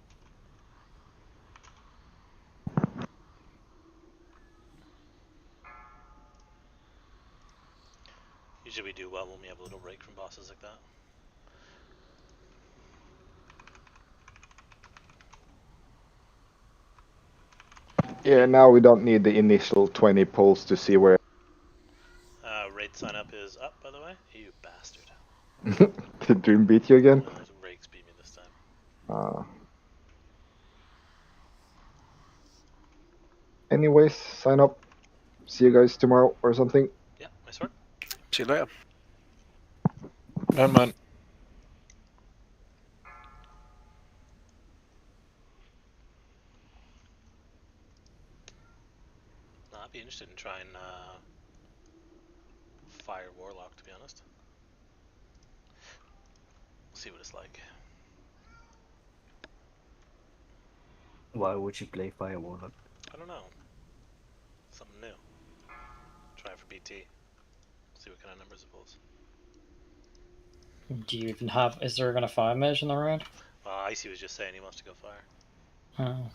Usually we do well when we have a little break from bosses like that. Yeah, now we don't need the initial 20 pulls to see where. Raid sign up is up, by the way. You bastard. Did Dream beat you again? Rakes beat me this time. Anyways, sign up. See you guys tomorrow or something. Yeah, nice work. See you later. Never mind. No, I'd be interested in trying Fire Warlock, to be honest. See what it's like. Why would you play Fire Warlock? I don't know. Something new. Try it for BT. See what kind of numbers it pulls. Do you even have? Is there gonna fire mage in the round? Icy was just saying he wants to go fire. Oh.